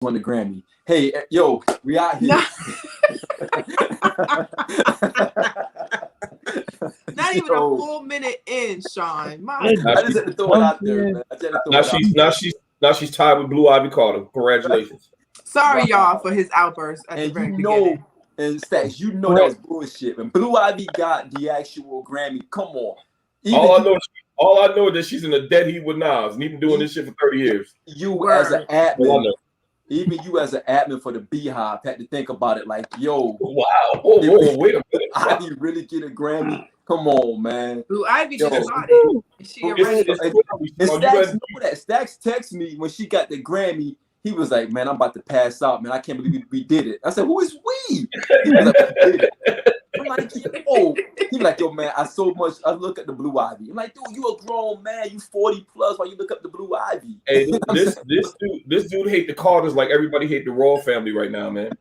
won the Grammy. Hey, yo, we out here. Not even a full minute in, Sean. I just had to throw it out there, man. Now she's tied with Blue Ivy Carter. Congratulations. Sorry, y'all, for his outburst at the very beginning. And Stacks, that was bullshit. When Blue Ivy got the actual Grammy, come on. All I know is that she's in a dead heat with Nas, and he's been doing this shit for 30 years. As an admin, even you as an admin for the Beehive had to think about it like, yo, wow, wait a minute. Ivy really get a Grammy? Come on, man. Blue Ivy just got it. Stacks texted me when she got the Grammy. He was like, man, I'm about to pass out, man. I can't believe we did it. I said, who is we? He was like, we did it. I'm like, yo. He was like, yo, man, I look at the Blue Ivy. I'm like, dude, you a grown man. You 40 plus while you look up the Blue Ivy. Hey, this dude hate the Carters like everybody hate the Royal family right now, man.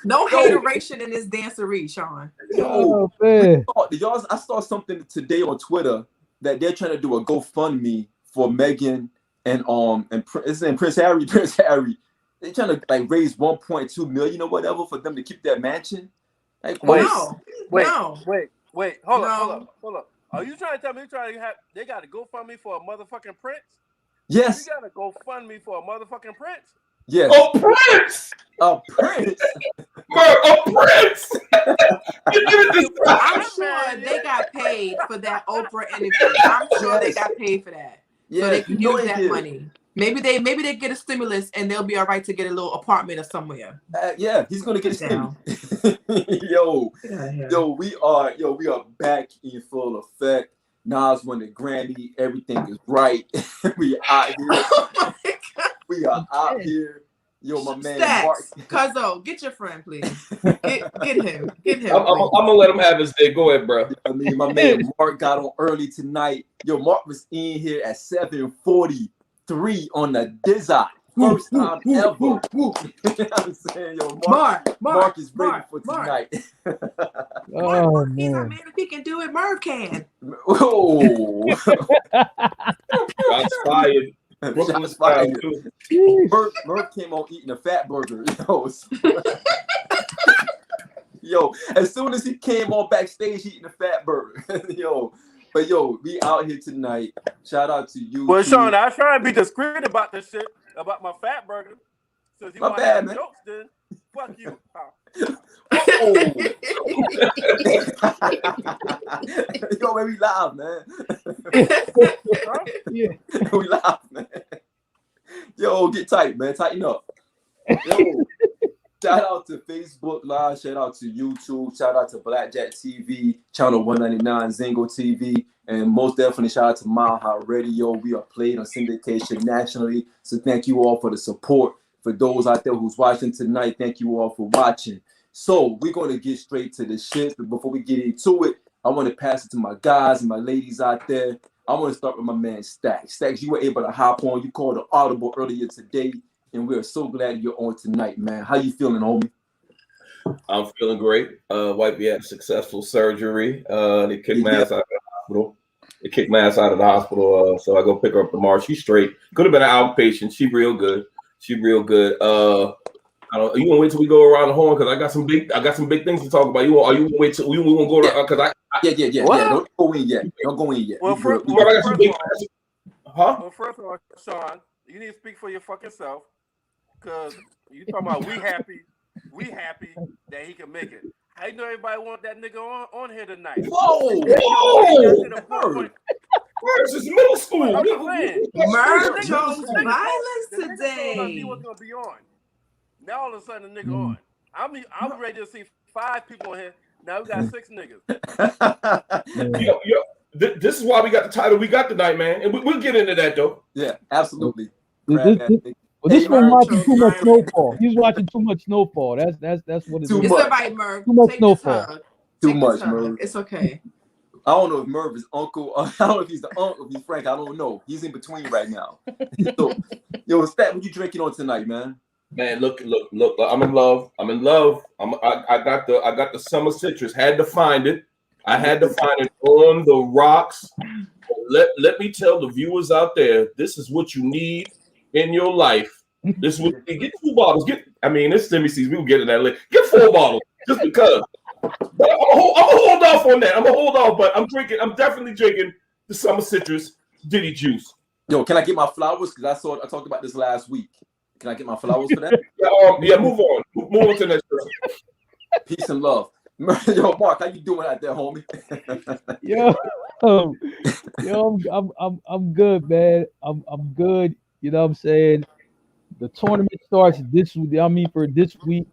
No hateration in this dancery, Sean. Yo, man. I saw something today on Twitter that they're trying to do a GoFundMe for Meghan and Prince Harry. They're trying to like raise 1.2 million or whatever for them to keep their mansion. Like, wait, hold up. Are you trying to tell me they got to GoFundMe for a motherfucking prince? Yes. You got to GoFundMe for a motherfucking prince? Yes. A prince. A prince. A prince. I'm sure they got paid for that Oprah interview. I'm sure they got paid for that. Yeah, so they can use that money. Maybe they get a stimulus and they'll be all right to get a little apartment or somewhere. Yeah, he's gonna get a stimulus. Yo, we are back in full effect. Nas won the Grammy. Everything is right. We are out here. Oh my God. We are out here. Yo, my man Mark. Cuzzo, get your friend, please. Get him. I'm gonna let him have his day. Go ahead, bro. I mean, my man Mark got on early tonight. Yo, Mark was in here at 7:43 on the Dizzy. First time ever. You know what I'm saying? Yo, Mark is ready for tonight. Mark, he's our man. If he can do it, Merv can. Oh. Shots fired. Merv came on eating a fat burger. Yo, as soon as he came on backstage eating a fat burger. But we out here tonight. Shout out to you. Well, Sean, I try to be discreet about this shit, about my fat burger. So if you want to have jokes, then fuck you. Yo, man, we live, man. Yeah. We live, man. Yo, get tight, man. Tighten up. Yo, shout out to Facebook Live. Shout out to YouTube. Shout out to Blackjack TV, Channel 199, Zingo TV. And most definitely shout out to Mile High Radio. We are played on syndication nationally. So thank you all for the support. For those out there who's watching tonight, thank you all for watching. So we're going to get straight to the shit. But before we get into it, I want to pass it to my guys and my ladies out there. I want to start with my man Stacks. Stacks, you were able to hop on. You called an audible earlier today, and we are so glad you're on tonight, man. How you feeling, homie? I'm feeling great. Wifey had successful surgery. They kicked my ass out of the hospital. So I go pick her up tomorrow. She's straight. Could have been an outpatient. She real good. I don't. You want to wait till we go around the horn because I got some big things to talk about. You want to wait till we won't go to because yeah. Don't go in yet. Well, first of all, Sean, you need to speak for your fucking self because you talking about we happy that he can make it. How you know everybody want that nigga on here tonight? Whoa! Where's his middle school? Merv chose violence today. He was gonna be on. Now all of a sudden the nigga on. I'm ready to see 5 people on here. Now we got 6 niggas. This is why we got the title we got tonight, man. And we'll get into that though. Yeah, absolutely. This one watching too much Snowfall. He's watching too much Snowfall. That's what it is. It's all right, Merv. Too much Snowfall. Too much, Merv. It's okay. I don't know if Merv is uncle. I don't know if he's the uncle. If he's Frank, I don't know. He's in between right now. So, Stat, what you drinking on tonight, man? Man, look! I'm in love. I got the summer citrus. Had to find it. I had to find it on the rocks. Let me tell the viewers out there, this is what you need in your life. This would get 2 bottles. This semi season, we will get in that list. Get 4 bottles just because. But I'm gonna hold off on that. I'm gonna hold off, but I'm definitely drinking the Summer Citrus Diddy Juice. Yo, can I get my flowers? Because I talked about this last week. Can I get my flowers for that? Yeah, move on. Move on to the next person. Peace and love. Yo, Mark, how you doing out there, homie? I'm good, man. I'm good. You know what I'm saying? The tournament starts this week. For this week.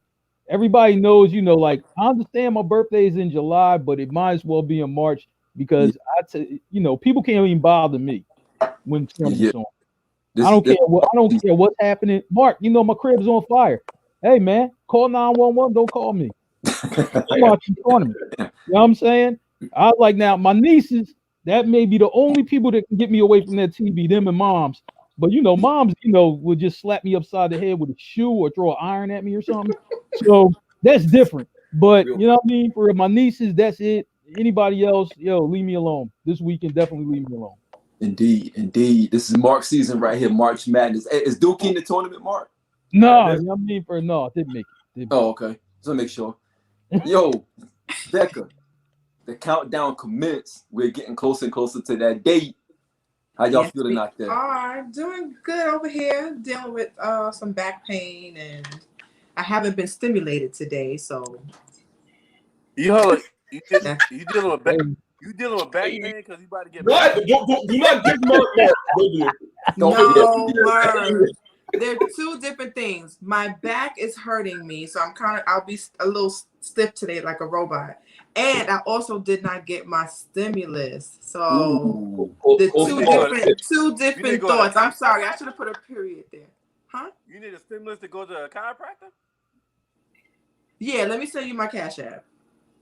Everybody knows, I understand my birthday is in July, but it might as well be in March because people can't even bother me when tournament's on. I don't care what's happening. Mark, my crib's on fire. Hey man, call 911. Don't call me. I'm watching the tournament. You know what I'm saying? I like now my nieces. That may be the only people that can get me away from that TV. Them and moms. But moms, would just slap me upside the head with a shoe or throw an iron at me or something. So that's different. But you know what I mean? For my nieces, that's it. Anybody else, leave me alone. This weekend, definitely leave me alone. Indeed. This is Mark season right here, March Madness. Is Dookie in the tournament, Mark? No, I didn't make it. Oh, okay. So make sure. Yo, Becca, the countdown commenced. We're getting closer and closer to that date. How y'all feeling out there? Doing good over here, dealing with some back pain, and I haven't been stimulated today, so. You dealing with back? You dealing with back pain because you about to get what? Do not get murdered. No, they're 2 different things. My back is hurting me, so I'll be a little stiff today, like a robot. And I also did not get my stimulus, so two different thoughts. I'm sorry, I should have put a period there. Huh? You need a stimulus to go to a chiropractor? Yeah, let me send you my Cash App.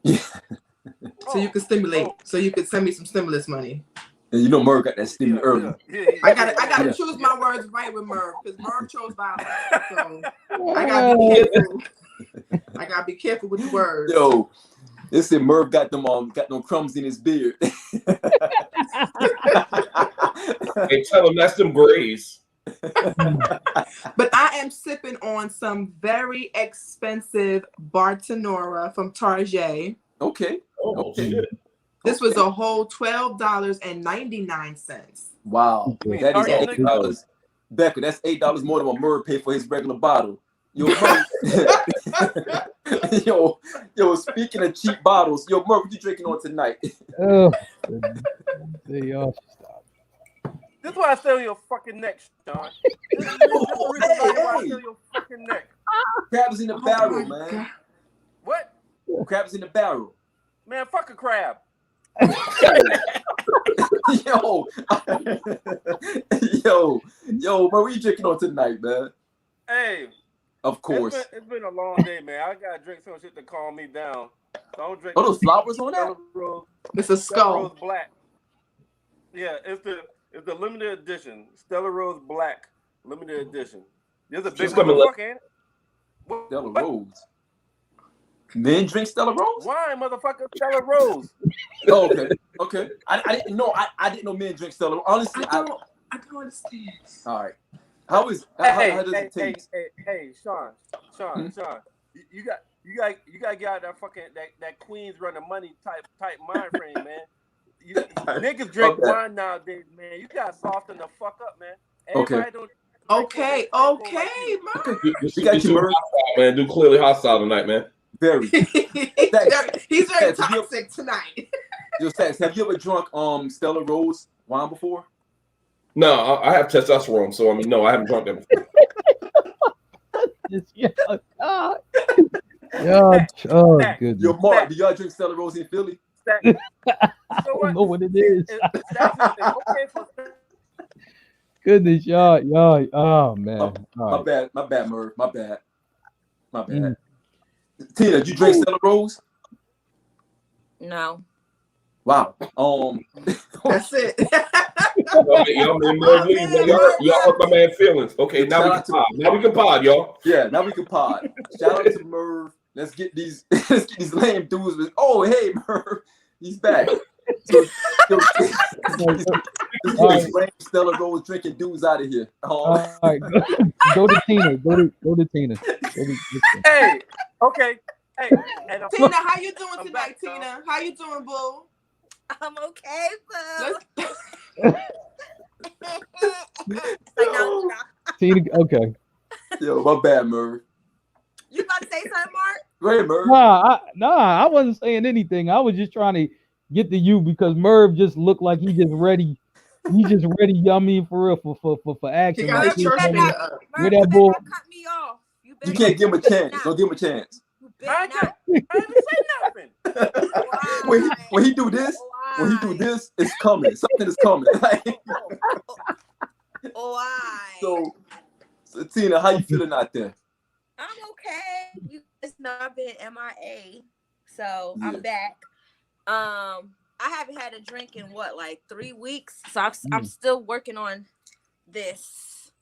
So you can stimulate. So you can send me some stimulus money. And Merv got that stimulus early. I gotta choose my words right with Merv because Merv chose violence. So I gotta be careful. I gotta be careful with the words. Yo, this said Merv got them crumbs in his beard. Hey, tell him that's them grays. But I am sipping on some very expensive Bartonora from Target. Okay. Shit. This was a whole $12.99. Wow. That is $8. Becca, that's $8 more than what Merv paid for his regular bottle. Yo, Merv. yo, speaking of cheap bottles, Merv, what you drinking on tonight? This is why I sell your fucking neck, Sean. This is the reason why I sell your fucking neck. Crabs in the barrel, man. God. What? Crabs in the barrel. Man, fuck a crab. Yo, bro, what you drinking on tonight, man? Hey. Of course. It's been a long day, man. I gotta drink some shit to calm me down. So don't drink. Oh, those flowers on that? It's a skull. Rose Black. Yeah, it's the limited edition. Stella Rose Black limited edition. There's a big motherfucker, ain't it? Stella Rose. Men drink Stella Rose? Wine, motherfucker, Stella Rose. Oh, okay. I didn't know. I didn't know men drink Stella Rose. Honestly, I don't understand. All right. How does it taste? Hey, Sean. You got to get out that fucking that Queens run the money type mind frame, man. Niggas drink wine nowadays, man. You got to soften the fuck up, man. Everybody don't. Okay, man. We got you, Merv. Man, do clearly hostile tonight, man. Very. He's very toxic tonight. Yo, Sax, have you ever drunk Stella Rose wine before? No, I have testosterone, so no, I haven't drunk that before. Goodness. Yo, Mark, do y'all drink Stella Rose in Philly? I don't know what it is. Goodness, y'all. Oh man. My bad, Merv. My bad. Tina, did you drink Stella Rose? No. Wow. That's it. Y'all hurt my man feelings. Okay, now we can pod, y'all. Yeah, now we can pod. Shout out to Merv. Let's get these lame dudes with. Oh, hey, Merv, he's back. Stella Rose drinking dudes out of here. All right, go to Tina. Go to Tina. Hey, okay. Hey, and Tina, how you doing I'm tonight, back, Tina? How you doing, boo? I'm okay, boo. Let's- Tina, okay. Yo, my bad, Merv. You about to say something, Mark? Go ahead, Merv. I wasn't saying anything. I was just trying to get to you because Merv just looked like he just ready. He's just ready. I mean, for real, for action. She got Like, that church I mean, finger up. where that boy? Cut me off. You can't give him a chance. Don't give him a chance. I didn't say nothing. When he do this, it's coming. Something is coming. Why? So Tina, how you feeling out there? I'm okay. You just know I've been MIA, so Yeah. I'm back. I haven't had a drink in like 3 weeks, so I'm still working on this.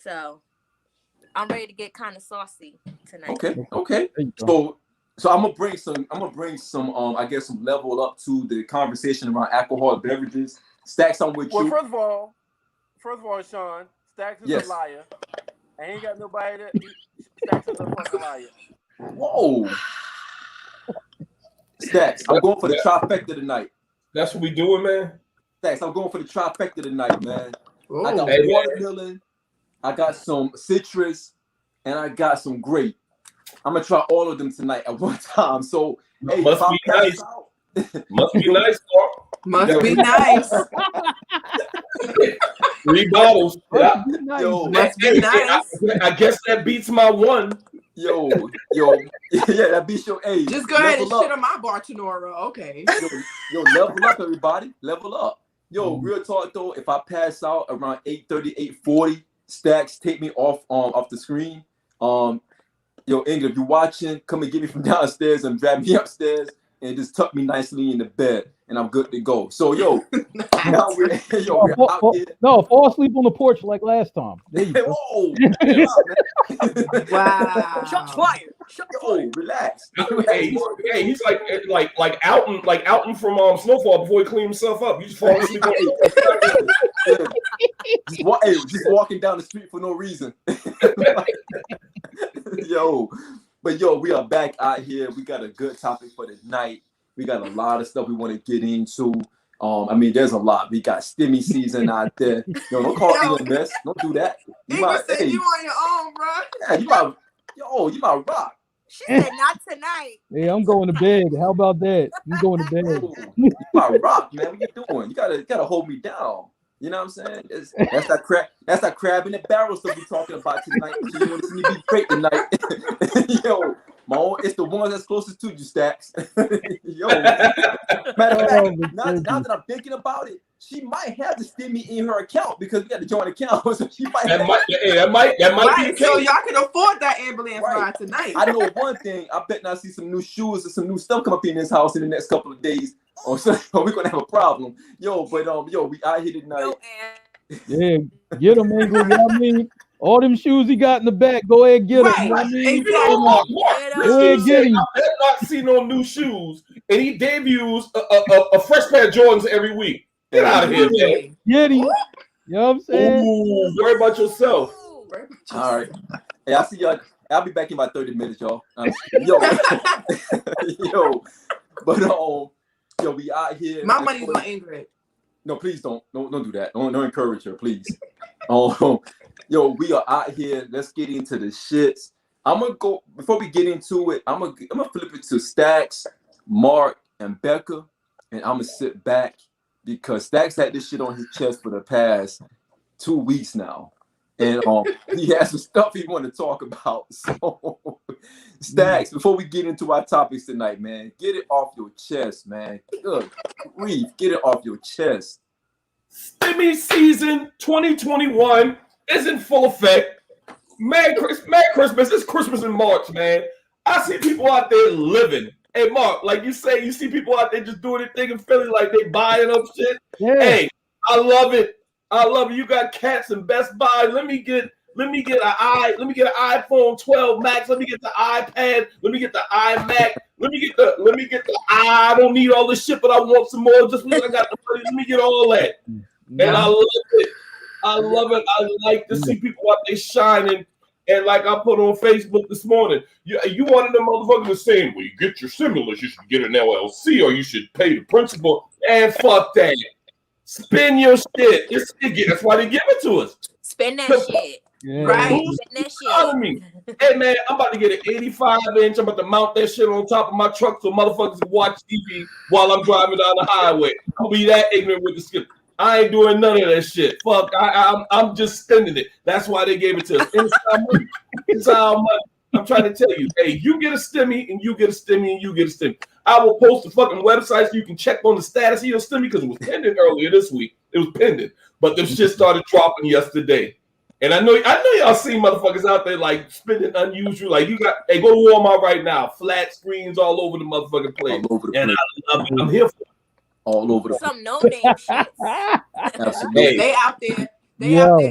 So I'm ready to get kind of saucy tonight. Okay. There you go. So I'm gonna bring some I guess some level up to the conversation around alcoholic beverages. Stacks, I'm with Well, you. first of all, Sean, Stacks is Yes. a liar. I ain't got nobody that Stacks is a fucking liar. Whoa. Stacks, I'm going for the trifecta tonight. That's what we doing, man. Stacks, I'm going for the trifecta tonight, man. I got Hey, man. watermelon, I got some citrus, and I got some grape. I'm gonna try all of them tonight at one time. So hey, Must if I be pass nice. out- Must be nice, Mark. Must be nice. 3 bottles. Yeah. Nice. Yo, Must be nice. I guess that beats my one. yo, yeah, that beats your age. Just go ahead and Level shit up. on my bar, Tenora. Okay. Yo, level up, everybody. Level up. Yo, real talk though, if I pass out around 8:30, 8:40, Stacks, take me off the screen. Yo, Ingrid, if you're watching, come and get me from downstairs and drag me upstairs and just tuck me nicely in the bed, and I'm good to go. So, yo, now we're out here. No, fall asleep on the porch like last time. There you go. Whoa, Wow. Shots fired. yo, relax. Hey, he's like Alton from Snowfall before he cleaned himself up. You just fall asleep on Just walking down the street for no reason. Yo, we are back out here. We got a good topic for the night. We got a lot of stuff we want to get into. I mean, there's a lot. We got stimmy season out there. Yo, don't call me a mess. Don't do that. Ingrid said you on your own, bro. Yeah, you might rock. She said not tonight. Yeah, I'm going to bed. How about that? I'm going to bed. Yo, you might rock, man. What you doing? You gotta hold me down. You know what I'm saying? That's that crab in the barrel stuff we talking about tonight. So you want to see me be great tonight. Yo, it's the one that's closest to you, Stacks. Yo, matter of fact, now that I'm thinking about it, she might have the stimmy in her account because we got the joint account. So she might. that might be Right, the so case. y'all can afford that ambulance Right. ride tonight. I know one thing. I bet not see some new shoes or some new stuff come up in this house in the next couple of days. Or we're gonna have a problem. We out here tonight. Yeah, get him, Ingrid. You know what I mean? All them shoes he got in the back, go ahead and get them. Right. You know what I mean? Exactly. Go ahead, get him. I better not see no new shoes, and he debuts a fresh pair of Jordans every week. Get out of here, man. Get him. You know what I'm saying? Ooh, worry about yourself. All right. Hey, I'll see y'all. I'll be back in about 30 minutes, y'all. Yo, we out here. My money's on Ingrid. No, please don't do that. Don't encourage her, please. Yo, we are out here. Let's get into the shits. I'm gonna go before we get into it. I'm gonna flip it to Stacks, Mark, and Becca, and I'm gonna sit back because Stacks had this shit on his chest for the past 2 weeks now. And he has some stuff he want to talk about. So, Stacks, before we get into our topics tonight, man, get it off your chest, man. Good grief, get it off your chest. Stimmy season 2021 is in full effect. Merry Christmas. It's Christmas in March, man. I see people out there living. Hey, Mark, like you say, you see people out there just doing their thing in Philly, like they buying up shit. Yeah. Hey, I love it. You got cats in Best Buy. Let me get Let me get an iPhone 12 Max. Let me get the iPad. Let me get the iMac. Let me get the I don't need all this shit, but I want some more just because I got the money. Let me get all that. And I love it. I love it. I like to see people out there shining. And like I put on Facebook this morning, you one of them motherfuckers was saying, well, you get your stimulus, you should get an LLC or you should pay the principal. And fuck that. Spend your shit. It's sticky. That's why they give it to us. Spend that shit. Yeah. Right. Spend that shit. Me. Hey man, I'm about to get an 85-inch. I'm about to mount that shit on top of my truck so motherfuckers can watch TV while I'm driving down the highway. I'll be that ignorant with the skip. I ain't doing none of that shit. Fuck, I'm just spending it. That's why they gave it to us. It's our money. I'm trying to tell you, hey, you get a stimmy and you get a stimmy and you get a stimmy. I will post the fucking website so you can check on the status of your stimmy because it was pending earlier this week. It was pending, but the shit started dropping yesterday. And I know y'all see motherfuckers out there like spending unusual. Like you got, hey, go to Walmart right now. Flat screens all over the motherfucking place. All over the and place. I love it. I'm here for it. All over the Some no name shit. Absolutely. They out there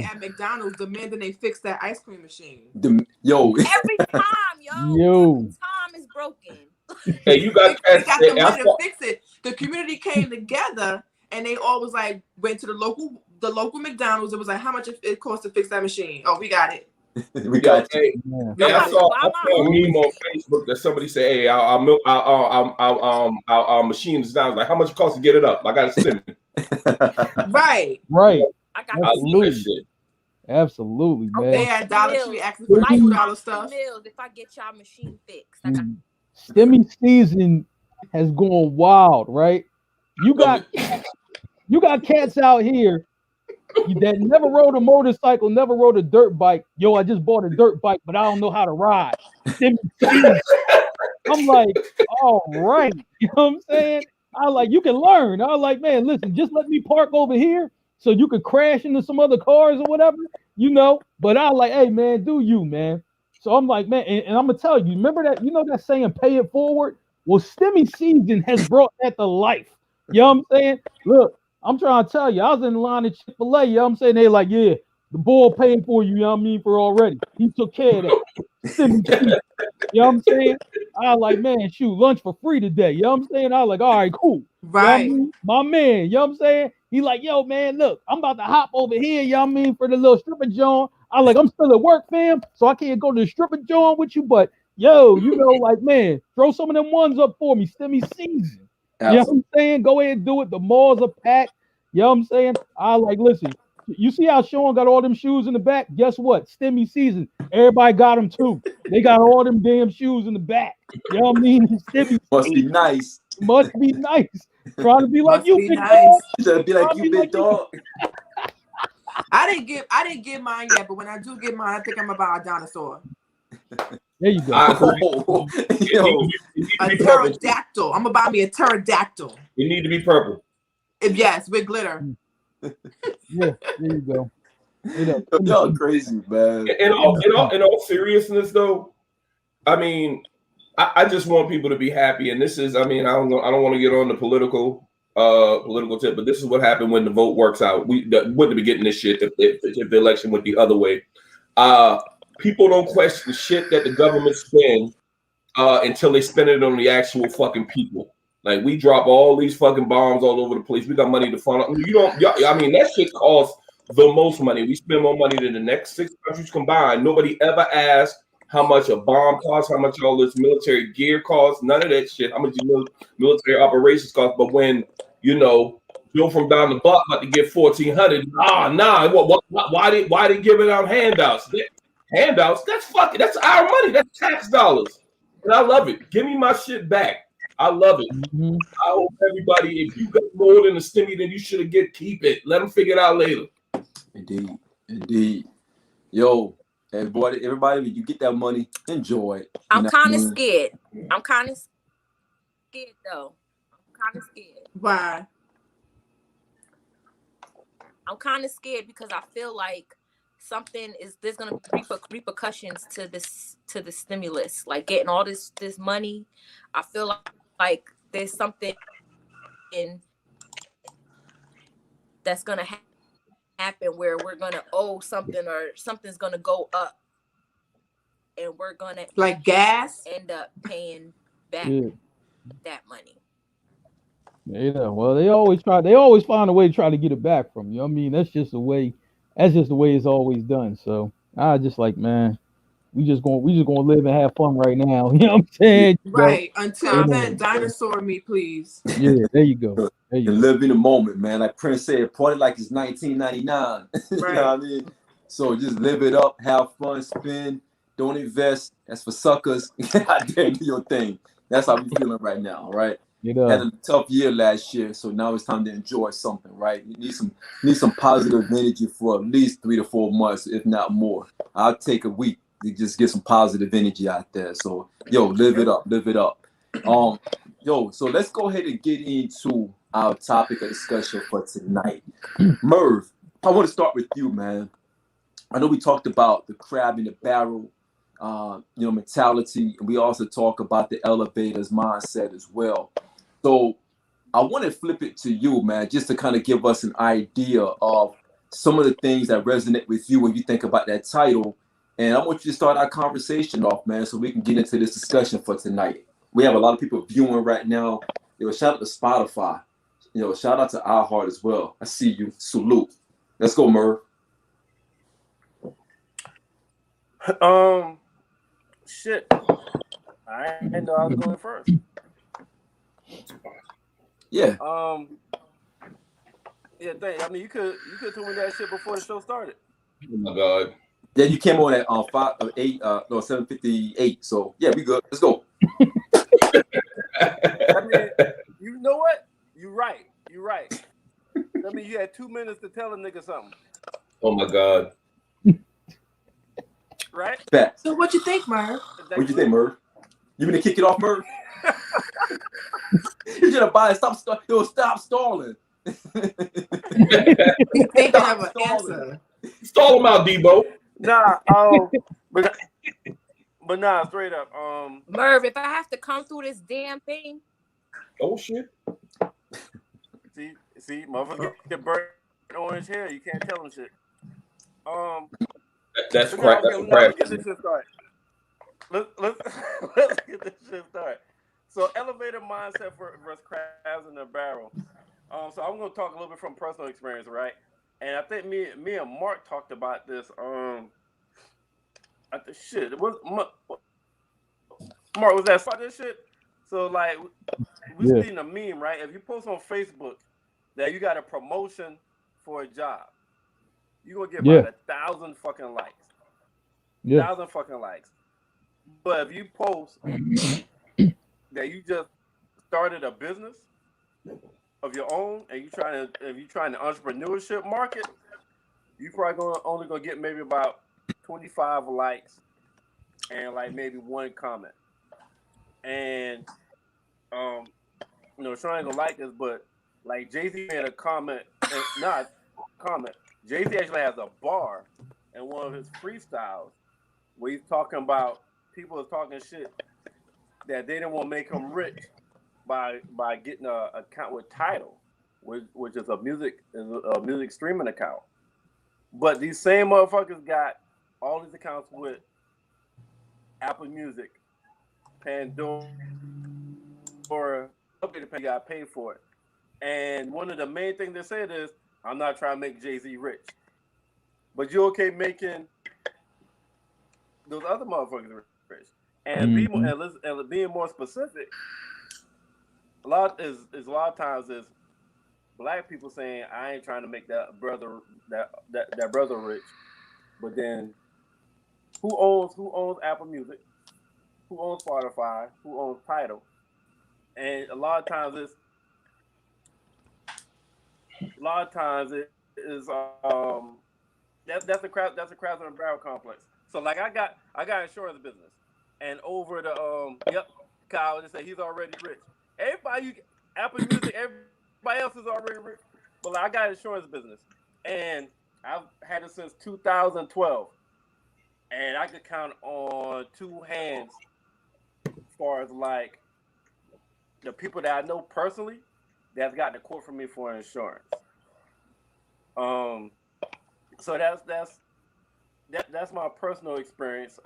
at McDonald's demanding they fix that ice cream machine. Every time, Yo. every time it's broken. Hey, you got They got the money to fix it. The community came together and they all was like went to the local McDonald's. It was like how much it costs to fix that machine. Oh, we got it. We got hey, hey, I saw a meme on Facebook that somebody said, "Hey, our machine is down." Like, how much it costs to get it up? I got to send it. Right. I got that shit. Absolutely, man. They had Dollar Tree asking for $2 stuff. If I get y'all machine fixed, I got Stimmy season has gone wild, right? You got cats out here that never rode a motorcycle, never rode a dirt bike. Yo, I just bought a dirt bike, but I don't know how to ride. I'm like, all right. You know what I'm saying? I like, you can learn. I was like, man, listen, just let me park over here so you could crash into some other cars or whatever, you know. But I like, hey, man, do you, man. So I'm like, man, and I'm going to tell you, remember that, you know that saying, pay it forward? Well, Stimmy season has brought that to life. You know what I'm saying? Look, I'm trying to tell you, I was in the line at Chick-fil-A, you know what I'm saying? They like, yeah, the boy paid for you, you know what I mean, for already. He took care of that. Stimmy season. You know what I'm saying? I was like, man, shoot, lunch for free today. You know what I'm saying? I was like, all right, cool. Right. You know what I mean? My man, you know what I'm saying? He like, yo, man, look, I'm about to hop over here, you know what I mean, for the little stripper joint. I like, I'm still at work, fam, so I can't go to the stripper joint with you, but yo, you know, like, man, throw some of them ones up for me. Stimmy season. You know what I'm saying? Go ahead and do it. The malls are packed. You know what I'm saying? I like, listen, you see how Sean got all them shoes in the back? Guess what? Stimmy season. Everybody got them too. They got all them damn shoes in the back. You know what I mean? Stimmy must be nice. Must be nice. Trying to be like Must you, be big nice. dog. Be like you, big dog. I didn't get mine yet, but when I do get mine, I think I'm about a dinosaur. There you go. A pterodactyl. I'm gonna buy me a pterodactyl. You need to be purple. Yes, with glitter. Yeah, there you go. Y'all crazy, man. In all seriousness, though, I mean, I just want people to be happy, and this is, I mean, I don't want to get on the political tip, but this is what happened when the vote works out. We wouldn't be getting this shit if the election went the other way. People don't question shit that the government spend until they spend it on the actual fucking people. Like, we drop all these fucking bombs all over the place. We got money to fund. I mean, that shit costs the most money. We spend more money than the next 6 countries combined. Nobody ever asked how much a bomb costs, how much all this military gear costs. None of that shit. How much military operations cost. But when, you know, Joe from down the block about to get $1,400, why they giving out handouts? Handouts? That's our money. That's tax dollars. And I love it. Give me my shit back. I love it. Mm-hmm. I hope everybody, if you got more than a stimmy, then you should have keep it. Let them figure it out later. Indeed. Yo, everybody, when you get that money, enjoy it. I'm kind of scared. I'm kind of scared, though. I'm kind of scared. Why? I'm kind of scared because I feel like there's gonna be repercussions to the stimulus, like getting all this money. I feel like there's something that's gonna happen where we're gonna owe something or something's gonna go up, and we're gonna like gas. end up paying back Yeah. that money. Yeah, well, they always find a way to try to get it back from you. I mean, that's just the way it's always done. So I just like, man, we just gonna live and have fun right now. You know what I'm saying? Right. Until you know, then, dinosaur me, please. yeah, there you go. There you And go. live in the moment, man. Like Prince said, party like it's 1999. You know Right. what I mean? So just live it up, have fun, spend, don't invest. That's for suckers. Out there, do your thing. That's how we feeling right now, right? You Had know, a tough year last year, so now it's time to enjoy something, right? You need some positive energy for at least 3 to 4 months, if not more. I'll take a week to just get some positive energy out there. So, yo, live it up, live it up. Yo, so let's go ahead and get into our topic of discussion for tonight. Merv, I want to start with you, man. I know we talked about the crab in the barrel, mentality, and we also talk about the elevators mindset as well. So I want to flip it to you, man, just to kind of give us an idea of some of the things that resonate with you when you think about that title. And I want you to start our conversation off, man, so we can get into this discussion for tonight. We have a lot of people viewing right now. Shout out to Spotify. Shout out to iHeart as well. I see you. Salute. Let's go, Merv. Shit. I didn't know I was going first. Yeah. Yeah, thanks. I mean, you could told me that shit before the show started. Oh my God. Yeah, you came on at 7:58. So yeah, we good. Let's go. I mean, you know what? You're right. I mean, you had 2 minutes to tell a nigga something. Oh my God. Right? Facts. So what you think, Merv? What you think, Merv? You gonna kick it off, Merv? You should have buy it. Stop stalling. He's thinking of an answer. Stall him out, Debo. Nah, but nah, straight up. Merv, if I have to come through this damn thing, Oh shit. See, motherfucker get burnt orange hair. You can't tell him shit. That's but crap. nah, That's okay, crap. let's get this shit started. Let's get this shit started. So, elevator mindset versus crabs in the barrel. So I'm gonna talk a little bit from personal experience, right? And I think me and Mark talked about this. At the shit, it was Mark was that about this shit. So like, we seen a meme, right? If you post on Facebook that you got a promotion for a job, you gonna get about 1,000 fucking likes. 1,000 fucking likes. But if you post that you just started a business of your own and if you trying the entrepreneurship market, you probably only gonna get maybe about 25 likes and like maybe one comment. And Sean ain't gonna like this, but like Jay-Z made a comment, Jay-Z actually has a bar in one of his freestyles where he's talking about people is talking shit that they didn't want to make him rich by getting a account with Tidal, which is a music streaming account. But these same motherfuckers got all these accounts with Apple Music, Pandora, or you got paid for it. And one of the main things they said is, I'm not trying to make Jay-Z rich, but you okay making those other motherfuckers rich. And being more specific, a lot of times is black people saying, I ain't trying to make that brother rich. But then who owns Apple Music? Who owns Spotify? Who owns Tidal? And a lot of times it is that's a crabs in a barrel complex. So like I got insurance business, and over the Kyle just said he's already rich. Everybody, Apple Music, everybody else is already rich. But like, I got insurance business, and I've had it since 2012, and I could count on two hands as far as like the people that I know personally that's gotten a quote from me for insurance. So that's my personal experience.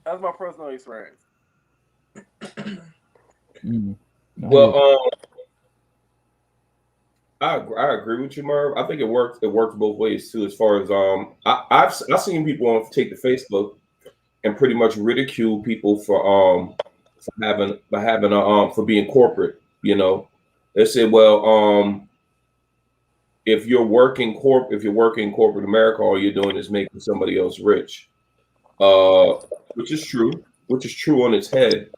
That's my personal experience. Well, I agree with you, Merv. I think it works. It works both ways too. As far as I've seen people take to Facebook and pretty much ridicule people for having for being corporate. You know, they say, well, if you're working corporate America, all you're doing is making somebody else rich, which is true on its head.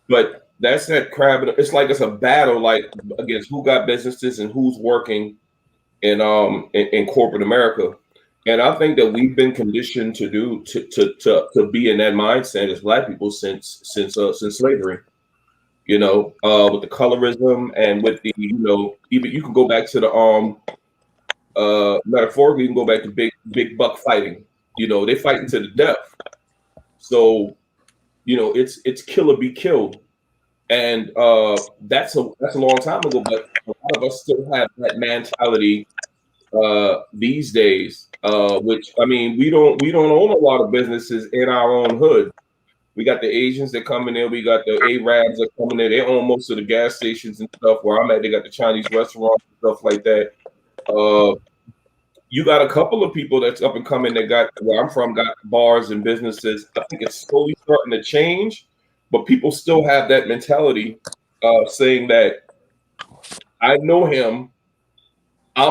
But that's that crab. It's like it's a battle, like against who got businesses and who's working in corporate America. And I think that we've been conditioned to be in that mindset as Black people since slavery. You know, with the colorism and with the, you know, even you can go back to the metaphorically, you can go back to big buck fighting. You know, they fighting to the death. So, you know, it's kill or be killed. And that's a long time ago, but a lot of us still have that mentality these days. Which, I mean, we don't own a lot of businesses in our own hood. We got the Asians that come in there. We got the Arabs that come in there. They own most of the gas stations and stuff. Where I'm at, they got the Chinese restaurants and stuff like that. You got a couple of people that's up and coming that got where I'm from, got bars and businesses. I think it's slowly starting to change. But people still have that mentality of saying that I know him. If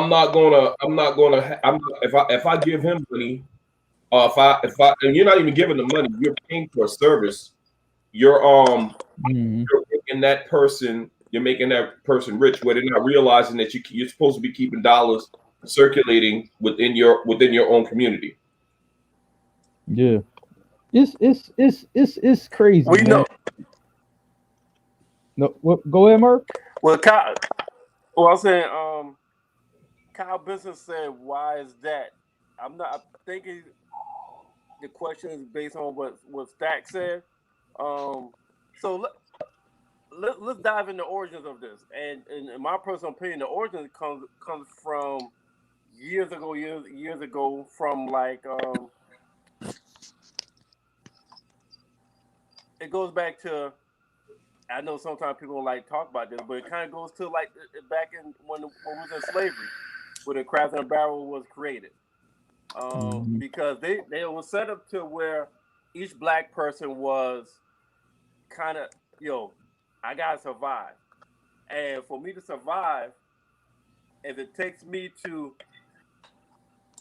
I give him money, if I and you're not even giving the money, you're paying for a service. You're making that person rich, where they're not realizing that you're supposed to be keeping dollars circulating within your own community. Yeah. It's crazy. We know. No, go ahead, Mark. Well, Kyle. Well, I'm saying, Kyle Business said, "Why is that?" I'm thinking the question is based on what Stack said. So let's dive into the origins of this. And in my personal opinion, the origins comes from years ago, from like it goes back to, I know sometimes people don't like to talk about this, but it kind of goes to like back in when we was in slavery, when the Crabs in a Barrel was created. Because they were set up to where each Black person was kind of, I gotta survive. And for me to survive, if it takes me to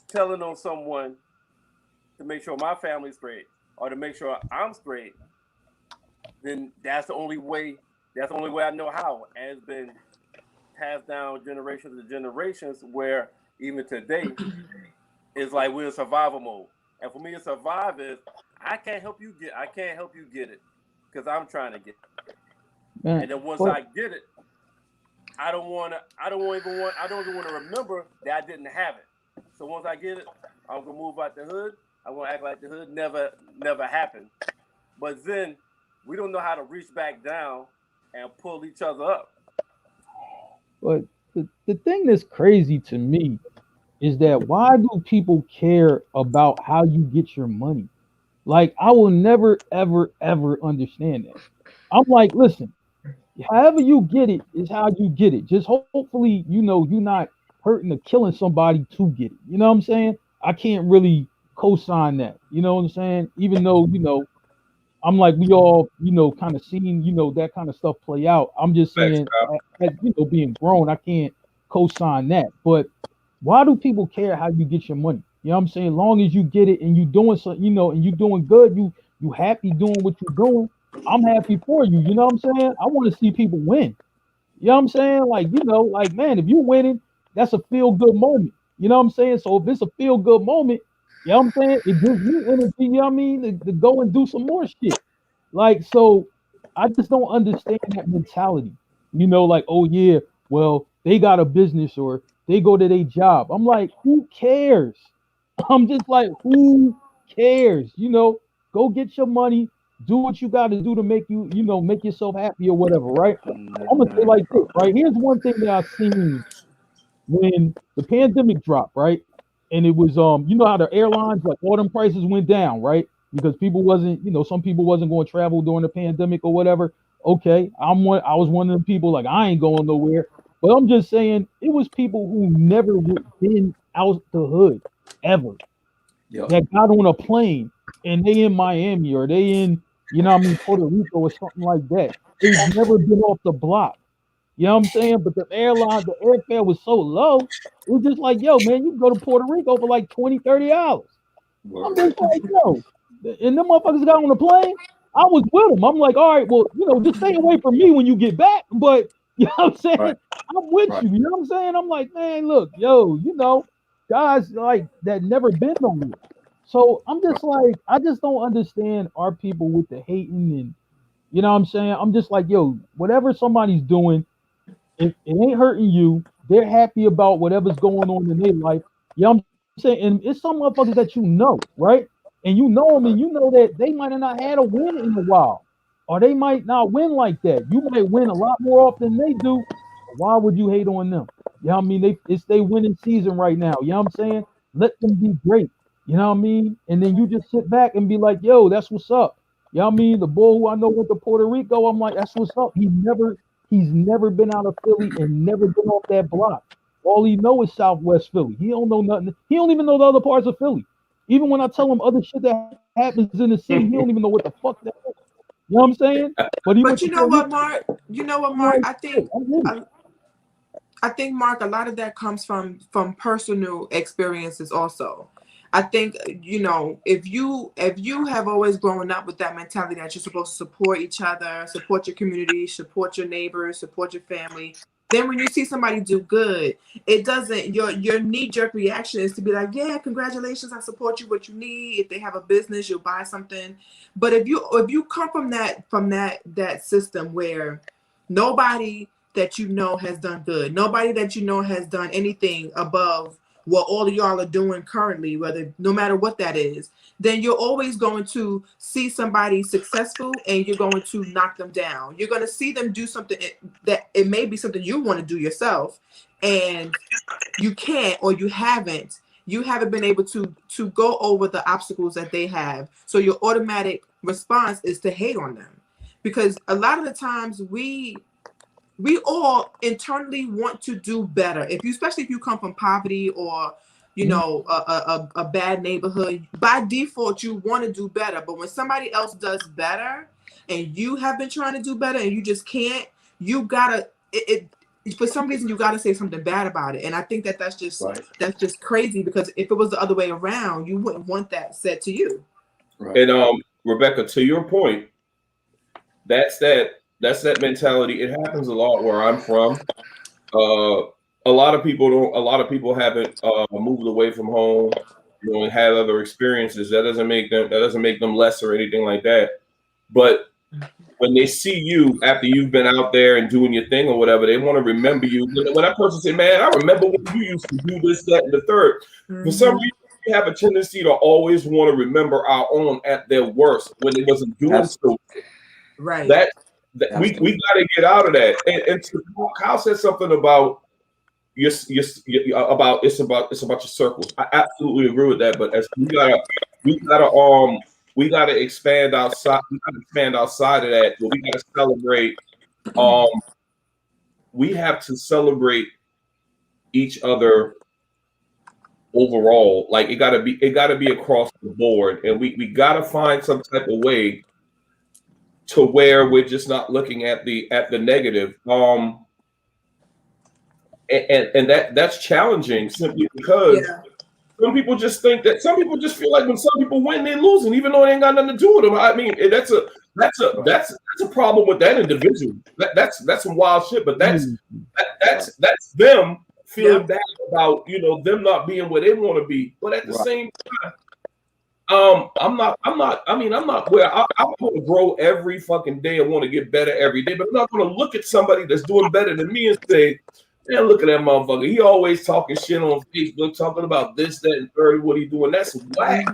telling on someone to make sure my family's straight or to make sure I'm straight, then that's the only way I know how. And it's been passed down generations to generations, where even today it's like we're in survival mode. And for me to survive is I can't help you get it because I'm trying to get it. And then once I get it, I don't even want to remember that I didn't have it. So once I get it, I'm gonna move out the hood. I'm gonna act like the hood never happened. But then we don't know how to reach back down and pull each other up. But the thing that's crazy to me is that why do people care about how you get your money? Like, I will never, ever, ever understand that. I'm like, listen, however you get it is how you get it. Just hopefully, you're not hurting or killing somebody to get it. You know what I'm saying? I can't really co-sign that. You know what I'm saying? Even though, I'm like, we all, kind of seen, that kind of stuff play out. I'm just saying, as being grown, I can't co-sign that. But why do people care how you get your money? You know what I'm saying? Long as you get it and you doing something, and you doing good, you happy doing what you're doing, I'm happy for you. You know what I'm saying? I want to see people win. You know what I'm saying? Like, man, if you're winning, that's a feel-good moment. You know what I'm saying? So if it's a feel-good moment, you know what I'm saying? It gives you energy, you know what I mean, to go and do some more shit. Like, so I just don't understand that mentality. Like, oh yeah, well, they got a business or they go to their job. I'm like, who cares? I'm just like, who cares? Go get your money, do what you got to do to make you, make yourself happy or whatever, right? I'm gonna say like this, right? Here's one thing that I've seen when the pandemic dropped, right? And it was you know how the airlines, like, all them prices went down, right? Because people wasn't, some people wasn't going to travel during the pandemic or whatever. Okay, I was one of them people, like, I ain't going nowhere. But I'm just saying, it was people who never been out the hood ever that got on a plane and they in Miami or they in, Puerto Rico or something like that. They've never been off the block. You know what I'm saying? But the airfare was so low, it was just like, yo, man, you can go to Puerto Rico for like $20, $30. I'm just like, yo, and them motherfuckers got on the plane. I was with them. I'm like, all right, well, just stay away from me when you get back. But you know what I'm saying? Right. I'm with you. You know what I'm saying? I'm like, man, look, yo, guys like that never been nowhere. So I'm just like, I just don't understand our people with the hating and, you know what I'm saying? I'm just like, yo, whatever somebody's doing, if it ain't hurting you, they're happy about whatever's going on in their life. You know what I'm saying? And it's some motherfuckers that right? And you know them, and you know that they might have not had a win in a while. Or they might not win like that. You might win a lot more often than they do. Why would you hate on them? You know what I mean? It's their winning season right now. You know what I'm saying? Let them be great. You know what I mean? And then you just sit back and be like, yo, that's what's up. You know what I mean? The boy who I know went to Puerto Rico, I'm like, that's what's up. He's never been out of Philly and never been off that block. All he know is Southwest Philly. He don't know nothing. He don't even know the other parts of Philly. Even when I tell him other shit that happens in the city, he don't even know what the fuck that is. You know what I'm saying? But you know what, Mark? I think, Mark, a lot of that comes from personal experiences also. I think, if you have always grown up with that mentality that you're supposed to support each other, support your community, support your neighbors, support your family, then when you see somebody do good, it doesn't, your knee-jerk reaction is to be like, yeah, congratulations, I support you, what you need. If they have a business, you'll buy something. But if you come from that system where nobody that has done good, nobody that has done anything above what all of y'all are doing currently, no matter what that is, then you're always going to see somebody successful and you're going to knock them down. You're going to see them do something that it may be something you want to do yourself and you can't, or you haven't been able to go over the obstacles that they have. So your automatic response is to hate on them, because a lot of the times we all internally want to do better. Especially if you come from poverty or, a bad neighborhood, by default, you want to do better. But when somebody else does better and you have been trying to do better and you just can't, you gotta, for some reason, you gotta say something bad about it. And I think that's just crazy, because if it was the other way around, you wouldn't want that said to you. Right. And Rebecca, to your point, that's that mentality. It happens a lot where I'm from. A lot of people haven't moved away from home, and had other experiences. That doesn't make them less or anything like that. But when they see you after you've been out there and doing your thing or whatever, they want to remember you. When that person say, "Man, I remember when you used to do this, that, and the third." Mm-hmm. For some reason, we have a tendency to always want to remember our own at their worst when they wasn't doing so. Right. We got to get out of that. And Kyle said something about it's about your circles. I absolutely agree with that. But as we gotta expand outside. We gotta expand outside of that. But we gotta celebrate. We have to celebrate each other overall. Like it gotta be across the board, and we gotta find some type of way to where we're just not looking at the negative. And that's challenging simply because some people just think that some people just feel like when some people win, they're losing, even though they ain't got nothing to do with them. I mean, that's a problem with that individual. That's some wild shit, but that's them feeling bad about them not being where they want to be. But at the same time, I'm not where I want to grow every fucking day. I want to get better every day, but I'm not going to look at somebody that's doing better than me and say, man, look at that motherfucker. He always talking shit on Facebook, talking about this, that, and third. What he doing? That's whack.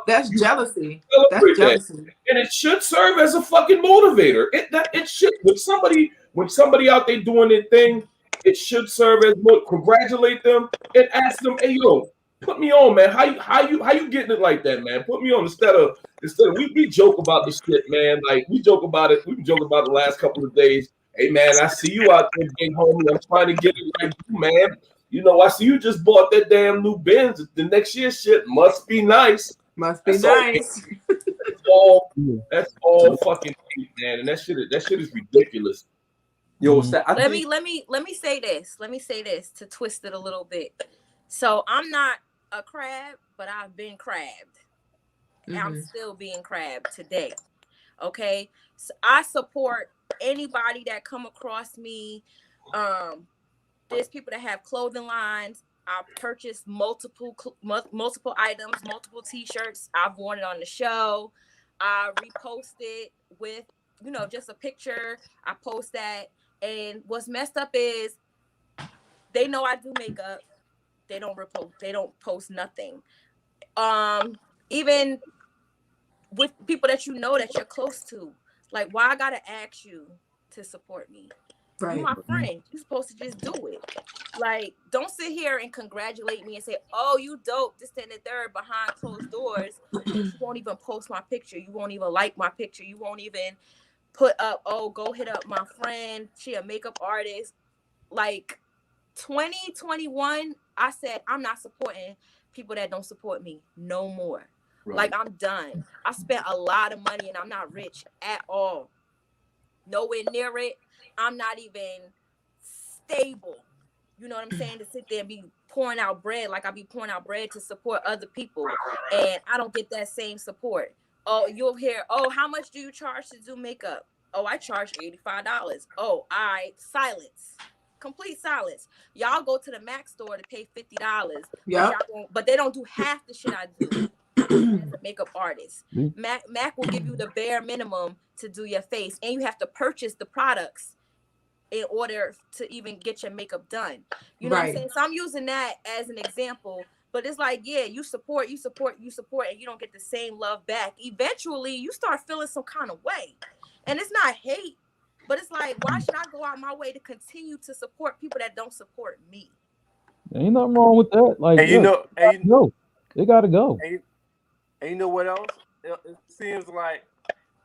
That's jealousy. That's jealousy. And it should serve as a fucking motivator. It should. When somebody out there doing their thing, it should serve as more. Congratulate them and ask them, hey yo, put me on, man. How you getting it like that, man? Put me on instead of we joke about this shit, man. Like we joke about it. We've been joking about the last couple of days. Hey man, I see you out there, big homie. I'm trying to get it like you, man. You know, I see you just bought that damn new Benz. The next year's shit must be nice. Must be nice. That's all fucking hate, man. And that shit is ridiculous. Yo, let me say this. Let me say this to twist it a little bit. So I'm not a crab, but I've been crabbed. And I'm still being crabbed today. Okay. So I support anybody that come across me. There's people that have clothing lines. I've purchased multiple items, multiple t-shirts. I've worn it on the show. I reposted with, just a picture. I post that. And what's messed up is they know I do makeup. They don't repost. They don't post nothing. Even with people that that you're close to, like, why I gotta ask you to support me? Right. You're my friend. You're supposed to just do it. Like, don't sit here and congratulate me and say, "Oh, you dope," this, and the third behind closed doors. You won't even post my picture. You won't even like my picture. You won't even put up, "Oh, go hit up my friend. She a makeup artist." Like 2021, I said I'm not supporting people that don't support me no more. Right. Like, I'm done. I spent a lot of money and I'm not rich at all. Nowhere near it. I'm not even stable. You know what I'm saying? To sit there and be pouring out bread like I be pouring out bread to support other people. And I don't get that same support. Oh, you'll hear, "Oh, how much do you charge to do makeup?" "Oh, I charge $85. "Oh, silence. Complete silence. Y'all go to the Mac store to pay $50. Yeah. But they don't do half the shit I do. As a makeup artist. Mac will give you the bare minimum to do your face, and you have to purchase the products in order to even get your makeup done. You know what I'm saying? So I'm using that as an example, but it's like, yeah, you support, and you don't get the same love back. Eventually, you start feeling some kind of way, and it's not hate, but it's like, why should I go out my way to continue to support people that don't support me? Ain't nothing wrong with that. Like, and they gotta go. And you know what else? It seems like,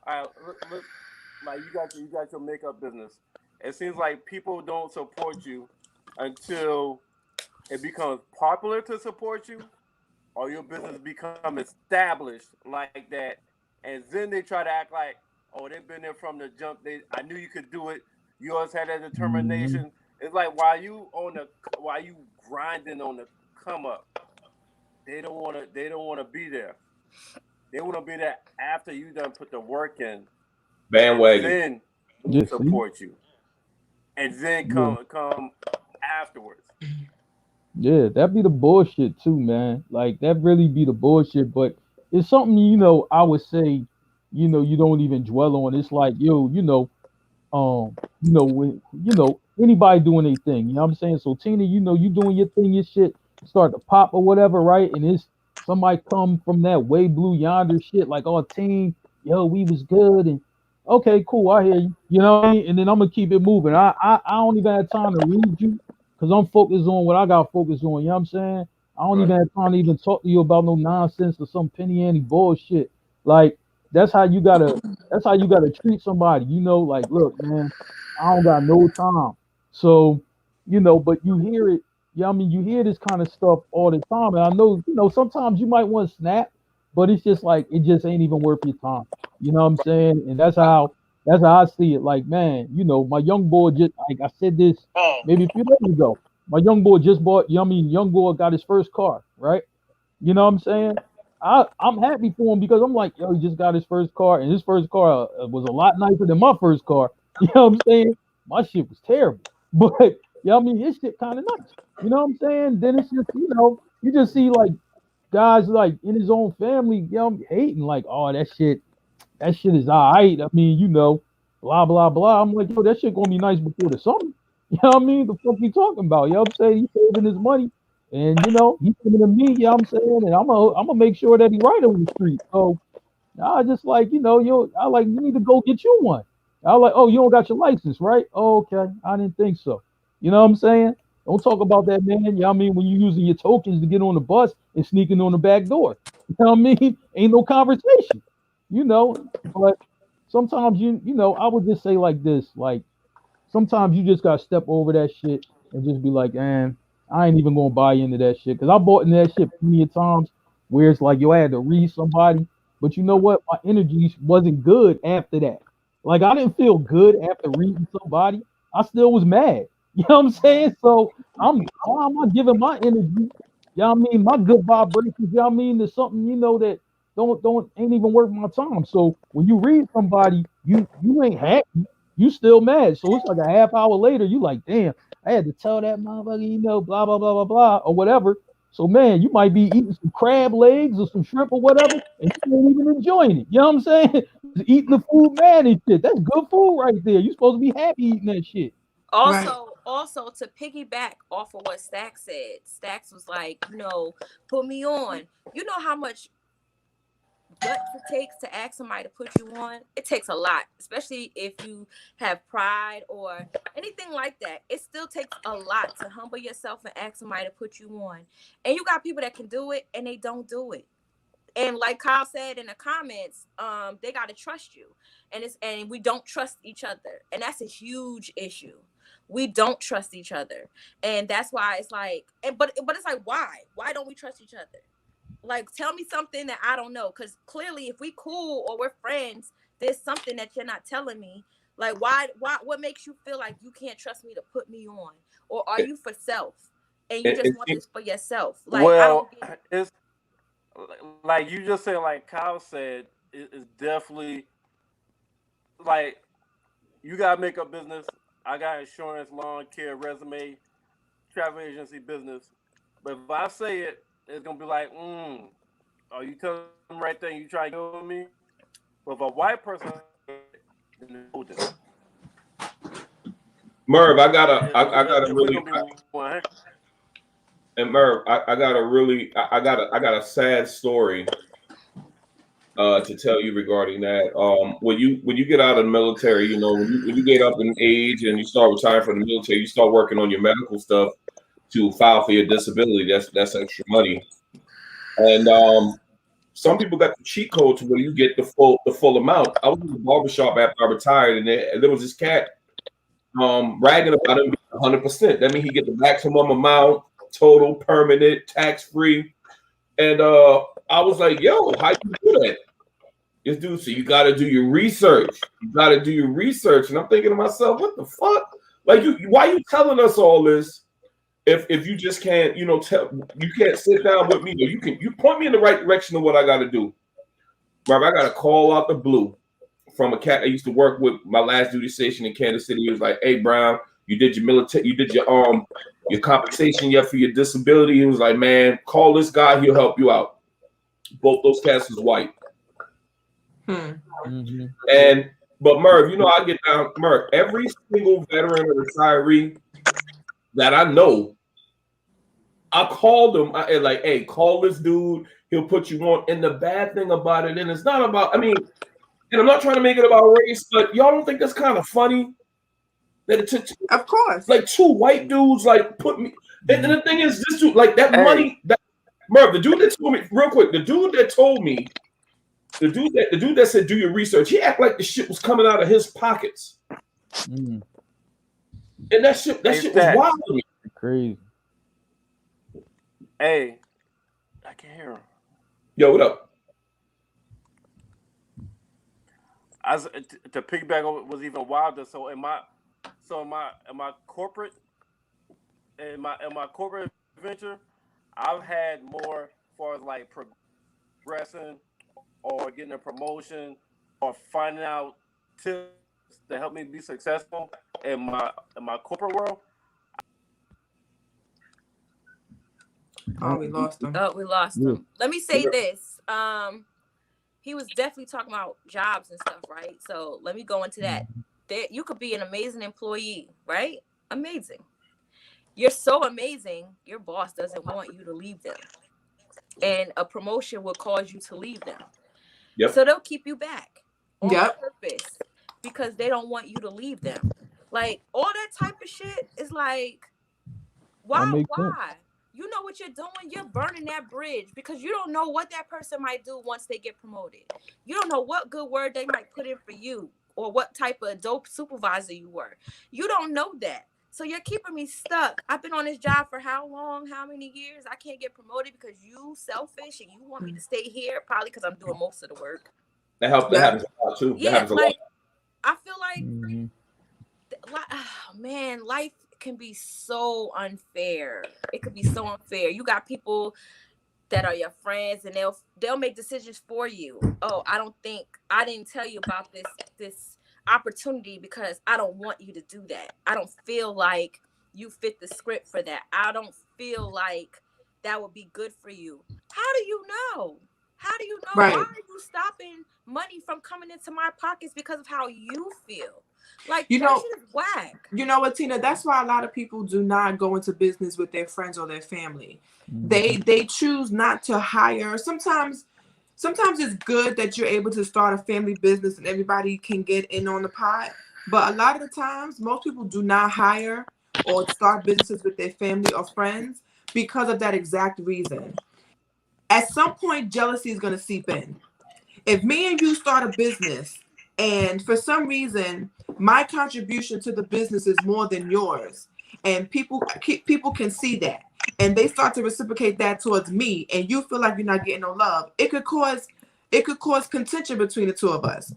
like you got your makeup business. It seems like people don't support you until it becomes popular to support you, or your business become established like that, and then they try to act like, "Oh, they've been there from the jump. I knew you could do it. You always had that determination." It's like, while you grinding on the come up, they don't want to be there. They want to be there after you done put the work in. Bandwagon. Then support you, and then come afterwards. Yeah, that'd be the bullshit too, man. Like, that really be the bullshit. But it's something, I would say, you don't even dwell on. It's like, when, anybody doing their thing, you know what I'm saying? So Tina, you doing your thing, your shit start to pop or whatever, right? And it's somebody come from that way blue yonder shit, like, "Oh, team, we was good," and okay, cool, I hear you. You know what I mean? And then I'm gonna keep it moving. I don't even have time to read you because I'm focused on what I got focused on. You know what I'm saying? I don't even have time to even talk to you about no nonsense or some penny ante bullshit. Like, that's how you gotta treat somebody. Like, "Look, man, I don't got no time." So, but you hear it. Yeah, I mean, you hear this kind of stuff all the time, and I know, sometimes you might want to snap, but it's just like, it just ain't even worth your time. You know what I'm saying? And that's how I see it. Like, man, my young boy just, like I said this maybe a few days ago. My young boy just bought. Young boy got his first car, right? You know what I'm saying? I'm happy for him because I'm like, he just got his first car, and his first car was a lot nicer than my first car. You know what I'm saying? My shit was terrible, but his shit kind of nice. You know what I'm saying? Then it's just, you just see like guys like in his own family, hating like, "Oh, that shit is all right. I mean, blah, blah, blah." I'm like, that shit gonna be nice before the summer. You know what I mean? The fuck you talking about? You know what I'm saying? He's saving his money, and he's giving to me, you know what I'm saying? And I'm gonna make sure that he right on the street. So I just like, I need to go get you one. I like, "Oh, you don't got your license, right? Oh, okay. I didn't think so." You know what I'm saying? Don't talk about that, man. You know what I mean? When you're using your tokens to get on the bus and sneaking on the back door. You know what I mean? Ain't no conversation. You know, but sometimes I would just say like this, like sometimes you just gotta step over that shit and just be like, man, I ain't even gonna buy into that shit. Cause I bought into that shit plenty of times where it's like, yo, I had to read somebody, but you know what? My energy wasn't good after that. Like I didn't feel good after reading somebody. I still was mad. You know what I'm saying? So why am I giving my energy? You know what I mean? My good vibrations, you know what I mean, to something, that don't ain't even worth my time. So when you read somebody, you ain't happy, you still mad. So it's like a half hour later, you like, damn, I had to tell that motherfucker, blah, blah, blah, blah, blah, or whatever. So man, you might be eating some crab legs or some shrimp or whatever, and you ain't even enjoying it. You know what I'm saying? Eating the food, man, and shit. That's good food right there. You supposed to be happy eating that shit. Also to piggyback off of what Stacks said, Stacks was like, put me on. You know how much guts it takes to ask somebody to put you on? It takes a lot, especially if you have pride or anything like that. It still takes a lot to humble yourself and ask somebody to put you on. And you got people that can do it and they don't do it. And like Kyle said in the comments, they got to trust you, and we don't trust each other, and that's a huge issue. We don't trust each other, and that's why it's like, but it's like, why don't we trust each other? Like, tell me something that I don't know, because clearly, if we cool or we're friends, there's something that you're not telling me. Like, why? What makes you feel like you can't trust me to put me on, or are you for self, and you just want this for yourself? Like, well, it's like you just said, like Kyle said, it's definitely like you gotta make a business. I got insurance, lawn care, resume, travel agency business. But if I say it, it's gonna be like, are you telling the right thing? You try to kill me? But if a white person, Merv, I gotta really. And Merv, I got a sad story to tell you regarding that. When you get out of the military, when you get up in age and you start retiring from the military, you start working on your medical stuff to file for your disability. That's extra money. And some people got the cheat code to where you get the full amount. I was in the barbershop after I retired, and there was this cat bragging about him being 100%. That means he get the maximum amount, total, permanent, tax free. And I was like, yo, how you do that? This dude said, you got to do your research. You got to do your research. And I'm thinking to myself, what the fuck? Like, why are you telling us all this if you just can't, you can't sit down with me? You point me in the right direction of what I got to do. Rob, I got a call out the blue from a cat I used to work with my last duty station in Kansas City. He was like, hey, Brown, you did your military, you did your compensation yet for your disability? He was like, man, call this guy, he'll help you out. Both those cats was white. Mm-hmm. But Merv, I get down, Merv, every single veteran or retiree that I know, I called them and like, hey, call this dude, he'll put you on. And the bad thing about it, and it's not about, and I'm not trying to make it about race, but y'all don't think that's kind of funny? That of course, like two white dudes like put me. And the thing is, this dude, like that money, that Merv, the dude that told me real quick, the dude that said do your research, he acted like the shit was coming out of his pockets. And that shit was wild to me. Crazy. Hey, I can hear him. Yo, what up? To piggyback was even wilder. So in my corporate venture, I've had more as far as like progressing or getting a promotion or finding out tips to help me be successful in my corporate world. Oh, we lost him. We lost him. Let me say this. He was definitely talking about jobs and stuff, right? So let me go into that. You could be an amazing employee, right? Amazing. You're so amazing, your boss doesn't want you to leave them. And a promotion will cause you to leave them. Yep. So they'll keep you back on purpose because they don't want you to leave them. Like all that type of shit is like, why? You know what you're doing? You're burning that bridge because you don't know what that person might do once they get promoted. You don't know what good word they might put in for you or what type of dope supervisor you were. You don't know that. So you're keeping me stuck. I've been on this job for how long? How many years? I can't get promoted because you selfish and you want me to stay here, probably because I'm doing most of the work. That happens a lot too. Yeah, that happens a lot. I feel like, oh, man, life can be so unfair. It could be so unfair. You got people that are your friends and they'll make decisions for you. Oh, I didn't tell you about this opportunity because I don't want you to do that. I don't feel like you fit the script for that. I don't feel like that would be good for you. How do you know? Right. Why are you stopping money from coming into my pockets because of how you feel? Like, you that know, shit is whack. You know what, Tina? That's why a lot of people do not go into business with their friends or their family. They choose not to hire. Sometimes it's good that you're able to start a family business and everybody can get in on the pot. But a lot of the times, most people do not hire or start businesses with their family or friends because of that exact reason. At some point, jealousy is going to seep in. If me and you start a business and for some reason my contribution to the business is more than yours, and people can see that, and they start to reciprocate that towards me, and you feel like you're not getting no love, it could cause contention between the two of us.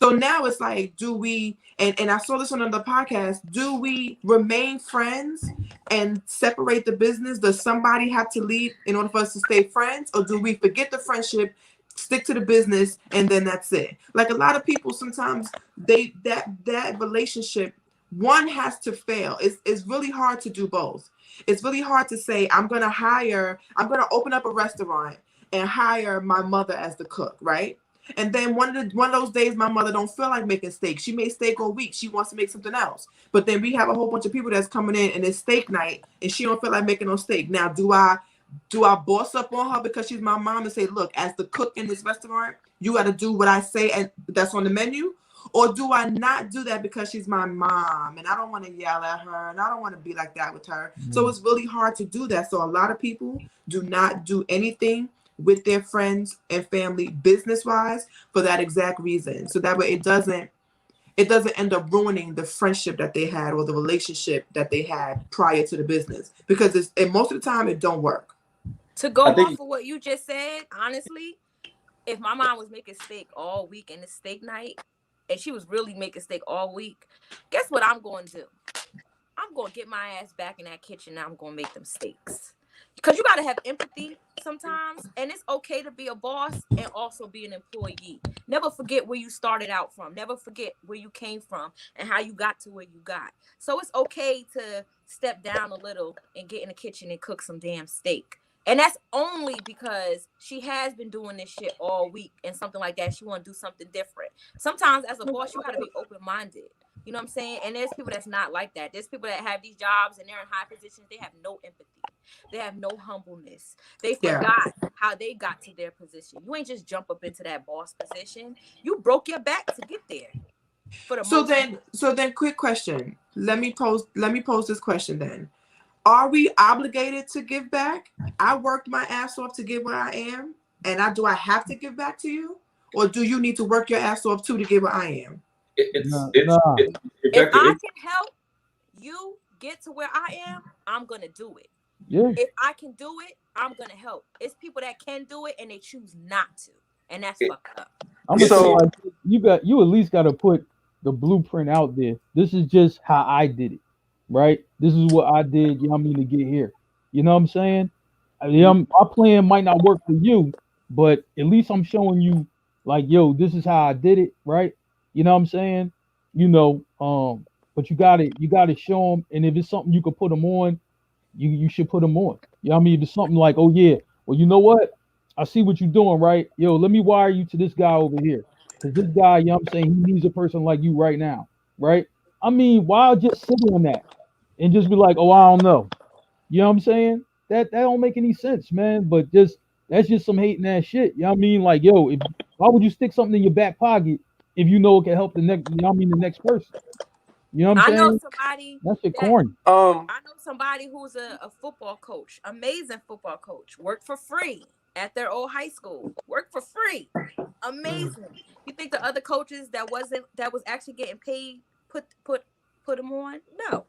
So now it's like, do we, and I saw this on another podcast, do we remain friends and separate the business? Does somebody have to leave in order for us to stay friends? Or do we forget the friendship, stick to the business, and then that's it? Like a lot of people, sometimes that relationship, one has to fail. It's really hard to do both. It's really hard to say, I'm going to open up a restaurant and hire my mother as the cook, right? And then one of those days, my mother don't feel like making steak. She made steak all week. She wants to make something else. But then we have a whole bunch of people that's coming in and it's steak night, and she don't feel like making no steak. Now, do I boss up on her because she's my mom and say, look, as the cook in this restaurant, you got to do what I say and that's on the menu? Or do I not do that because she's my mom and I don't want to yell at her and I don't want to be like that with her? So it's really hard to do that. So a lot of people do not do anything with their friends and family business-wise for that exact reason. So that way it doesn't end up ruining the friendship that they had or the relationship that they had prior to the business, because and most of the time it don't work. To go off of what you just said, honestly, if my mom was making steak all week and it's steak night, and she was really making steak all week, guess what I'm going to do? I'm going to get my ass back in that kitchen and I'm going to make them steaks. Because you got to have empathy sometimes, and it's okay to be a boss and also be an employee. Never forget where you started out from. Never forget where you came from and how you got to where you got. So it's okay to step down a little and get in the kitchen and cook some damn steak. And that's only because she has been doing this shit all week and something like that. She want to do something different. Sometimes as a boss, you got to be open-minded. You know what I'm saying? And there's people that's not like that. There's people that have these jobs and they're in high positions. They have no empathy. They have no humbleness. They forgot how they got to their position. You ain't just jump up into that boss position. You broke your back to get there. So then quick question. Let me pose this question then. Are we obligated to give back? I worked my ass off to get where I am, and do I have to give back to you? Or do you need to work your ass off too to get where I am? If I can help you get to where I am, I'm gonna do it. Yeah. If I can do it, I'm gonna help. It's people that can do it and they choose not to, and that's fucked up. I'm gonna say, like, you at least got to put the blueprint out there. This is just how I did it, right? This is what I did. You know what I mean, to get here. You know what I'm saying? My plan might not work for you, but at least I'm showing you, like, yo, this is how I did it, right? You know what I'm saying? You know, but you gotta show them, and if it's something you can put them on, you should put them on. You know what I mean? If it's something like, oh yeah, well, you know what? I see what you're doing, right? Yo, let me wire you to this guy over here. Because this guy, you know what I'm saying, he needs a person like you right now, right? I mean, why just sit on that and just be like, oh, I don't know. You know what I'm saying? That don't make any sense, man. But that's just some hating ass shit. You know what I mean? Like, yo, why would you stick something in your back pocket if you know it can help the next, you know what I mean, the next person? You know what I'm I know saying? somebody That shit that corny. I know somebody who's a football coach, amazing football coach, worked for free at their old high school, worked for free, amazing. You think the other coaches that was actually getting paid put them on? No,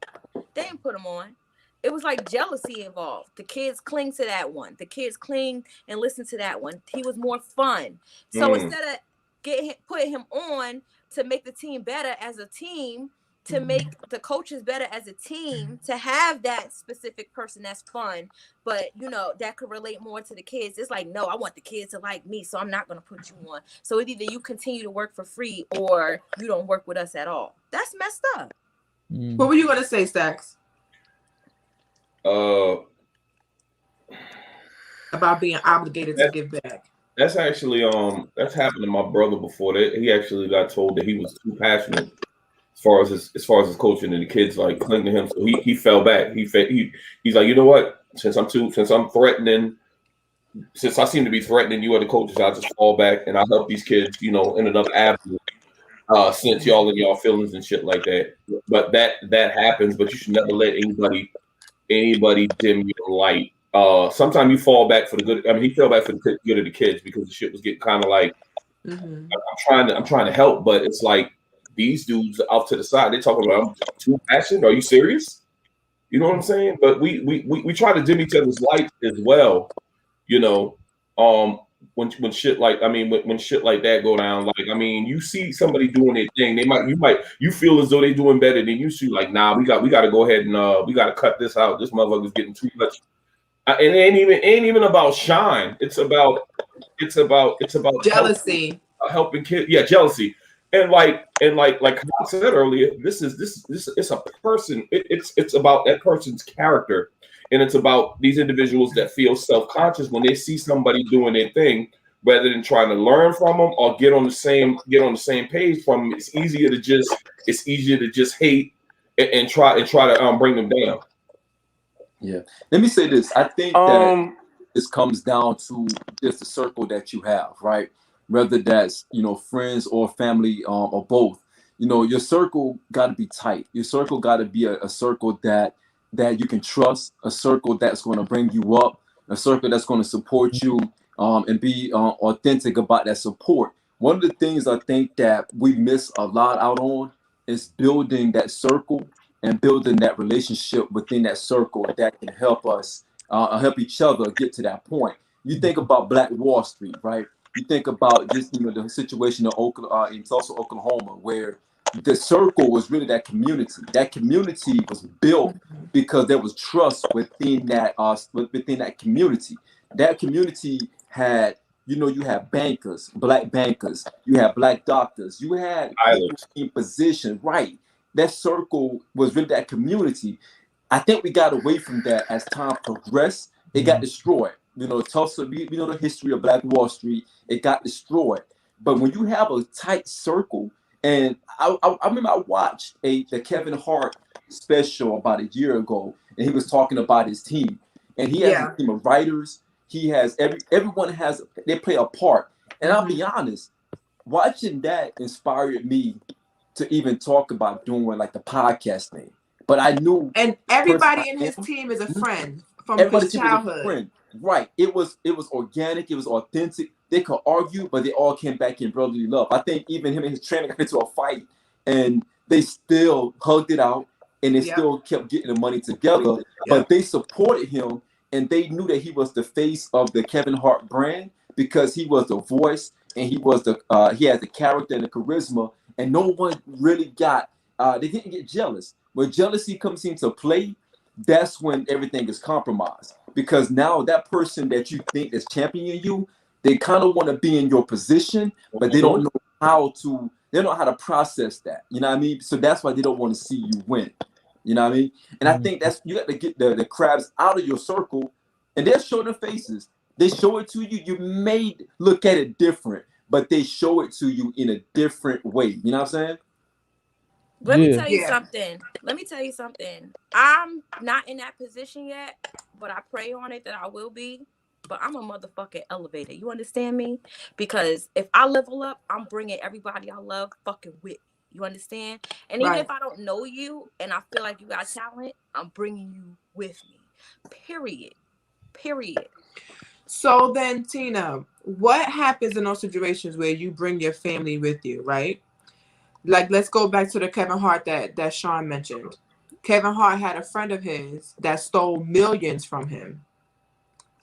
they didn't put them on. It was like jealousy involved. The kids cling to that one. The kids cling and listen to that one. He was more fun. So instead of putting him on to make the team better as a team, to make the coaches better as a team, to have that specific person that's fun, but that could relate more to the kids. It's like, no, I want the kids to like me, so I'm not going to put you on. So it's either you continue to work for free or you don't work with us at all. That's messed up. What were you going to say, Stacks? About being obligated to give back. That's actually that's happened to my brother before. That he actually got told that he was too passionate as far as his coaching, and the kids like cling to him. So he fell back. He's like, you know what? Since I'm threatening, since I seem to be threatening you other coaches, I'll just fall back and I'll help these kids, in another avenue. Since y'all in y'all feelings and shit like that. But that happens, but you should never let anybody dim your light. Sometimes you fall back for the good. I mean, he fell back for the good of the kids because the shit was getting kind of like, I'm trying to help, but it's like these dudes off to the side, they're talking about, I'm too passionate. Are you serious? You know what I'm saying? But we try to dim each other's light as well. When shit like, I mean, when shit like that go down, like, I mean, you see somebody doing their thing, you feel as though they're doing better than you should. Like, nah, we got to go ahead and we got to cut this out. This motherfucker's getting too much. And it ain't even about shine. It's about jealousy, helping kids. Yeah, jealousy. And like I said earlier, this it's a person. It's about that person's character. And it's about these individuals that feel self-conscious when they see somebody doing their thing, rather than trying to learn from them or get on the same page from them. It's easier to just hate and try to bring them down. Yeah. Let me say this. I think that this comes down to just the circle that you have, right? Whether that's, friends or family or both. Your circle got to be tight. Your circle got to be a circle that you can trust, a circle that's going to bring you up, a circle that's going to support you and be authentic about that support. One of the things I think that we miss a lot out on is building that circle and building that relationship within that circle that can help us help each other get to that point. You think about Black Wall Street, right? You think about just the situation in Tulsa, Oklahoma, where the circle was really that community. That community was built because there was trust within that community. That community had, you had bankers, Black bankers, you had Black doctors, you had people in position, right? That circle was really that community. I think we got away from that as time progressed. It got destroyed. Tulsa, the history of Black Wall Street, it got destroyed. But when you have a tight circle, and I remember I watched the Kevin Hart special about a year ago, and he was talking about his team. And he has a team of writers. He has everyone they play a part. And I'll be honest, watching that inspired me to even talk about doing like the podcast thing. But I knew, and everybody in his team is a friend from his childhood. Right. It was organic. It was authentic. They could argue, but they all came back in brotherly love. I think even him and his trainer got into a fight, and they still hugged it out, and they still kept getting the money together. But they supported him, and they knew that he was the face of the Kevin Hart brand because he was the voice, and he was he had the character and the charisma, and no one really they didn't get jealous. When jealousy comes into play, that's when everything is compromised. Because now that person that you think is championing you, they kind of want to be in your position, but they don't know how to process that. You know what I mean? So that's why they don't want to see you win. You know what I mean? And I think you got to get the crabs out of your circle, and they'll show their faces. They show it to you. You may look at it different, but they show it to you in a different way. You know what I'm saying? Let me tell you something. I'm not in that position yet, but I pray on it that I will be. But I'm a motherfucking elevator. You understand me? Because if I level up, I'm bringing everybody I love fucking with me. You understand? And even Right. if I don't know you and I feel like you got talent, I'm bringing you with me. Period. So then, Tina, what happens in those situations where you bring your family with you, right? Like, let's go back to the Kevin Hart that Sean mentioned. Kevin Hart had a friend of his that stole millions from him.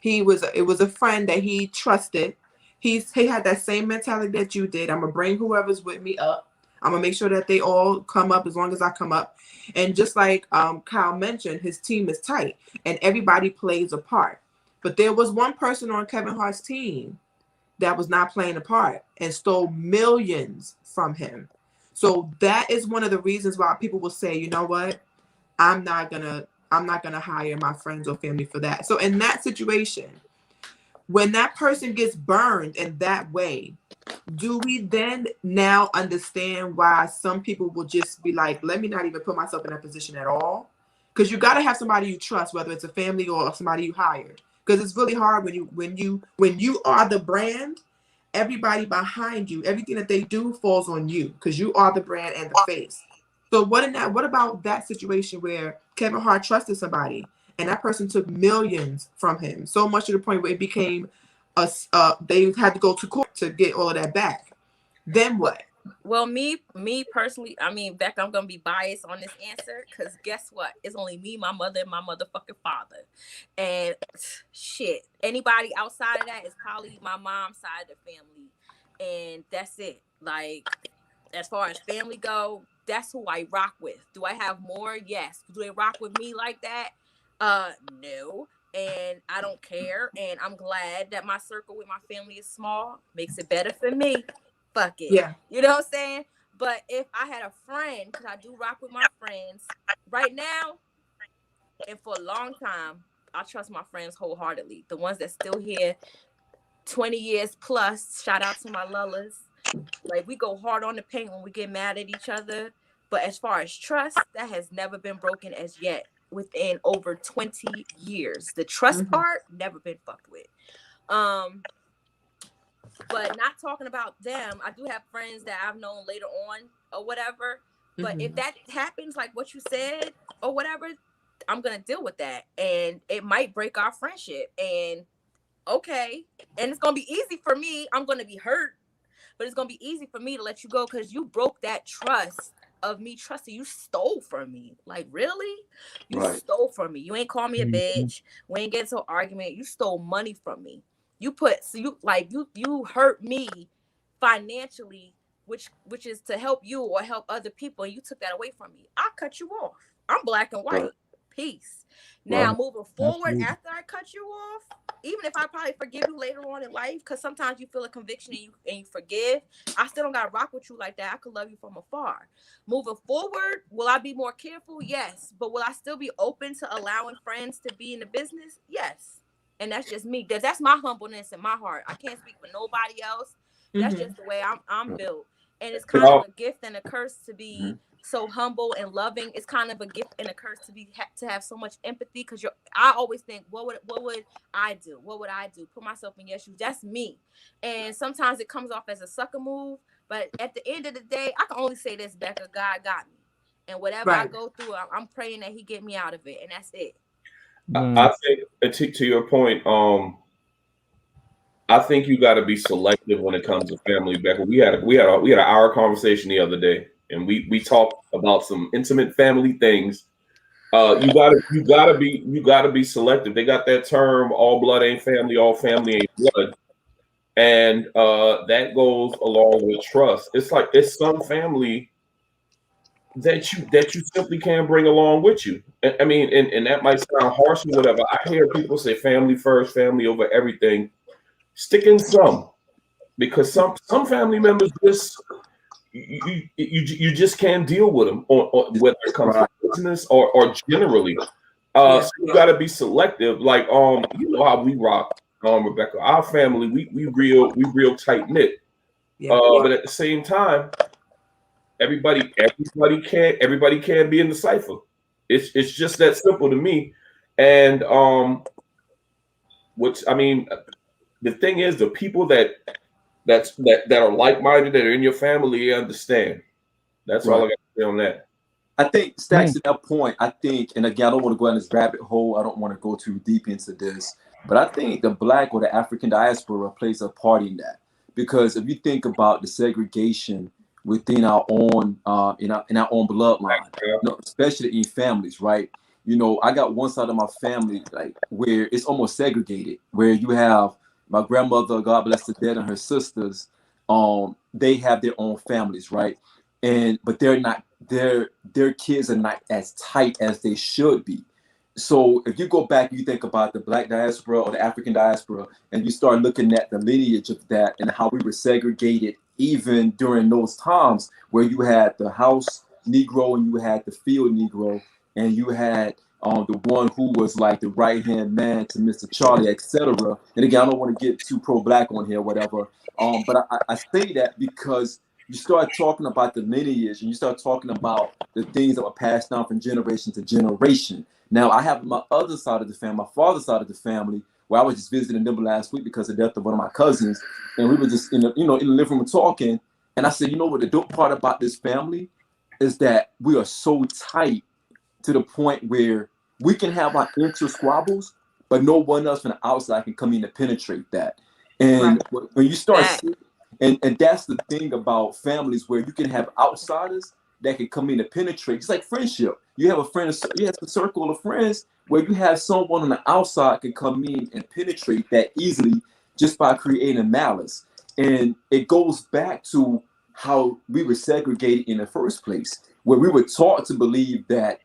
It was a friend that he trusted. He had that same mentality that you did. I'm gonna bring whoever's with me up. I'm gonna make sure that they all come up as long as I come up. And just like Kyle mentioned, his team is tight and everybody plays a part. But there was one person on Kevin Hart's team that was not playing a part and stole millions from him. So that is one of the reasons why people will say, you know what, I'm not gonna hire my friends or family for that. So in that situation, when that person gets burned in that way, do we then now understand why some people will just be like, let me not even put myself in that position at all? Because you got to have somebody you trust, whether it's a family or somebody you hired. Because it's really hard when you are the brand, everybody behind you, everything that they do falls on you because you are the brand and the face. So what about that situation where Kevin Hart trusted somebody and that person took millions from him, so much to the point where it became they had to go to court to get all of that back. Then what? Well, me personally, I mean, Beck, I'm gonna be biased on this answer because guess what? It's only me, my mother, and my motherfucking father. And shit, anybody outside of that is probably my mom's side of the family. And that's it. Like, as far as family go, that's who I rock with. Do I have more? Yes. Do they rock with me like that? No. And I don't care. And I'm glad that my circle with my family is small. Makes it better for me. Fuck it. Yeah. You know what I'm saying? But if I had a friend, because I do rock with my friends right now, and for a long time, I trust my friends wholeheartedly. The ones that's still here 20 years plus, shout out to my lullas. Like, we go hard on the paint when we get mad at each other. But as far as trust, that has never been broken as yet within over 20 years. The trust part, never been fucked with. But not talking about them, I do have friends that I've known later on or whatever. But if that happens, like what you said or whatever, I'm going to deal with that. And it might break our friendship. And okay. And it's going to be easy for me. I'm going to be hurt. But it's going to be easy for me to let you go because you broke that trust of me trusting. You stole from me. Like, really? You stole from me. You ain't call me a bitch. We ain't get into an argument. You stole money from me. You hurt me financially, which is to help you or help other people, and you took that away from me. I cut you off. I'm black and white. Peace. Now, moving forward, after I cut you off, even if I probably forgive you later on in life, because sometimes you feel a conviction and you forgive, I still don't got to rock with you like that. I could love you from afar. Moving forward, will I be more careful? Yes. But will I still be open to allowing friends to be in the business? Yes. And that's just me. That's my humbleness in my heart. I can't speak for nobody else. That's just the way I'm built. And it's kind of a gift and a curse to be so humble and loving. It's kind of a gift and a curse to have so much empathy, because I always think, what would I do? What would I do? Put myself in your shoes. That's me. And sometimes it comes off as a sucker move, but at the end of the day, I can only say this, Becca: God got me, and whatever I go through, I'm praying that He get me out of it, and that's it. I think to your point, I think you got to be selective when it comes to family. Becca, we had an hour conversation the other day, and we talked about some intimate family things. You gotta be selective. They got that term, all blood ain't family, all family ain't blood. And that goes along with trust. It's like it's some family that you simply can't bring along with you. I mean, and that might sound harsh or whatever. I hear people say family first, family over everything. Stick in some, because some family members just you just can't deal with them, or whether it comes to business or generally. So you got to be selective. Like you know how we rock, Rebecca. Our family, we real tight knit. But at the same time, everybody can't be in the cipher. It's just that simple to me. And which I mean, the thing is, the people that are like-minded, that are in your family, you understand. That's all I got to say on that. I think Stacks at that point, and again, I don't want to go down this rabbit hole. I don't want to go too deep into this, but I think the Black or the African diaspora plays a part in that, because if you think about the segregation within our own in our own bloodline, especially in families, right? I got one side of my family like where it's almost segregated, where you have my grandmother, God bless the dead, and her sisters. They have their own families, right? But they're not, their kids are not as tight as they should be. So if you go back, you think about the Black diaspora or the African diaspora, and you start looking at the lineage of that and how we were segregated even during those times where you had the house Negro and you had the field Negro, and you had the one who was like the right-hand man to Mr. Charlie, etc. And again, I don't want to get too pro-Black on here, whatever. But I say that because you start talking about the lineage and you start talking about the things that were passed down from generation to generation. Now, I have my other side of the family, my father's side of the family, where I was just visiting them last week because of the death of one of my cousins. And we were just in the living room talking. And I said, you know what, the dope part about this family is that we are so tight to the point where we can have our inter squabbles, but no one else from the outside can come in and penetrate that. And when you start seeing, and that's the thing about families, where you can have outsiders that can come in and penetrate. It's like friendship. You have you have a circle of friends where you have someone on the outside can come in and penetrate that easily just by creating malice. And it goes back to how we were segregated in the first place, where we were taught to believe that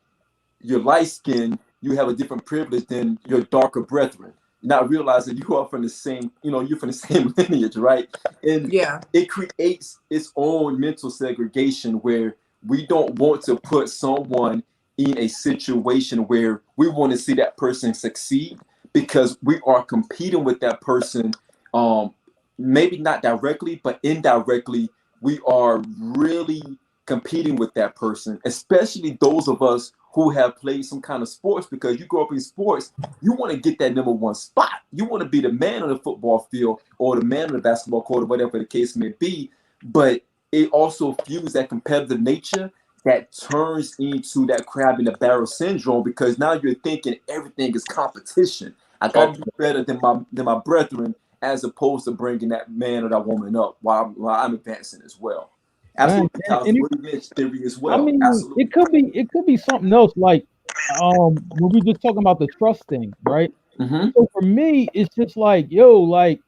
you're light skinned, you have a different privilege than your darker brethren, not realizing you are from the same, you're from the same lineage, right? And it creates its own mental segregation where we don't want to put someone in a situation where we want to see that person succeed, because we are competing with that person. Maybe not directly, but indirectly, we are really competing with that person, especially those of us who have played some kind of sports, because you grow up in sports, you want to get that number one spot. You want to be the man on the football field or the man on the basketball court or whatever the case may be. But it also fuels that competitive nature that turns into that crab in the barrel syndrome, because now you're thinking everything is competition. I got to be better than my brethren, as opposed to bringing that man or that woman up while I'm advancing as well. Absolutely, theory as well. I mean, absolutely. It could be something else, like when we just talking about the trust thing, right? Mm-hmm. So for me, it's just like, yo, like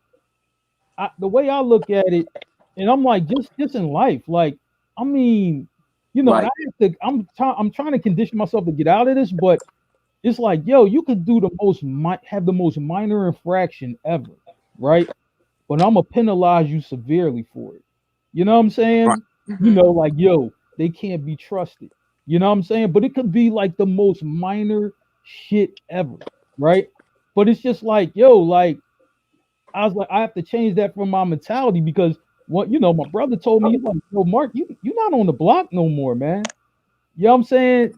the way I look at it, and I'm like, just in life, like, I mean, Right. I'm trying to condition myself to get out of this, but it's like, yo, you could do have the most minor infraction ever, right? But I'm gonna penalize you severely for it. You know what I'm saying? Right. Like, yo, they can't be trusted. You know what I'm saying? But it could be like the most minor shit ever, right? But it's just like, yo, like, I was like, I have to change that from my mentality, because my brother told me, he's like, yo, Mark, you're not on the block no more, man. You know what I'm saying?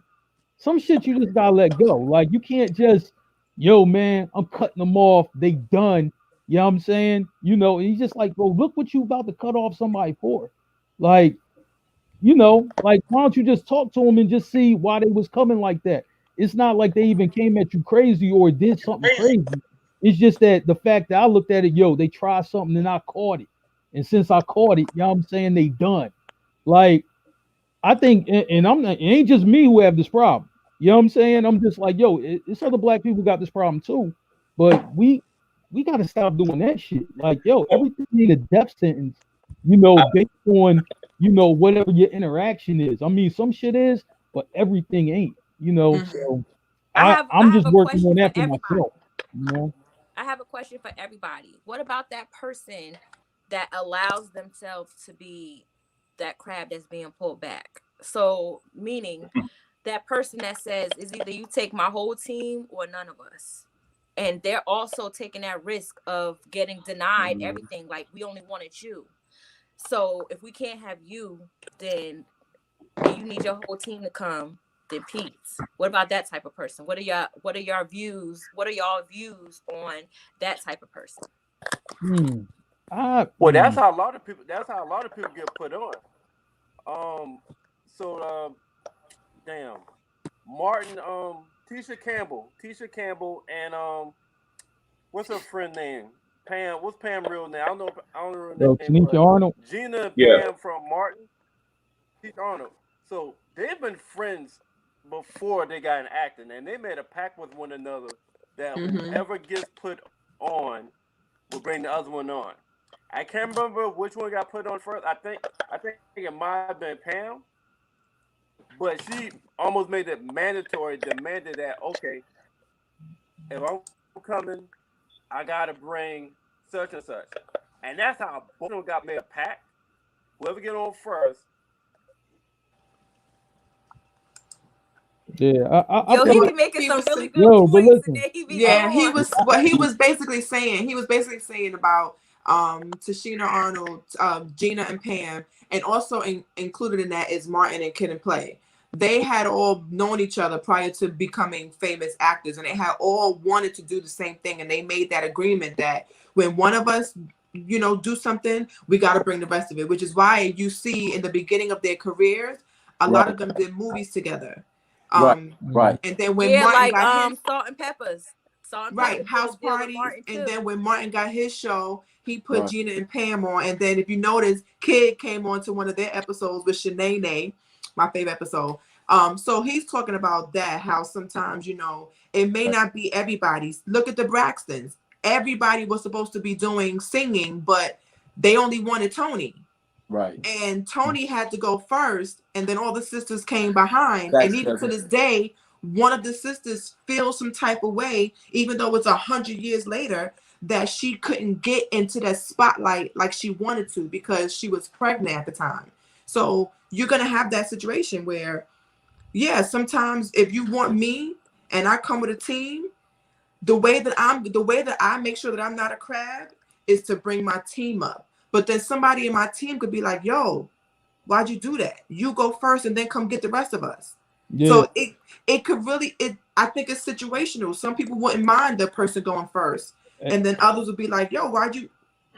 Some shit you just gotta let go. Like, you can't just, yo, man, I'm cutting them off. They done. You know what I'm saying? And he's just like, bro, look what you about to cut off somebody for. Like, like, why don't you just talk to them and just see why they was coming like that? It's not like they even came at you crazy or did something crazy. It's just that the fact that I looked at it, yo, they tried something and I caught it. And since I caught it, you know what I'm saying, they done. Like, I think, and it ain't just me who have this problem. You know what I'm saying? I'm just like, yo, it's other Black people got this problem too. But we got to stop doing that shit. Like, yo, everything need a death sentence, based on, whatever your interaction is. I mean, some shit is, but everything ain't, So I'm just working on that for myself. I have a question for everybody. What about that person that allows themselves to be that crab that's being pulled back? So meaning that person that says, is either you take my whole team or none of us. And they're also taking that risk of getting denied everything. Like, we only wanted you. So if we can't have you, then you need your whole team to come, then peace. What about that type of person? What are your views? What are y'all views on that type of person? Well, that's how a lot of people get put on. damn, Martin, Tisha Campbell, and what's her friend name? Pam. What's Pam real name? I don't know her name. Tanisha Arnold. Gina and Yeah. Pam from Martin. Tisha Arnold. So they've been friends before they got in acting, and they made a pact with one another that whoever gets put on will bring the other one on. I can't remember which one got put on first. I think it might have been Pam, but she almost made it mandatory, demanded that, okay, if I'm coming, I gotta bring such and such, and that's how both of them got made a pact. Whoever get on first. Yeah, Yo, he be making he some was really saying- good Yo, but points. listen. And then he be Yeah, he on. was what he was basically saying. He was basically saying about Tashina Arnold, Gina and Pam, and also included in that is Martin and Kid and Play. They had all known each other prior to becoming famous actors, and they had all wanted to do the same thing, and they made that agreement that when one of us, you know, do something, we got to bring the rest of it, which is why you see in the beginning of their careers, a lot of them did movies together. Right. And then when Yeah, Martin like got his Salt and Peppers. right house party, and then when Martin got his show, he put Gina and Pam on. And then if you notice, Kid came on to one of their episodes with Shanae, my favorite episode. So he's talking about that, how sometimes, you know, it may not be everybody's. Look at the Braxtons. Everybody was supposed to be doing singing, but they only wanted Tony. Right. And Tony had to go first, and then all the sisters came behind. And even to this day, one of the sisters feels some type of way, even though it's 100 years later, that she couldn't get into that spotlight like she wanted to because she was pregnant at the time. So you're gonna have that situation where, yeah, sometimes if you want me and I come with a team, the way that I make sure that I'm not a crab is to bring my team up. But then somebody in my team could be like, yo, why'd you do that? You go first and then come get the rest of us. Yeah. So it could really, I think it's situational. Some people wouldn't mind the person going first. And then others would be like, yo,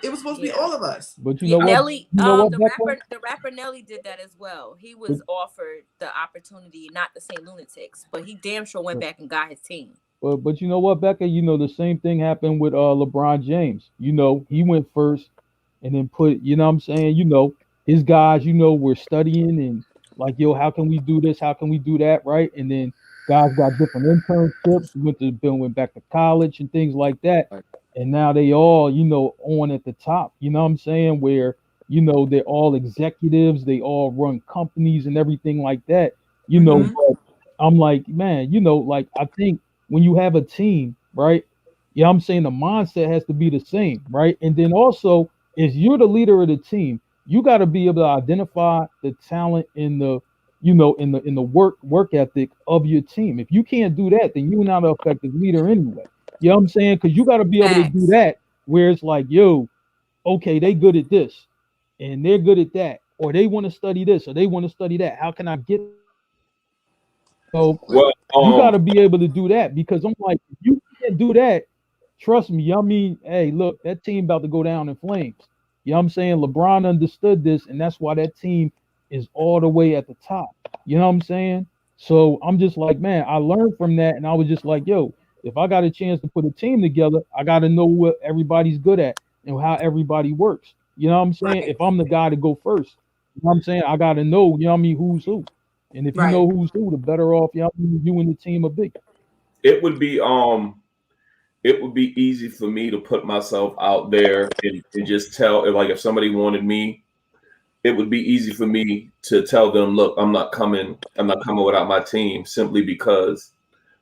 it was supposed to be all of us. But you know what? Nelly, you know the rapper Nelly did that as well. He was offered the opportunity not to say Lunatics, but he damn sure went back and got his team. But you know what, Becca? You know, the same thing happened with LeBron James. You know, he went first and then put, you know what I'm saying? You know, his guys, you know, were studying and like, yo, how can we do this? How can we do that? Right. And then guys got different internships, went back to college and things like that. And now they all, you know, on at the top, you know what I'm saying? Where, you know, they're all executives, they all run companies and everything like that, you know. But I'm like, man, you know, like I think when you have a team, right? Yeah, I'm saying the mindset has to be the same, right? And then also, if you're the leader of the team, you got to be able to identify the talent in the, you know, in the work ethic of your team. If you can't do that, then you're not an effective leader anyway. You know what I'm saying? Because you got to be able to do that where it's like, yo, okay, they good at this and they're good at that, or they want to study this or they want to study that. How can I get? So you got to be able to do that, because I'm like, if you can't do that, trust me. I mean, hey, look, that team about to go down in flames. You know what I'm saying? LeBron understood this, and that's why that team is all the way at the top. You know what I'm saying? So I'm just like, man, I learned from that, and I was just like, yo, if I got a chance to put a team together, I got to know what everybody's good at and how everybody works. You know what I'm saying? Right. If I'm the guy to go first, you know what I'm saying? I got to know, you know what I mean, who's who. And if you know who's who, the better off you and the team are big. It would be easy for me to put myself out there and just tell, like, if somebody wanted me, it would be easy for me to tell them, look, I'm not coming without my team, simply because,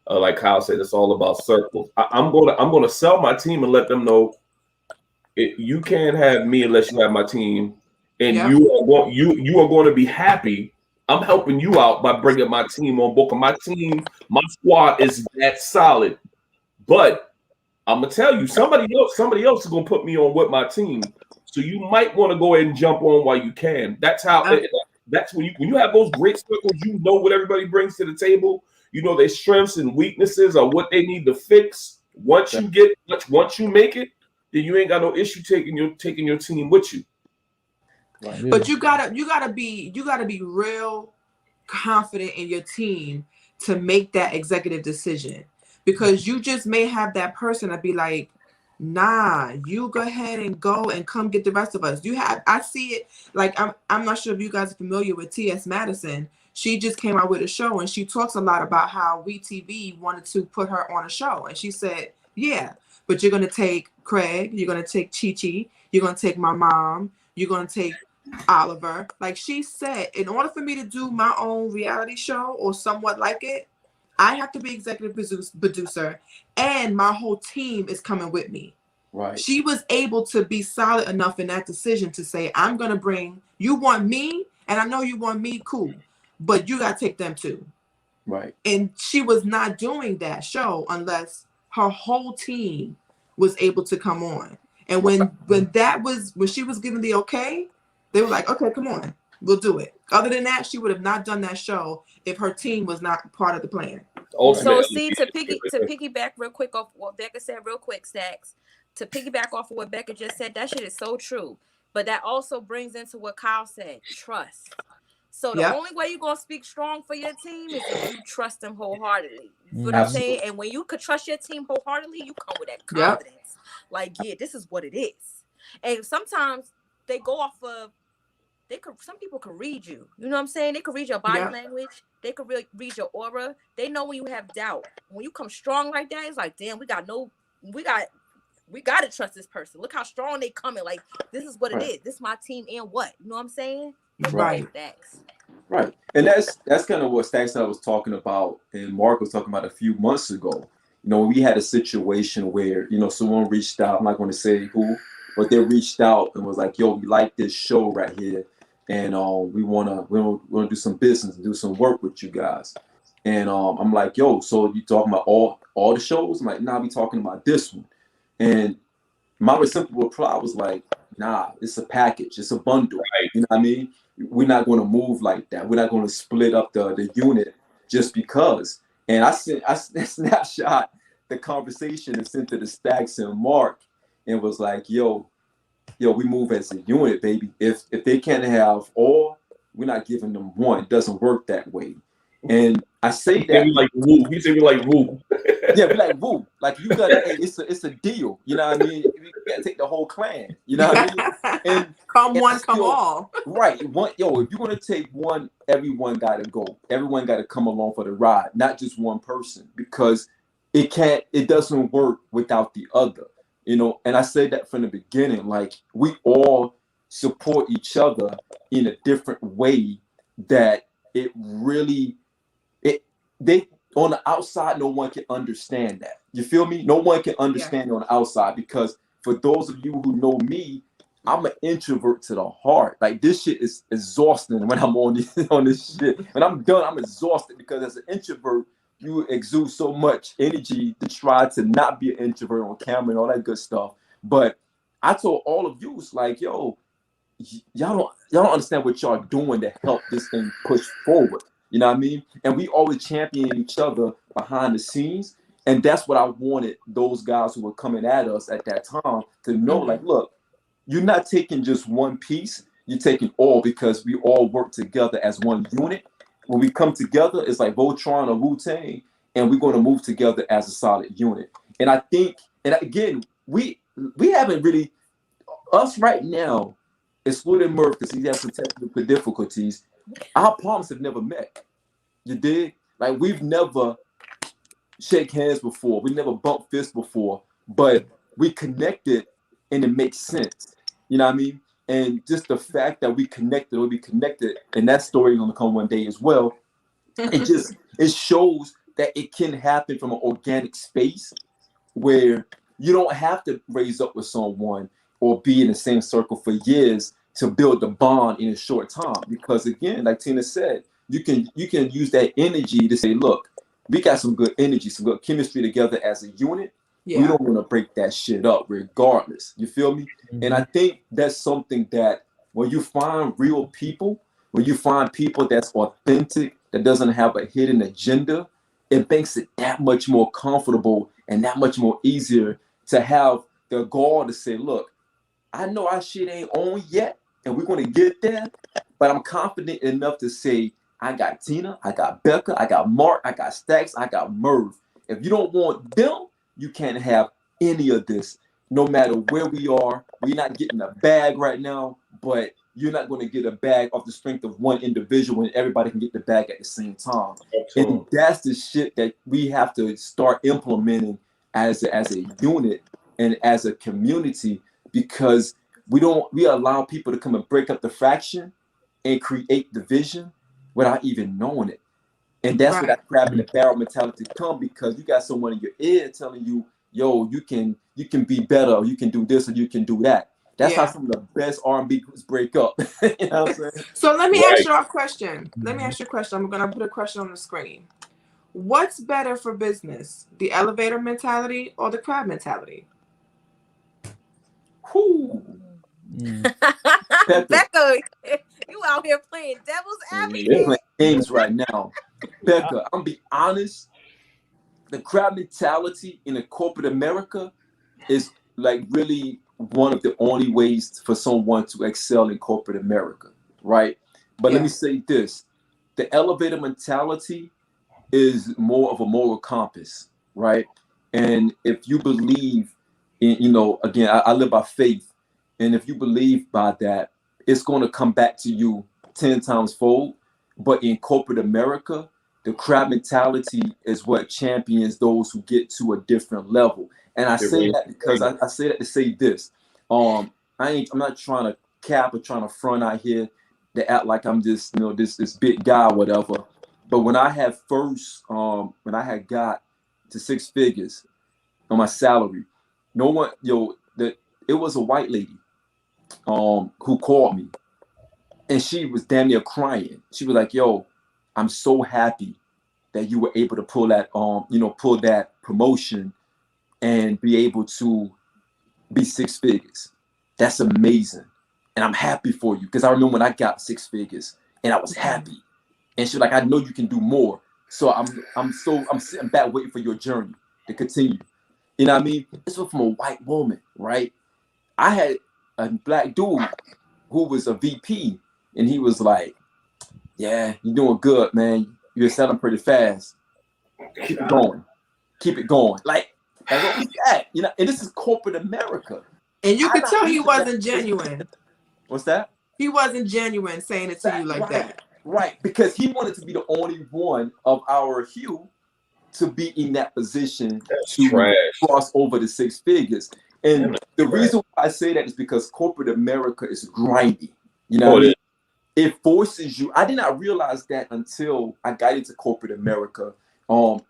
like Kyle said, it's all about circles. I'm gonna sell my team and let them know you can't have me unless you have my team, and you are going to be happy. I'm helping you out by bringing my team on board. My team, my squad is that solid. But I'm gonna tell you, somebody else is gonna put me on with my team. So you might want to go ahead and jump on while you can. That's how. That's when you have those great circles. You know what everybody brings to the table. You know their strengths and weaknesses or what they need to fix. Once you make it, then you ain't got no issue taking your team with you. Right. But you gotta be real confident in your team to make that executive decision, because you just may have that person that be like, nah, you go ahead and go and come get the rest of us. I see it, like, I'm not sure if you guys are familiar with T.S. Madison. She just came out with a show, and she talks a lot about how WeTV wanted to put her on a show. And she said, yeah, but you're going to take Craig, you're going to take Chi-Chi, you're going to take my mom, you're going to take Oliver. Like she said, in order for me to do my own reality show or somewhat like it, I have to be executive producer, and my whole team is coming with me. Right. She was able to be solid enough in that decision to say, I'm going to bring, you want me, and I know you want me, cool, but you got to take them too. Right. And she was not doing that show unless her whole team was able to come on. And when she was given the okay, they were like, okay, come on, we'll do it. Other than that, she would have not done that show if her team was not part of the plan. So see, to piggyback real quick off what Becca said, real quick, Stacks, to piggyback off of what Becca just said, that shit is so true. But that also brings into what Kyle said, trust. So the only way you're going to speak strong for your team is if you trust them wholeheartedly. You know what I'm saying? And when you could trust your team wholeheartedly, you come with that confidence. Like, yeah, this is what it is. And sometimes they go off of, some people can read you. You know what I'm saying? They can read your body language. They can read your aura. They know when you have doubt. When you come strong like that, it's like, damn, we got to trust this person. Look how strong they coming. Like, this is what it is. This is my team and what? You know what I'm saying? Right. Right. And that's kind of what Stacks and I was talking about, and Mark was talking about a few months ago. You know, we had a situation where, you know, someone reached out, I'm not going to say who, but they reached out and was like, yo, we like this show right here. And we wanna do some business and do some work with you guys. And I'm like, yo, so you talking about all the shows? I'm like, nah, we talking about this one. And my simple reply was like, nah, it's a package, it's a bundle. Right. You know what I mean? We're not going to move like that. We're not going to split up the unit just because. And I snapshot the conversation and sent to the Stacks and Mark and was like, yo, we move as a unit, baby. If they can't have all, we're not giving them one. It doesn't work that way. And I say that we like woo. He said we like woo. Yeah, we like woo. Like you gotta, hey, it's a deal. You know what I mean? We gotta take the whole clan. You know what I mean? And come all. Right. If you're gonna take one, everyone gotta go. Everyone gotta come along for the ride, not just one person, because it doesn't work without the other. You know, and I said that from the beginning, like we all support each other in a different way that it really, they on the outside, no one can understand that. You feel me? No one can understand it on the outside, because for those of you who know me, I'm an introvert to the heart. Like this shit is exhausting when I'm on this shit. When I'm done, I'm exhausted, because as an introvert, you exude so much energy to try to not be an introvert on camera and all that good stuff. But I told all of you, it's like, yo, y'all don't understand what y'all doing to help this thing push forward. You know what I mean? And we always champion each other behind the scenes. And that's what I wanted those guys who were coming at us at that time to know, like, look, you're not taking just one piece, you're taking all, because we all work together as one unit. When we come together, it's like Voltron or Wu-Tang, and we're going to move together as a solid unit. And I think, and again, we haven't really, us right now, excluding Murph, because he has some technical difficulties, our palms have never met. You dig? Like, we've never shake hands before. We never bumped fists before, but we connected and it makes sense. You know what I mean? And just the fact that we connected, and that story is going to come one day as well. It shows that it can happen from an organic space where you don't have to raise up with someone or be in the same circle for years to build the bond in a short time. Because again, like Tina said, you can use that energy to say, look, we got some good energy, some good chemistry together as a unit. Yeah. We don't want to break that shit up regardless. You feel me? Mm-hmm. And I think that's something that when you find real people, when you find people that's authentic, that doesn't have a hidden agenda, it makes it that much more comfortable and that much more easier to have the gall to say, look, I know our shit ain't on yet and we're going to get there, but I'm confident enough to say, I got Tina, I got Becca, I got Mark, I got Stacks, I got Merv. If you don't want them, you can't have any of this. No matter where we are, we're not getting a bag right now, but you're not going to get a bag off the strength of one individual, and everybody can get the bag at the same time. Absolutely. And that's the shit that we have to start implementing as a unit and as a community, because we allow people to come and break up the fraction and create division without even knowing it. And that's where that crab in the barrel mentality come, because you got someone in your ear telling you, yo, you can be better, or you can do this, or you can do that. That's how some of the best R&B groups break up. You know what I'm saying? So let me ask you a question. Let me ask you a question. I'm going to put a question on the screen. What's better for business, the elevator mentality or the crab mentality? Becca, you out here playing devil's advocate. Playing games right now. Becca, I'm be honest, the crab mentality in the corporate America is like really one of the only ways for someone to excel in corporate America, right? But let me say this, the elevator mentality is more of a moral compass, right? And if you believe in, you know, again, I live by faith, and if you believe by that, it's going to come back to you 10 times fold. But in corporate America, the crab mentality is what champions those who get to a different level. And I say that because I say that to say this. I'm not trying to cap or trying to front out here to act like I'm just, you know, this big guy or whatever. But when I had got to 6 figures on my salary, no one, it was a white lady who called me, and she was damn near crying. She was like, yo, I'm so happy that you were able to pull that pull that promotion and be able to be 6 figures. That's amazing. And I'm happy for you, because I remember when I got 6 figures and I was happy. And she was like, I know you can do more. So I'm sitting back waiting for your journey to continue. You know what I mean? This was from a white woman, right? I had a black dude who was a VP, and he was like, yeah, you're doing good, man. You're selling pretty fast. Keep it going. Keep it going. Like what was that? You know, and this is corporate America. And you could tell he wasn't genuine. What's that? He wasn't genuine saying it to you like that. Right, because he wanted to be the only one of our hue to be in that position to cross over the 6 figures. And the reason why I say that is because corporate America is grindy. You know what I mean? It forces you. I did not realize that until I got into corporate America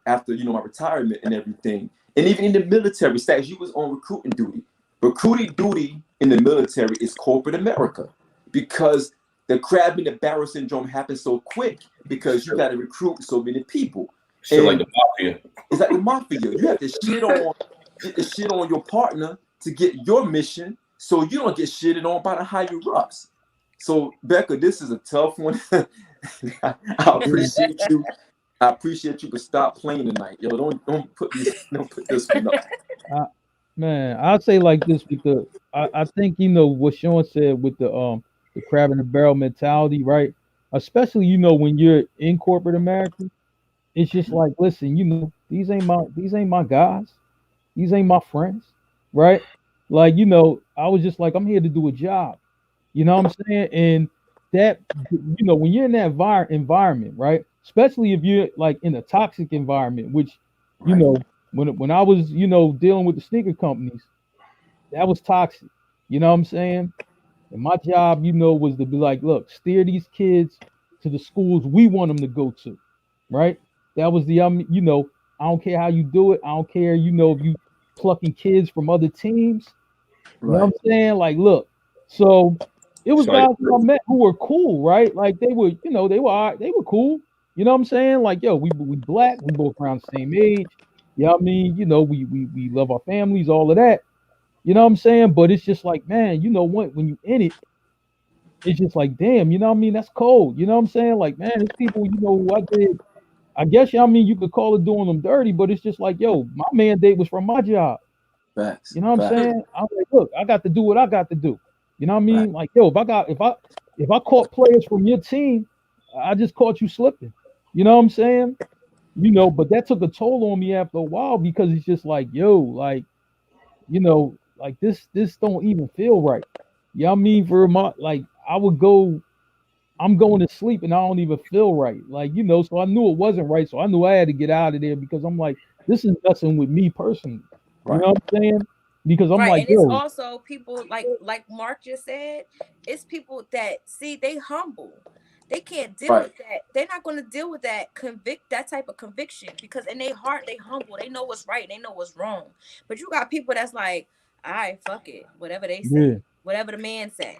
after, my retirement and everything. And even in the military, Stacks, you was on recruiting duty. Recruiting duty in the military is corporate America, because the crab in the barrel syndrome happens so quick because you got to recruit so many people. Shit like the mafia. It's like the mafia. You have to get the shit on your partner to get your mission, so you don't get shitted on by the higher ups. So Becca, this is a tough one. I appreciate you. I appreciate you, but stop playing tonight. Yo, don't put this one up. Man, I'll say like this, because I think what Sean said with the crab in the barrel mentality, right? Especially when you're in corporate America, it's just like, listen, these ain't my guys, these ain't my friends, right? Like, I was just like, I'm here to do a job, you know what I'm saying? And that, when you're in that environment, right? Especially if you're like in a toxic environment, which, when I was, dealing with the sneaker companies, that was toxic, you know what I'm saying? And my job, was to be like, look, steer these kids to the schools we want them to go to, right? That was the, I don't care how you do it. I don't care, if you plucking kids from other teams. You know what I'm saying? Like, look, so it was guys who I met who were cool, right? Like they were, they were cool. You know what I'm saying? Like, yo, we black, we both around the same age. You know what I mean? We love our families, all of that. You know what I'm saying? But it's just like, man, when you in it, it's just like, damn, you know what I mean? That's cold. You know what I'm saying? Like, man, there's people, who I did. I guess, you could call it doing them dirty, but it's just like, yo, my mandate was from my job. Facts. You know what I'm saying? I'm like, look, I got to do what I got to do. You know what I mean? Like, yo, if I caught players from your team I just caught you slipping. You know what I'm saying? You know, but that took a toll on me after a while because it's just like, yo, like, you know, like this don't even feel right. You know what I mean? For my, like, I'm going to sleep and I don't even feel right. Like, you know, so I knew it wasn't right. So I knew I had to get out of there because I'm like, this is messing with me personally. You know what I'm saying? Because I'm right, like, and it's yo, also people like Mark just said, it's people that see they humble. They can't deal with that. They're not going to deal with that that type of conviction because in their heart they humble. They know what's right. They know what's wrong. But you got people that's like, all right, fuck it, whatever they say, whatever the man said.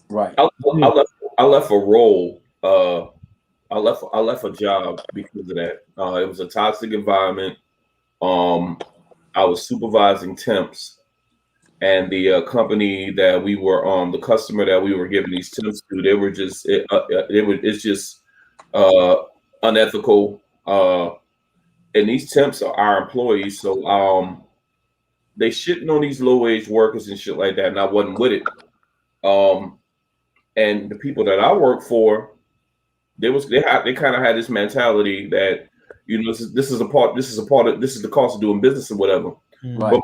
Right. I left a role. I left a job because of that. It was a toxic environment. I was supervising temps, and the company that we were the customer that we were giving these temps to, they were just it's just unethical. And these temps are our employees, so they shitting on these low wage workers and shit like that, and I wasn't with it. And the people that I work for, they kind of had this mentality that, you know, this is the cost of doing business or whatever. Right. But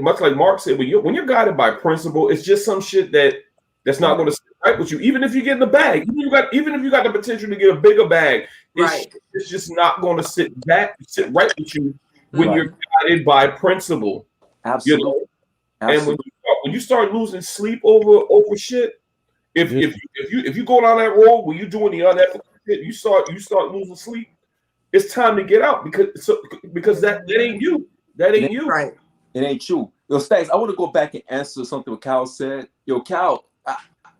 much like Mark said, when you're guided by principle, it's just some shit that's not going to sit right with you. Even if you get in the bag, even if you got the potential to get a bigger bag, it's just not going to sit right with you when you're guided by principle. Absolutely. You know? Absolutely. And when you start losing sleep over shit, if you go down that road where you're doing the unethical shit, you start losing sleep, it's time to get out because that ain't you. That ain't you. Right. It ain't you. Yo, Stacks, I want to go back and answer something what Cal said. Yo, Cal,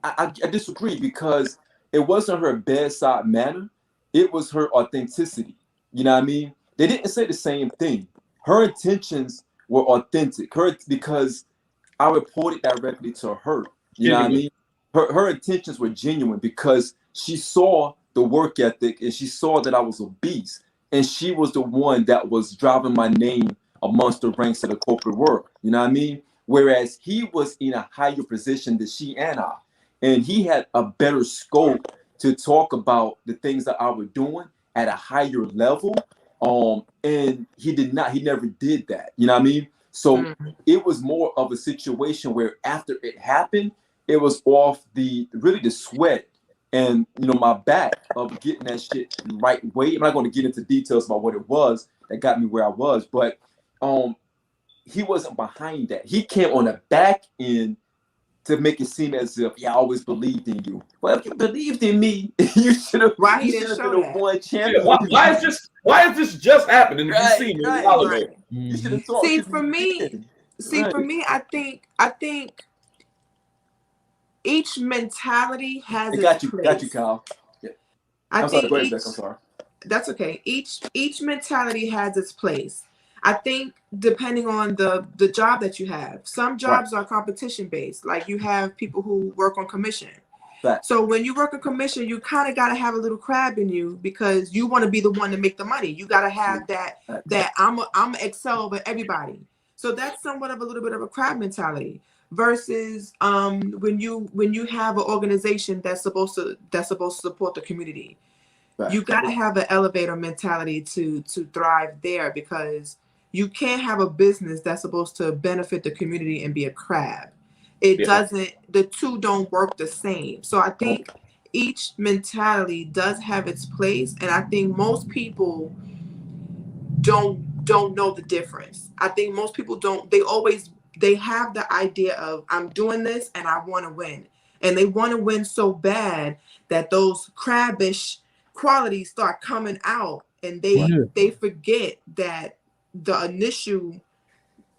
I disagree because it wasn't her bedside manner. It was her authenticity. You know what I mean? They didn't say the same thing. Her intentions were authentic. Because I reported directly to her. You know what I mean? Her intentions were genuine because she saw the work ethic and she saw that I was a beast. And she was the one that was driving my name amongst the ranks of the corporate world. You know what I mean? Whereas he was in a higher position than she and I. And he had a better scope to talk about the things that I was doing at a higher level. And he never did that. You know what I mean? So it was more of a situation where after it happened, it was off the sweat and, you know, my back of getting that shit the right way. I'm not going to get into details about what it was that got me where I was, but he wasn't behind that. He came on the back end to make it seem as if, I always believed in you. Well, if you believed in me, you should have been a one champion. Why is this just happening? You should have thought. See, for me, I think each mentality has its place. Got you, Kyle. Yeah. I'm sorry. That's okay. Each mentality has its place. I think depending on the job that you have, some jobs are competition based. Like you have people who work on commission. So when you work on commission, you kind of got to have a little crab in you because you want to be the one to make the money. You got to have that I'm excel over everybody. So that's somewhat of a little bit of a crab mentality versus when you have an organization that's supposed to support the community. You got to have an elevator mentality to thrive there because you can't have a business that's supposed to benefit the community and be a crab. It doesn't, the two don't work the same. So I think each mentality does have its place. And I think most people don't know the difference. I think most people don't, they have the idea of I'm doing this and I want to win. And they want to win so bad that those crabbish qualities start coming out and they forget that the initial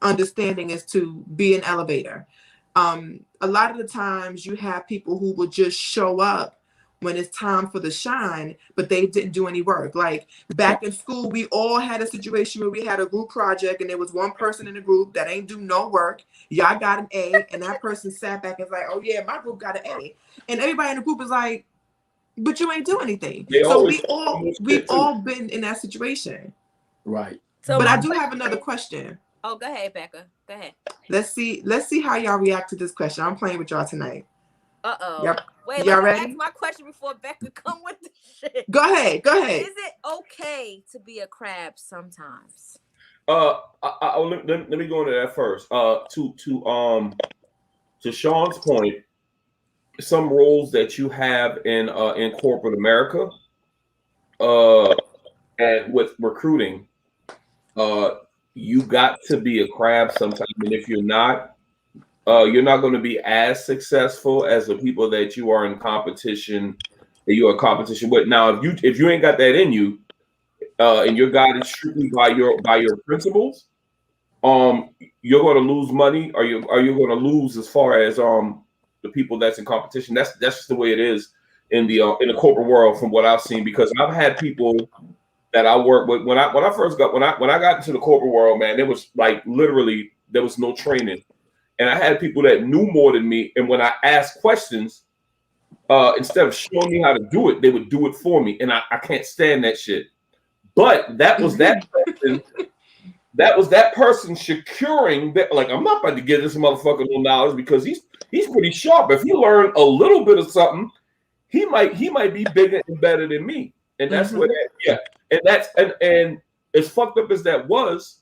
understanding is to be an elevator. A lot of the times you have people who will just show up when it's time for the shine, but they didn't do any work. Like back in school, we all had a situation where we had a group project and there was one person in the group that ain't do no work. Y'all got an A and that person sat back and was like, oh yeah, my group got an A. And everybody in the group is like, but you ain't do anything. So we've all been in that situation. Right. So but I do have another question. Oh, go ahead, Becca. Go ahead. Let's see how y'all react to this question. I'm playing with y'all tonight. Uh-oh. Wait, Y'all let me ready? ask my question before Becca come with the shit. Go ahead. Is it okay to be a crab sometimes? Let me go into that first. To Sean's point, some roles that you have in corporate America, and with recruiting, you got to be a crab sometimes, and if you're not going to be as successful as the people that you are in competition with. Now, if you ain't got that in you, and you're guided strictly by your principles, you're going to lose money, or you're going to lose as far as the people that's in competition. That's just the way it is in the corporate world, from what I've seen. Because I've had people that I work with when I got into the corporate world, man, it was like literally there was no training, and I had people that knew more than me, and when I asked questions, instead of showing me how to do it, they would do it for me, and I can't stand that shit. But that was that person. That was that person securing that. Like, I'm not about to give this motherfucker no knowledge because he's pretty sharp. If he learned a little bit of something, he might be bigger and better than me. And that's what, and that's and as fucked up as that was,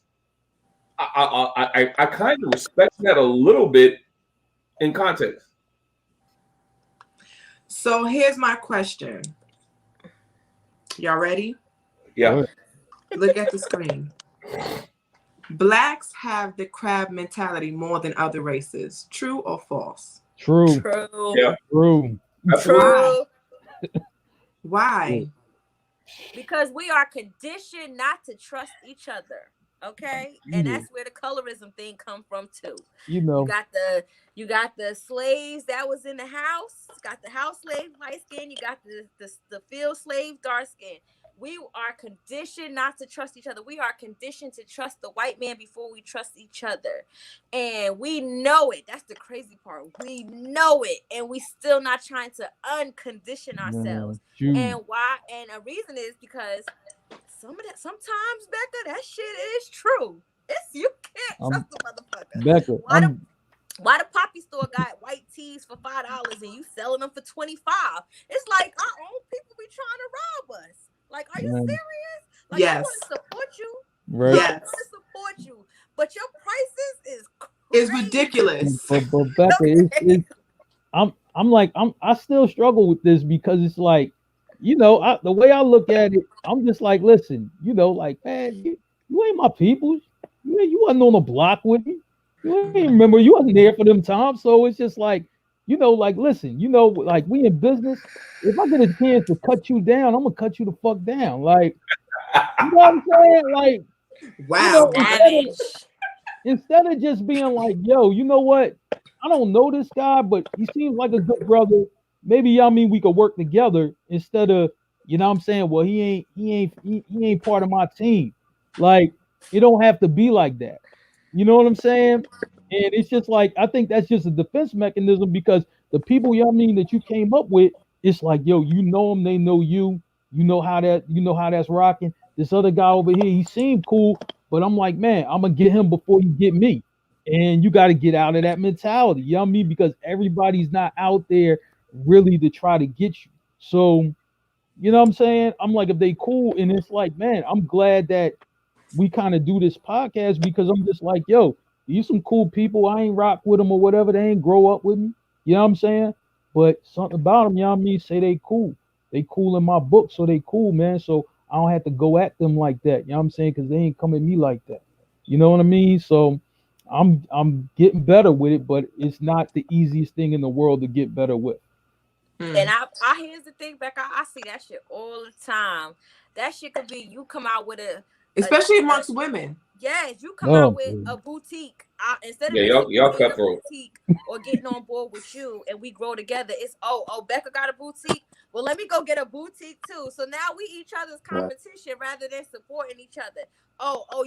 I kind of respect that a little bit in context. So here's my question. Y'all ready? Yeah. Look at the screen. Blacks have the crab mentality more than other races. True or false? True. True. Yeah. True. True. Why? Because we are conditioned not to trust each other. Okay, and that's where the colorism thing come from too. You know, you got the slaves that was in the house. Got the house slave light skin. You got the field slave dark skin. We are conditioned not to trust each other. We are conditioned to trust the white man before we trust each other, and we know it. That's the crazy part. We know it, and we still not trying to uncondition ourselves. And why? And a reason is because sometimes, Becca, that shit is true. You can't trust the motherfucker. Becca, why the poppy store got white tees for $5 and you selling them for $25? It's like our own people be trying to rob us. Like, are you serious? Like, yes. I want to support you. Right. Yes. I want to support you, but your prices is it's ridiculous. But Becca, I still struggle with this because it's like, you know, the way I look at it, I'm just like, listen, you know, like, man, you ain't my people. You wasn't on the block with me. You ain't remember, you wasn't there for them times. So it's just like, you know, like, listen, you know, like, we in business. If I get a chance to cut you down, I'm gonna cut you the fuck down. Like, you know what I'm saying? Like, wow. You know, instead of just being like, yo, you know what? I don't know this guy, but he seems like a good brother. Maybe we could work together instead of, you know what I'm saying? Well, he ain't part of my team. Like, it don't have to be like that. You know what I'm saying? And it's just like, I think that's just a defense mechanism because the people, that you came up with, it's like, yo, you know them, they know you, you know how that's rocking. This other guy over here, he seemed cool, but I'm like, man, I'm gonna get him before you get me. And you got to get out of that mentality, because everybody's not out there really to try to get you. So, you know what I'm saying? I'm like, if they cool, and it's like, man, I'm glad that we kind of do this podcast because I'm just like, yo, you some cool people. I ain't rock with them or whatever. They ain't grow up with me. You know what I'm saying? But something about them, say they cool. They cool in my book, so they cool, man. So I don't have to go at them like that. You know what I'm saying? Because they ain't come at me like that. You know what I mean? So I'm getting better with it, but it's not the easiest thing in the world to get better with. And I here's the thing, Becca. I see that shit all the time. That shit could be you come out with especially amongst women. Yes, you come out with a boutique instead of y'all cutthroat boutique or getting on board with you, and we grow together. It's Becca got a boutique. Well, let me go get a boutique too. So now we each other's competition rather than supporting each other.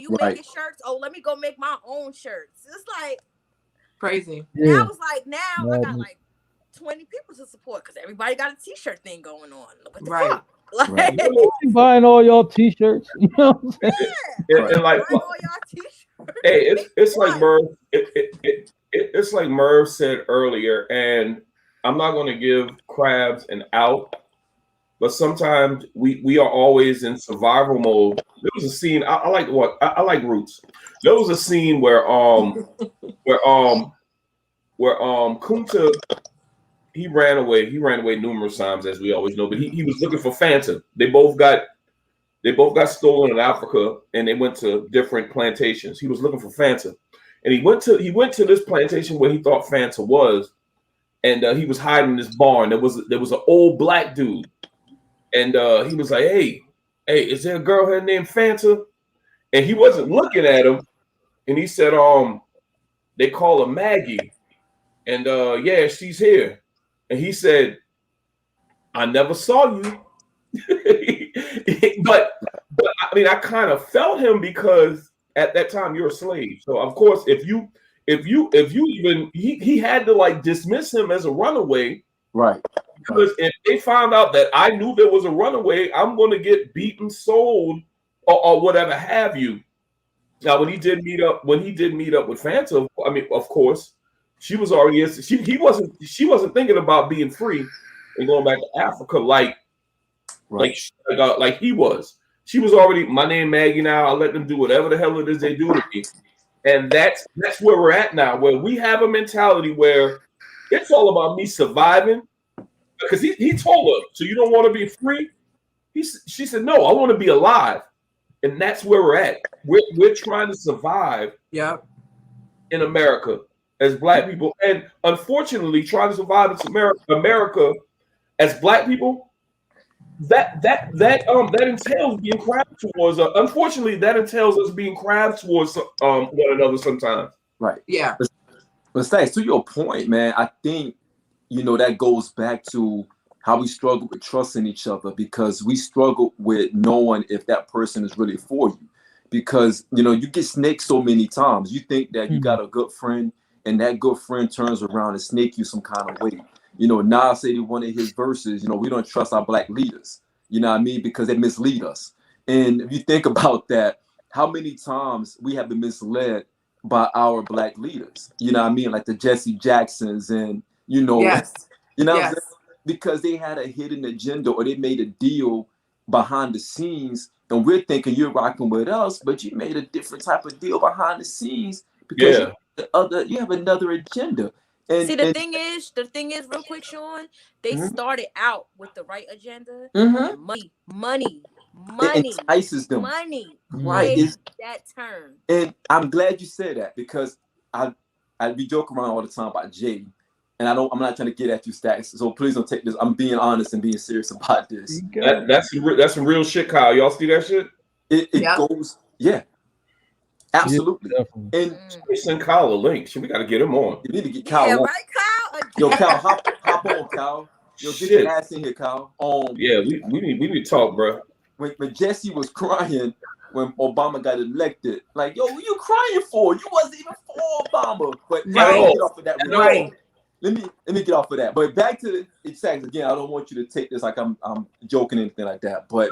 You making shirts? Oh, let me go make my own shirts. It's like crazy. Now it's like I got like 20 people to support because everybody got a t-shirt thing going on. What the fuck? Like, buying all y'all t-shirts, you know what I'm saying? And like, buying all y'all t-shirts. Hey, it's like Merv. It's like Merv said earlier, and I'm not going to give Krabs an out, but sometimes we are always in survival mode. There was a scene I like I like Roots. There was a scene where Kunta, he ran away numerous times, as we always know, but he was looking for Fanta. They both got stolen in Africa, and they went to different plantations. He was looking for Fanta, and he went to this plantation where he thought Fanta was, and he was hiding in this barn. There was an old black dude, and he was like, hey, is there a girl here named Fanta? And he wasn't looking at him, and he said, they call her Maggie, and yeah, she's here. And he said, I never saw you. but I mean, I kind of felt him because at that time you're a slave. So of course, if you even he had to like dismiss him as a runaway, right? Because if they found out that I knew there was a runaway, I'm going to get beaten, sold, or whatever have you. Now, when he did meet up with Fanta, I mean, of course, she was already she wasn't thinking about being free and going back to Africa like he was. She was already, my name Maggie now. I'll let them do whatever the hell it is they do to me. And that's where we're at now, where we have a mentality where it's all about me surviving. Because he told her, so you don't want to be free? She said, no, I want to be alive. And that's where we're at. We're trying to survive in America as Black people. And unfortunately, trying to survive in America as Black people, that entails being crabbed towards. Unfortunately, that entails us being crabbed towards one another sometimes. Right. Yeah. But thanks to your point, man. I think that goes back to how we struggle with trusting each other, because we struggle with knowing if that person is really for you. Because you get snaked so many times. You think that you got a good friend, and that good friend turns around and snake you some kind of way. Nas said in one of his verses, we don't trust our Black leaders, you know what I mean? Because they mislead us. And if you think about that, how many times we have been misled by our Black leaders, you know what I mean? Like the Jesse Jacksons and, yes. Yes. Because they had a hidden agenda, or they made a deal behind the scenes, and we're thinking you're rocking with us, but you made a different type of deal behind the scenes because you have another agenda. And, see, the thing is, real quick, Sean, they started out with the right agenda. Money. It entices them. Money. Right. That term. And I'm glad you said that, because I be joking around all the time about Jay, and I'm not trying to get at you, Stacks. So please don't take this. I'm being honest and being serious about this. That's some real shit, Kyle. Y'all see that shit? It goes, absolutely. Yeah, and send Kyle a link. We got to get him on. You need to get Kyle on. Right, Kyle? Yo, Kyle, hop on, Kyle. Yo, get your ass in here, Kyle. Yeah, we need to talk, bro. When Jesse was crying when Obama got elected, like, yo, what you crying for? You wasn't even for Obama. But let me get off of that. Right. Let me get off of that. But back to the exact again. I don't want you to take this like I'm joking or anything like that. But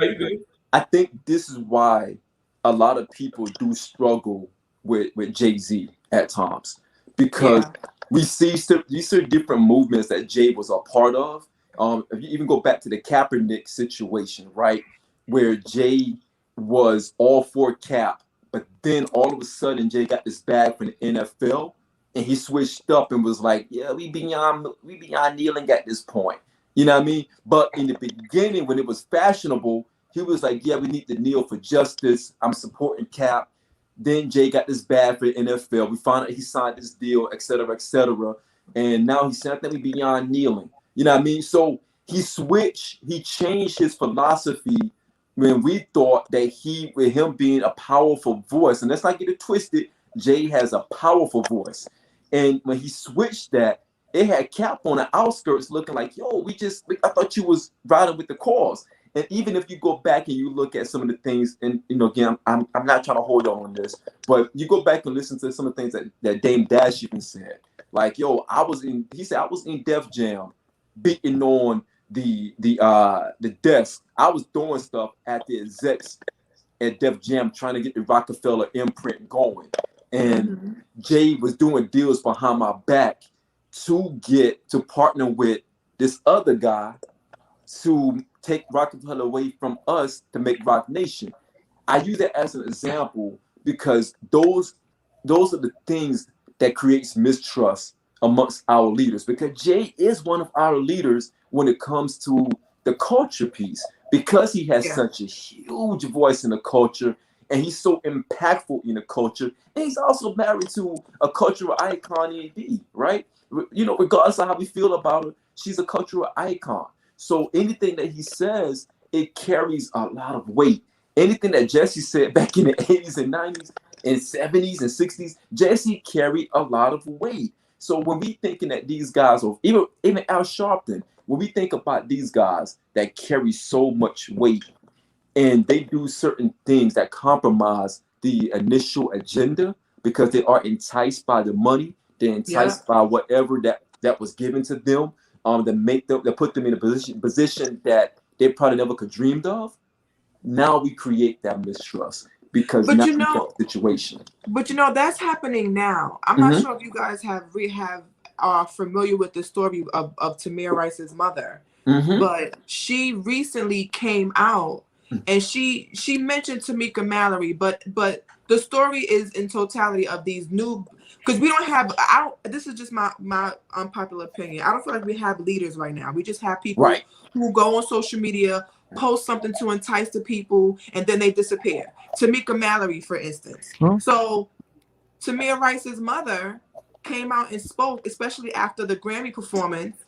I think this is why a lot of people do struggle with Jay-Z at times, because we see these are different movements that Jay was a part of. If you even go back to the Kaepernick situation, right, where Jay was all for Cap, but then all of a sudden Jay got this bag from the NFL, and he switched up and was like, yeah, we beyond kneeling at this point. You know what I mean? But in the beginning, when it was fashionable, he was like, yeah, we need to kneel for justice. I'm supporting Cap. Then Jay got this bag for the NFL. We found out he signed this deal, et cetera, et cetera. And now he said, I think we beyond kneeling. You know what I mean? So he changed his philosophy when we thought that with him being a powerful voice, and let's not get it twisted, Jay has a powerful voice. And when he switched that, it had Cap on the outskirts looking like, yo, I thought you was riding with the cause. And even if you go back and you look at some of the things, and again, I'm not trying to hold on this, but you go back and listen to some of the things that Dame Dash even said. Like, yo, he said I was in Def Jam beating on the desk. I was throwing stuff at the execs at Def Jam trying to get the Rockefeller imprint going. And Jay was doing deals behind my back. to partner with this other guy to take Rockefeller away from us to make Rock Nation. I use that as an example because those are the things that creates mistrust amongst our leaders, because Jay is one of our leaders when it comes to the culture piece, because he has such a huge voice in the culture and he's so impactful in the culture, and he's also married to a cultural icon, E.D., right? You know, regardless of how we feel about her, she's a cultural icon. So anything that he says, it carries a lot of weight. Anything that Jesse said back in the 80s and 90s and 70s and 60s, Jesse carried a lot of weight. So when we thinking that these guys, or even Al Sharpton, when we think about these guys that carry so much weight and they do certain things that compromise the initial agenda because they are enticed by the money, they're enticed by whatever that was given to them, that put them in a position that they probably never could dreamed of. Now we create that mistrust because now we got the situation. But that's happening now. I'm not sure if you guys are familiar with the story of Tamir Rice's mother, but she recently came out and she mentioned Tamika Mallory, but the story is in totality of these new, because we don't have, this is just my unpopular opinion. I don't feel like we have leaders right now. We just have people who go on social media, post something to entice the people, and then they disappear. Tamika Mallory, for instance. So Tamir Rice's mother came out and spoke, especially after the Grammy performance,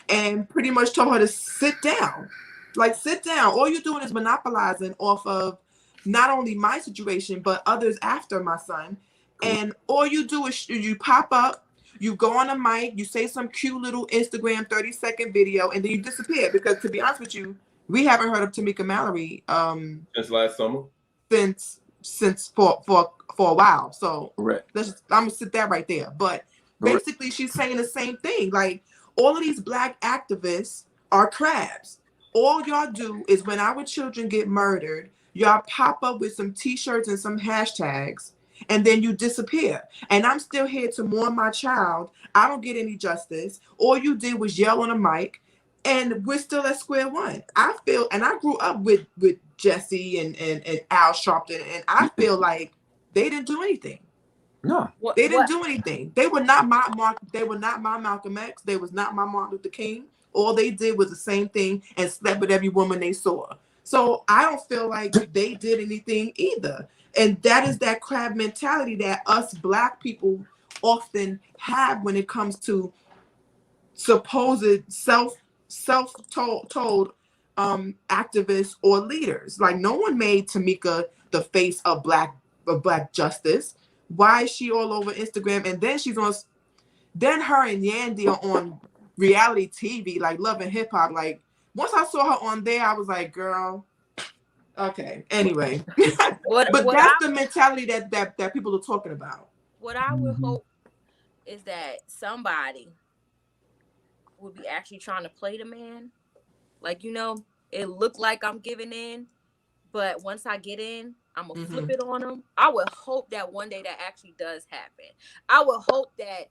and pretty much told her to sit down. Like, sit down. All you're doing is monopolizing off of not only my situation, but others after my son. And all you do is you pop up, you go on a mic, you say some cute little Instagram 30-second video, and then you disappear. Because to be honest with you, we haven't heard of Tamika Mallory since last summer. Since for a while. So I'm gonna sit that right there. But basically she's saying the same thing. Like, all of these black activists are crabs. All y'all do is when our children get murdered, y'all pop up with some t-shirts and some hashtags, and then you disappear. And I'm still here to mourn my child. I don't get any justice. All you did was yell on a mic, and we're still at square one. I feel, and I grew up with Jesse and Al Sharpton, and I feel like they didn't do anything. No, they didn't do anything. They were not my Malcolm X. They was not my Martin Luther King. All they did was the same thing and slept with every woman they saw. So I don't feel like they did anything either. And that is that crab mentality that us black people often have when it comes to supposed self-told activists or leaders. Like, no one made Tamika the face of black justice. Why is she all over Instagram? And then her and Yandy are on reality TV, like Love and Hip Hop. Like, once I saw her on there, I was like, girl, okay. Anyway, but that's the mentality that people are talking about. What I would hope is that somebody would be actually trying to play the man. Like, it looked like I'm giving in, but once I get in, I'm gonna flip it on them. I would hope that one day that actually does happen. I would hope that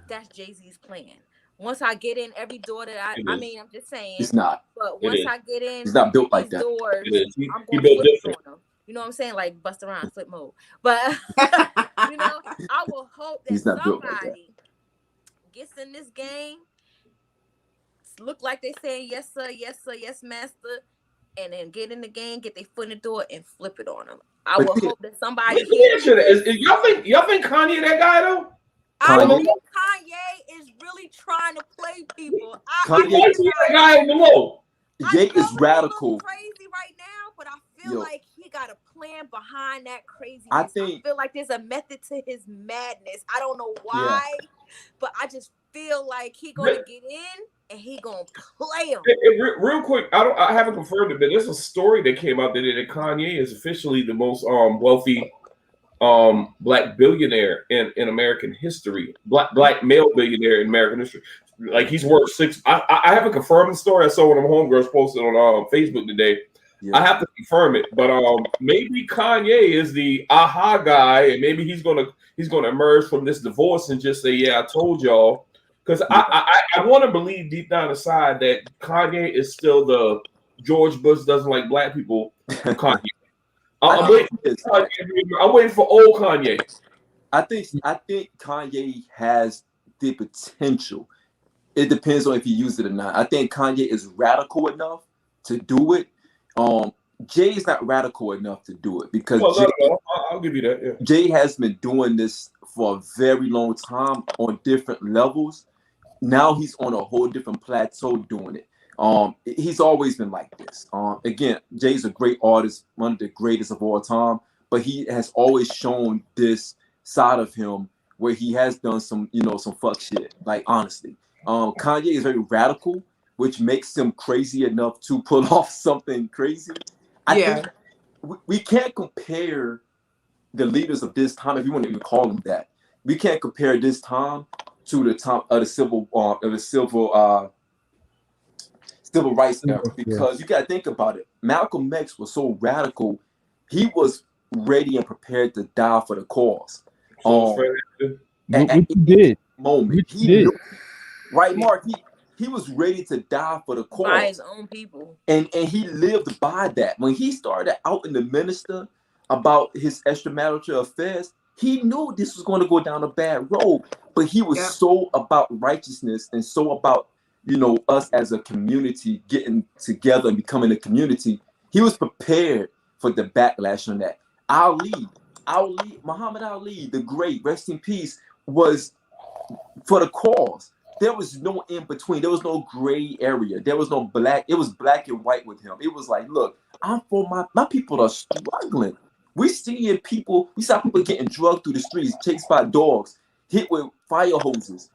that's Jay-Z's plan. Once I get in every door that I'm just saying. It's not. But once I get in, it's not built like that. Doors, I'm going to flip it on them. You know what I'm saying? Like bust around, flip mode. But I will hope that somebody gets in this game, look like they saying yes sir, yes sir, yes master, and then get in the game, get their foot in the door, and flip it on them. I will hope that somebody. Y'all think Kanye that guy though? I think Kanye is really trying to play people. Kanye is radical. Crazy right now, but I feel like he got a plan behind that craziness. I feel like there's a method to his madness. I don't know why, but I just feel like he gonna get in and he gonna play him. Real quick, I haven't confirmed it, but there's a story that came out today that Kanye is officially the most wealthy black billionaire in American history, black male billionaire in American history. Like, he's worth I haven't confirmed the story. I saw one of my homegirls posted on Facebook today. I have to confirm it, but maybe Kanye is the aha guy, and maybe he's gonna emerge from this divorce and just say, "Yeah, I told y'all." Because I want to believe deep down inside that Kanye is still the George Bush doesn't like black people Kanye. I'm waiting for old Kanye. I think Kanye has the potential. It depends on if you use it or not. I think Kanye is radical enough to do it. Jay is not radical enough to do it because I'll give you that. Yeah. Jay has been doing this for a very long time on different levels. Now he's on a whole different plateau doing it. He's always been like this. Again, Jay's a great artist, one of the greatest of all time, but he has always shown this side of him where he has done some fuck shit. Like, honestly, Kanye is very radical, which makes him crazy enough to pull off something crazy. I think we can't compare the leaders of this time, if you want to even call them that. We can't compare this time to the time of the civil rights era, because you got to think about it. Malcolm X was so radical; he was ready and prepared to die for the cause. He did. Moment, he knew, right, Mark? He was ready to die for the cause by his own people, and he lived by that. When he started out in the minister about his extramarital affairs, he knew this was going to go down a bad road, but he was so about righteousness and so about, us as a community getting together and becoming a community. He was prepared for the backlash on that. Muhammad Ali, the great, rest in peace, was for the cause. There was no in between. There was no gray area. There was no black. It was black and white with him. It was like, look, I'm for my people are struggling. We saw people getting drugged through the streets, chased by dogs, hit with fire hoses.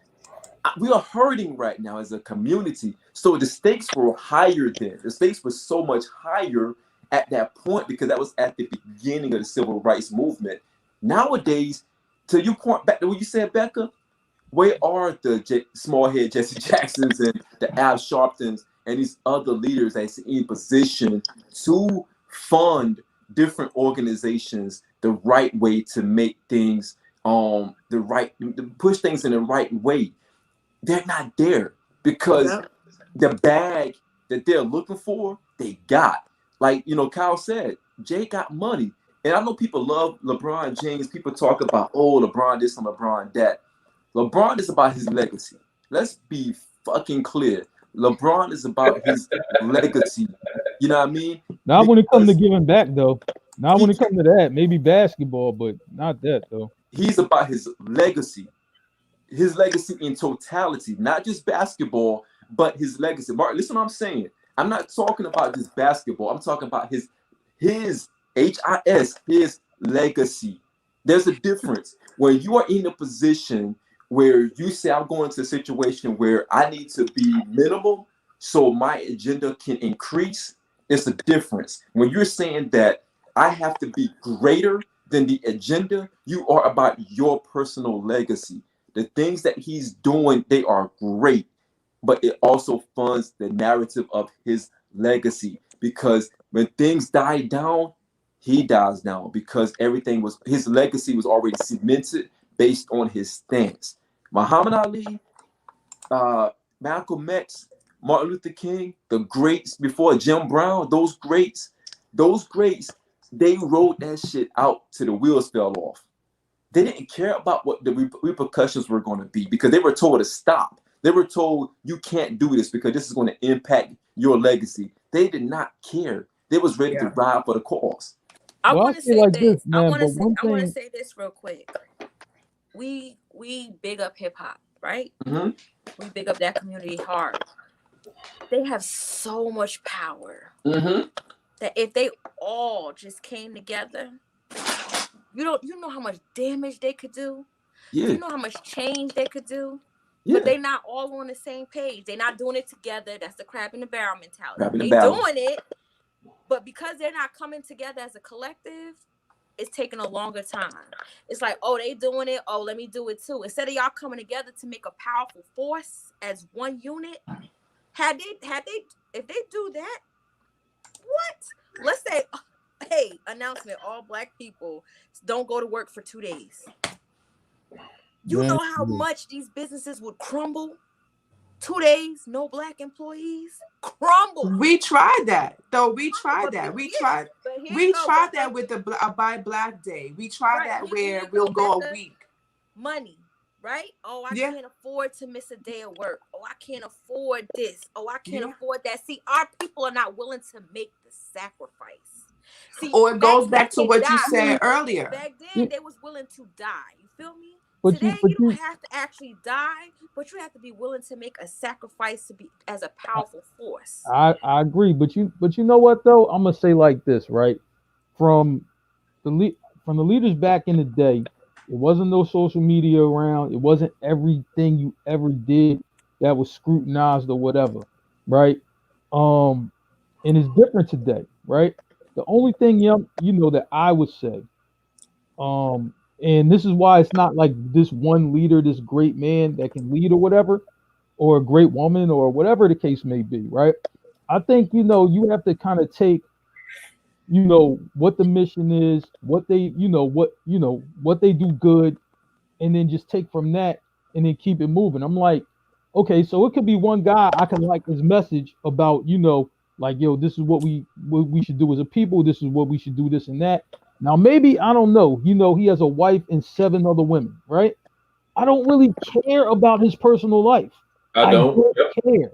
We are hurting right now as a community. So the stakes were higher then. The stakes were so much higher at that point because that was at the beginning of the civil rights movement. Nowadays, to your point back to what you said, Becca, where are the small head Jesse Jacksons and the Al Sharptons and these other leaders that's in position to fund different organizations the right way, to make things to push things in the right way? They're not there because the bag that they're looking for, they got. Like, Kyle said, Jay got money. And I know people love LeBron James. People talk about, LeBron this and LeBron that. LeBron is about his legacy. Let's be fucking clear. LeBron is about his legacy. You know what I mean? Not when it comes to giving back, though. Not when it comes to that. Maybe basketball, but not that, though. He's about his legacy. His legacy in totality, not just basketball, but his legacy. Mark, listen what I'm saying. I'm not talking about just basketball. I'm talking about his HIS, his legacy. There's a difference. When you are in a position where you say, I'm going to a situation where I need to be minimal so my agenda can increase, it's a difference. When you're saying that I have to be greater than the agenda, you are about your personal legacy. The things that he's doing, they are great, but it also funds the narrative of his legacy, because when things die down, he dies down because his legacy was already cemented based on his stance. Muhammad Ali, Malcolm X, Martin Luther King, the greats before Jim Brown, those greats, they rode that shit out till the wheels fell off. They didn't care about what the repercussions were going to be because they were told to stop. They were told, you can't do this because this is going to impact your legacy. They did not care. They was ready to ride for the cause. I want to say this. I want to say this real quick. We big up hip hop, right? Mm-hmm. We big up that community hard. They have so much power that if they all just came together, you know how much damage they could do. Yeah. You know how much change they could do. Yeah. But they're not all on the same page. They're not doing it together. That's the crab in the barrel mentality. They're doing it, but because they're not coming together as a collective, it's taking a longer time. It's like, they doing it. Oh, let me do it too. Instead of y'all coming together to make a powerful force as one unit, if they do that, what? Let's say, hey, announcement, all black people don't go to work for 2 days. You know how much these businesses would crumble? 2 days, no black employees, crumble. We tried that, though. We tried that. We tried that with the Buy Black Day. We tried that where we'll go a week. Money, right? Oh, I can't afford to miss a day of work. Oh, I can't afford this. Oh, I can't afford that. See, our people are not willing to make the sacrifice. See, or it goes back to what you said earlier. Back then, they was willing to die. You feel me? But Today, you don't have to actually die, but you have to be willing to make a sacrifice to be as a powerful force. I agree, but you know what though? I'm gonna say like this, right? From the leaders back in the day, it wasn't no social media around. It wasn't everything you ever did that was scrutinized or whatever, right? And it's different today, right? The only thing that I would say, and this is why it's not like this one leader, this great man that can lead or whatever, or a great woman or whatever the case may be, right? I think, you have to kind of take, what the mission is, what they do good, and then just take from that and then keep it moving. I'm like, okay, so it could be one guy I can like his message about, this is what we should do as a people. This is what we should do, this and that. Now, maybe, I don't know, he has a wife and 7 other women, right? I don't really care about his personal life. I don't care.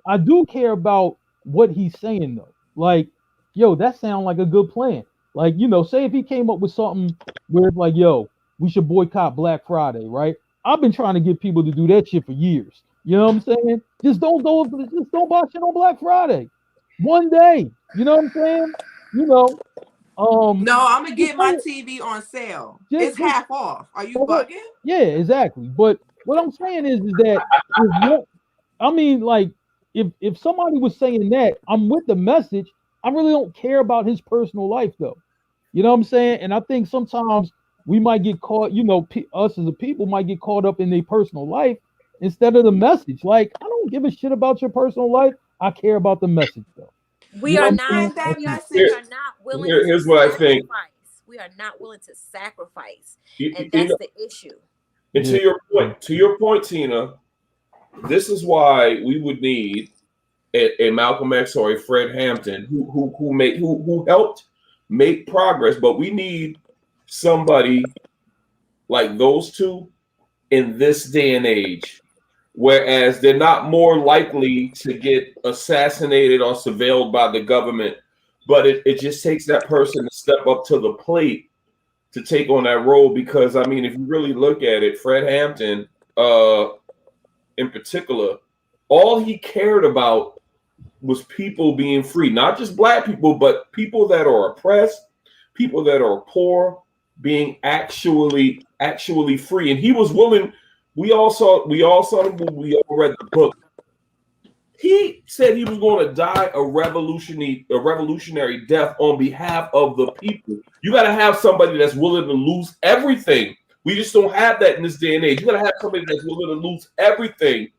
I do care about what he's saying, though. Like, that sounds like a good plan. Like, say if he came up with something where it's like, we should boycott Black Friday, right? I've been trying to get people to do that shit for years. You know what I'm saying? Just don't buy shit on Black Friday. One day. You know what I'm saying? No, I'm gonna get my TV on sale. It's half off. Are you bugging? Yeah, exactly. But what I'm saying is that if somebody was saying that, I'm with the message. I really don't care about his personal life, though. You know what I'm saying? And I think sometimes we might get caught. Us as a people might get caught up in their personal life instead of the message. Like, I don't give a shit about your personal life. I care about the message, though. We are not willing. Here's what I think. We are not willing to sacrifice, and that's the issue. And to your point, Tina, this is why we would need a Malcolm X or a Fred Hampton who helped make progress. But we need somebody like those two in this day and age. Whereas they're not more likely to get assassinated or surveilled by the government, but it just takes that person to step up to the plate to take on that role. Because, I mean, if you really look at it, Fred Hampton, in particular, all he cared about was people being free, not just Black people, but people that are oppressed, people that are poor, being actually free. And he was willing. We all saw the movie. We all read the book. He said he was going to die a revolutionary death on behalf of the people. You got to have somebody that's willing to lose everything. We just don't have that in this day and age. You got to have somebody that's willing to lose everything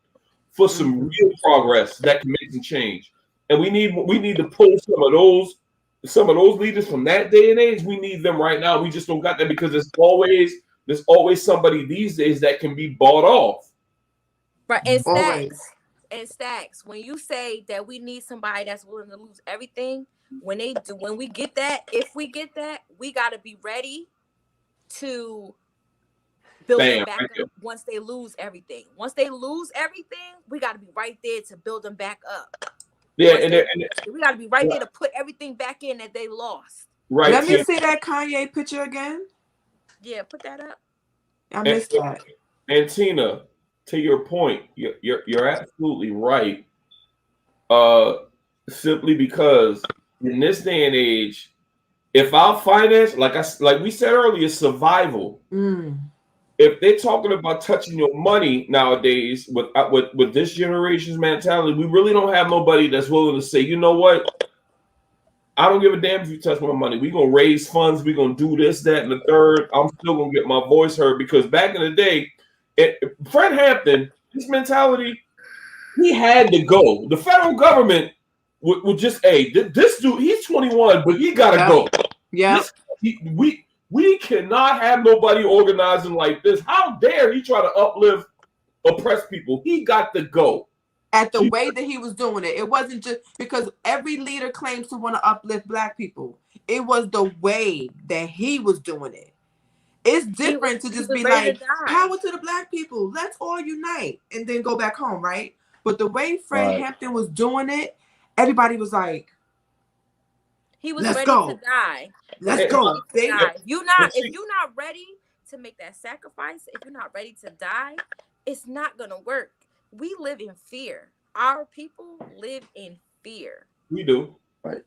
for some real progress that can make some change. And we need to pull some of those leaders from that day and age. We need them right now. We just don't got them because there's always somebody these days that can be bought off. Right. And Stacks, when you say that we need somebody that's willing to lose everything, when we get that, if we get that, we got to be ready to build them back up once they lose everything. Once they lose everything, we got to be right there to build them back up. Yeah, we got to be right there to put everything back in that they lost. Right. Let me see that Kanye picture again. Yeah, put that up. I missed that. And Tina, to your point, you're absolutely right. Simply because in this day and age, if our finance, like we said earlier, survival. If they're talking about touching your money nowadays with this generation's mentality, we really don't have nobody that's willing to say, you know what? I don't give a damn if you touch my money. We're going to raise funds. We're going to do this, that, and the third. I'm still going to get my voice heard because back in the day, Fred Hampton, his mentality, he had to go. The federal government would just, hey, this dude, he's 21, but he got to go. Yeah. We cannot have nobody organizing like this. How dare he try to uplift oppressed people? He got to go. At the way that he was doing it. It wasn't just because every leader claims to want to uplift black people. It was the way that he was doing it. It's different to just be like, power to the black people. Let's all unite and then go back home, right? But the way Fred Hampton was doing it, everybody was like, he was ready to die. Let's go. If you're not ready to make that sacrifice, if you're not ready to die, it's not gonna work. We live in fear. Our people live in fear. We do. Right.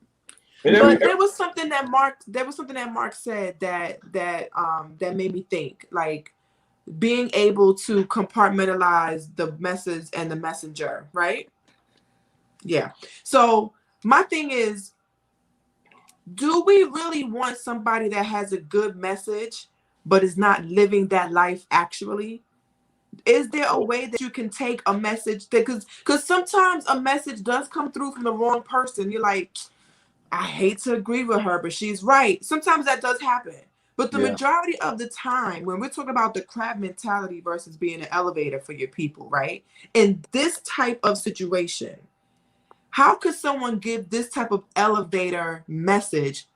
But there was something that Mark said that made me think, like being able to compartmentalize the message and the messenger, right? Yeah. So my thing is, do we really want somebody that has a good message but is not living that life actually? Is there a way that you can take a message that, because sometimes a message does come through from the wrong person. You're like, I hate to agree with her, but she's right. Sometimes that does happen. But the majority of the time, when we're talking about the crab mentality versus being an elevator for your people, right? In this type of situation, how could someone give this type of elevator message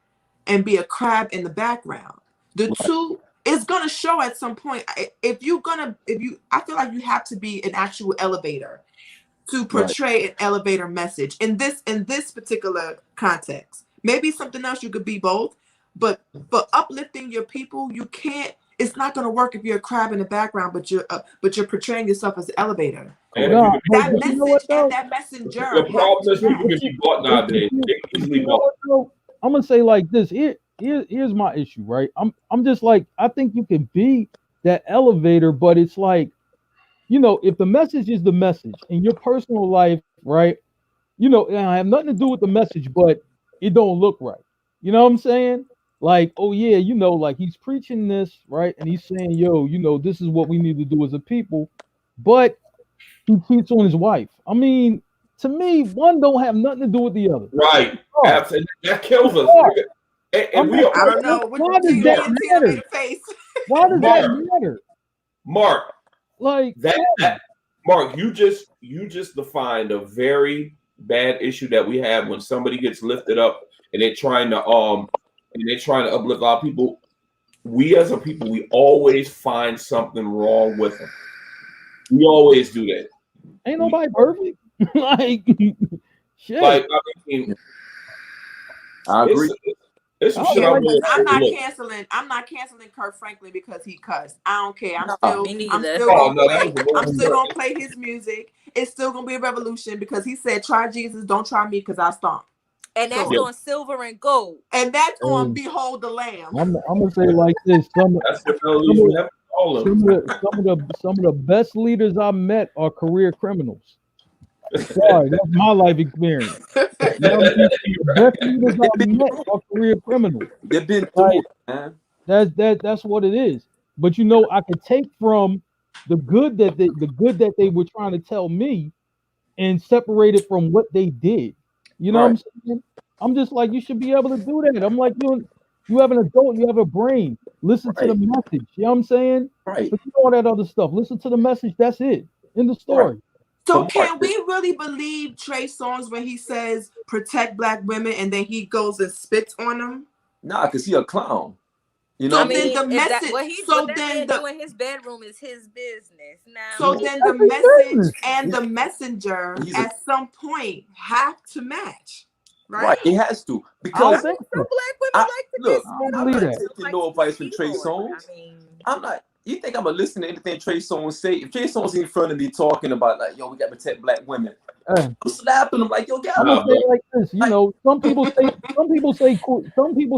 and be a crab in the background? The two is gonna show at some point. I feel like you have to be an actual elevator to portray an elevator message in this particular context. Maybe something else you could be both, but for uplifting your people, you can't. It's not going to work if you're a crab in the background, but you're portraying yourself as an elevator. That message and that messenger. The problem is people can be bought nowadays. They can easily bought. I'm gonna say like this. Here's my issue, right? I'm just like, I think you can be that elevator, but it's like, you know, if the message is the message in your personal life, right? You know, I have nothing to do with the message, but it don't look right. You know what I'm saying? Like, oh yeah, you know, like he's preaching this, right? And he's saying, yo, you know, this is what we need to do as a people, but he cheats on his wife. I mean, to me, one don't have nothing to do with the other. Right. Absolutely. That kills us. And I don't know. Why does that matter? Why does that matter? Mark. Like that Mark, you just defined a very bad issue that we have when somebody gets lifted up and they're trying to uplift our people. We as a people, we always find something wrong with them. We always do that. Ain't nobody perfect. Like shit. Like I mean, I agree. I'm not canceling Kirk Franklin because he cussed. I don't care. I'm still gonna play his music. It's still gonna be a revolution because he said, "Try Jesus, don't try me," because I stomp. And that's on silver and gold. And that's on Behold the Lamb. I'm gonna say like this: some of the best leaders I met are career criminals. Sorry, that's my life experience. You know what I mean? The best leaders I met are career criminals. They've been through it, man. That's what it is. But you know, I could take from the good that they were trying to tell me and separate it from what they did. You know what I'm saying? I'm just like, you should be able to do that. I'm like, you have an adult, you have a brain. Listen to the message. You know what I'm saying? Right. But all that other stuff. Listen to the message. That's it. In the story. Right. So can we really believe Trey Songz when he says protect black women and then he goes and spits on them? Nah, because he a clown. You know, I mean, the message. What then doing in his bedroom is his business. Now, so then the message and the messenger at some point have to match, right? Right, it has to because some black women like to look. I'm not taking no advice from Trey Songz. I'm not. You think I'm gonna listen to anything Trey Songz say? If Trey Songz in front of me talking about like, yo, we gotta protect black women, I'm slapping him like, yo, get out. I'm gonna say like this. You know, some people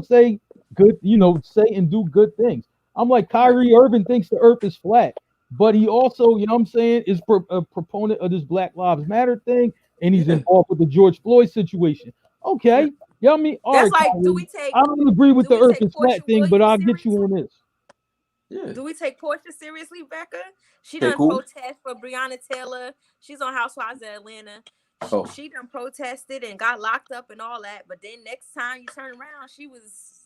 say good. You know, say and do good things. I'm like, Kyrie Irving thinks the Earth is flat, but he also, you know, what I'm saying, is a proponent of this Black Lives Matter thing, and he's involved with the George Floyd situation. Okay, you know what I mean? All that's right, like, Kyrie, do we take? I don't agree with the Earth is flat thing, but I'll get you on this. Yeah. Do we take Portia seriously, Becca? She done protest for Breonna Taylor. She's on Housewives of Atlanta. She done protested and got locked up and all that. But then next time you turn around, she was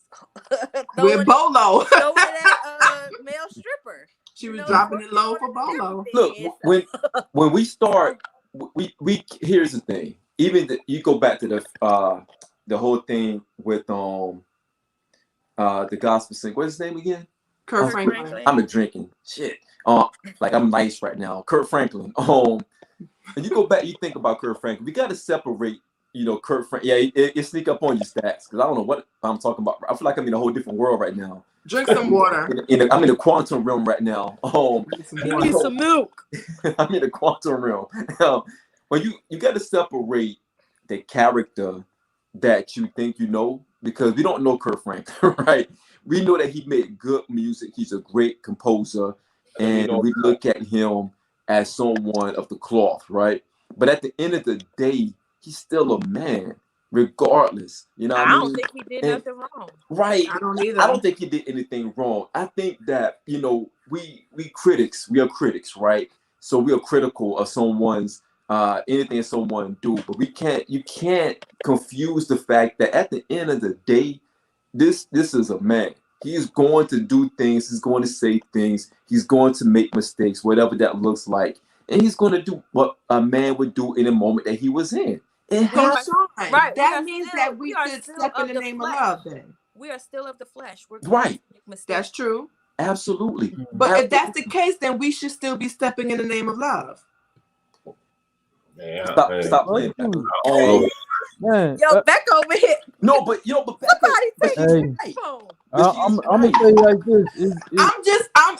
With Bolo. throwing it at male stripper. She was know, dropping it low twerking for on it and Bolo. everything. Look, when we start, we here's the thing. Even you go back to the whole thing with the gospel singer. What's his name again? Kurt Franklin. I'm a drinking shit. Like I'm nice right now. Kurt Franklin. And you go back, you think about Kurt Franklin. We got to separate, Kurt Franklin. Yeah, it sneak up on you, Stacks, because I don't know what I'm talking about. I feel like I'm in a whole different world right now. Drink some water. I'm in the quantum realm right now. Give me some milk. I'm in the quantum realm. When you got to separate the character that you think you know, because we don't know Kurt Franklin, right? We know that he made good music. He's a great composer, and we look at him as someone of the cloth, right? But at the end of the day, he's still a man, regardless. You know what I mean? I don't think he did nothing wrong. Right. I don't either. I don't think he did anything wrong. I think that, we are critics, right? So we are critical of someone's anything someone do, but you can't confuse the fact that at the end of the day, this is a man. He's going to do things, he's going to say things, he's going to make mistakes, whatever that looks like. And he's going to do what a man would do in a moment that he was in. Right. That means that we should step in the name of love then. We are still of the flesh. We're right. That's true. Absolutely. But if that's the case, then we should still be stepping in the name of love. Yeah, stop playing. Man, yo, back over here. No, but somebody take hey, I'm gonna say it like this. I'm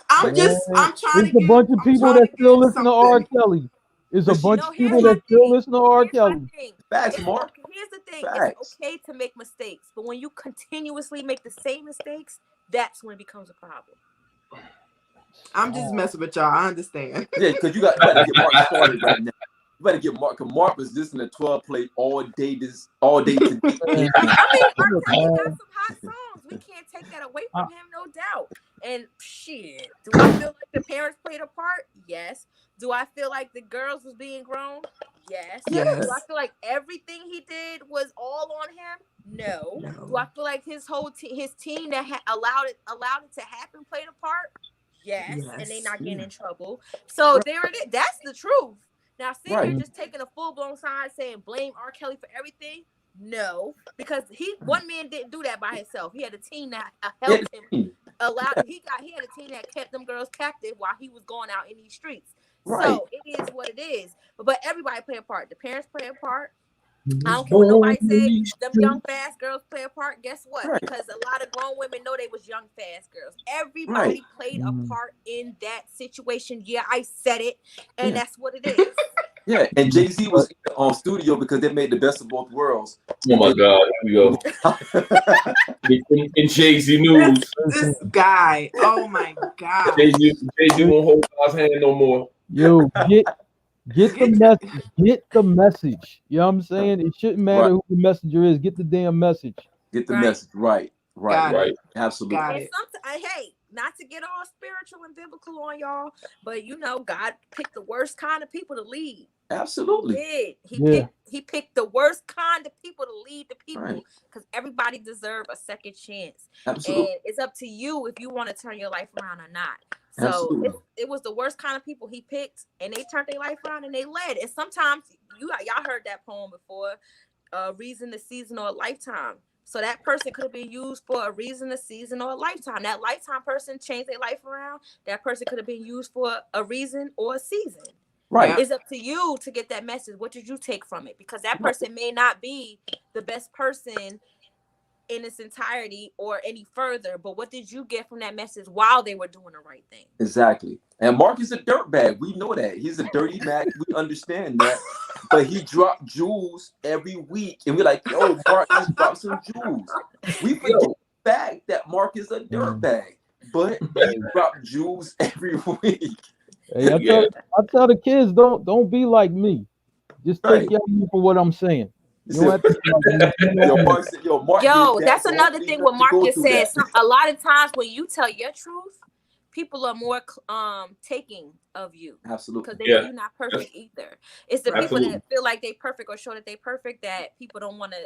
trying to get a bunch of people that still listen to R. Kelly. It's a bunch of people that still listen to R. Kelly. Facts, Mark. Here's the thing. It's okay to make mistakes, but when you continuously make the same mistakes, that's when it becomes a problem. I'm just messing with y'all. I understand. Yeah, because you got to get Mark started right now. You better get Mark. Because Mark was listening to 12 play all day today. I mean, R. Kelly got some hot songs. We can't take that away from him, no doubt. And shit, do I feel like the parents played a part? Yes. Do I feel like the girls was being grown? Yes. Do I feel like everything he did was all on him? No. Do I feel like his whole his team that allowed it to happen played a part? Yes. And they not getting in trouble. So there it is. That's the truth. Now, you're just taking a full-blown side saying blame R. Kelly for everything. No, because one man didn't do that by himself. He had a team that helped him. He had a team that kept them girls captive while he was going out in these streets. Right. So it is what it is. But everybody play a part. The parents play a part. I don't care what nobody says. Them young fast girls play a part. Guess what? Right. Because a lot of grown women know they was young fast girls. Everybody played a part in that situation. Yeah, I said it, and that's what it is. Yeah, and Jay-Z was on studio because they made the best of both worlds. Oh my God, here we go. in Jay-Z news. This guy, oh my God. Jay-Z won't hold God's hand no more. Yo, get the message. Get the message. You know what I'm saying? It shouldn't matter who the messenger is. Get the damn message. Get the message. Right. Absolutely. And hey, not to get all spiritual and biblical on y'all, but God picked the worst kind of people to lead. Absolutely. He picked the worst kind of people to lead the people because everybody deserves a second chance. Absolutely. And it's up to you if you want to turn your life around or not. So it was the worst kind of people he picked, and they turned their life around and they led. And sometimes y'all heard that poem before, reason, a season, or a lifetime. So that person could have been used for a reason, a season, or a lifetime. That lifetime person changed their life around. That person could have been used for a reason or a season. Right. It's up to you to get that message. What did you take from it? Because that person may not be the best person in its entirety or any further, but what did you get from that message while they were doing the right thing? Exactly. And Mark is a dirtbag. We know that. He's a dirty Mac. We understand that. But he dropped jewels every week. And we're like, yo, Mark just dropped some jewels. We forget the fact that Mark is a dirtbag. But he dropped jewels every week. Hey, I tell the kids, don't be like me. Just take your me for what I'm saying. Mark that's another thing what Marcus said. A lot of times when you tell your truth, people are more taking of you. Absolutely. Because they know you're not perfect either. It's the people that feel like they perfect or show that they perfect that people don't want to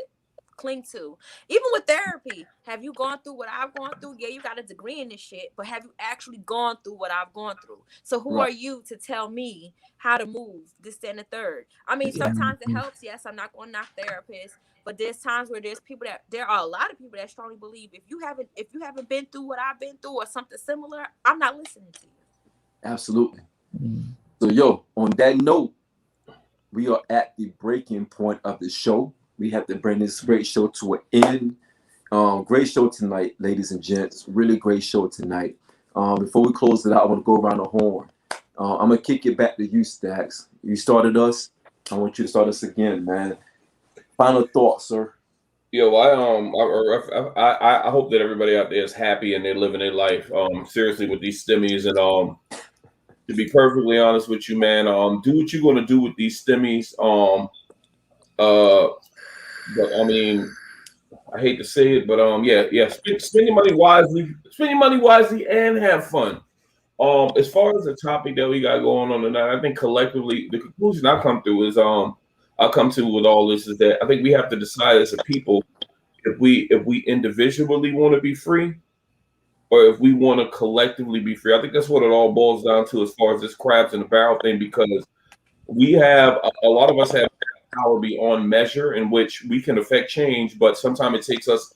cling to. Even with therapy, have you gone through what I've gone through? Yeah, you got a degree in this shit, but have you actually gone through what I've gone through? So who are you to tell me how to move this, that, and the third? I mean, sometimes it helps. Yes, I'm not going to knock therapists, but there's times where there are a lot of people that strongly believe if you haven't been through what I've been through or something similar, I'm not listening to you. Absolutely. So, yo, on that note, we are at the breaking point of the show. We have to bring this great show to an end. Great show tonight, ladies and gents. Really great show tonight. Before we close it out, I want to go around the horn. I'm going to kick it back to you, Stacks. You started us. I want you to start us again, man. Final thoughts, sir. Yo, I hope that everybody out there is happy and they're living their life. Seriously, with these stimmies, and to be perfectly honest with you, man, do what you're gonna do with these stimmies. But I mean, I hate to say it, but yeah, spend your money wisely. Spend your money wisely and have fun. As far as the topic that we got going on tonight, I think collectively the conclusion I come to with all this is that I think we have to decide as a people if we individually want to be free or if we want to collectively be free. I think that's what it all boils down to as far as this crabs in the barrel thing, because we have a lot of us have power beyond measure in which we can affect change, but sometimes it takes us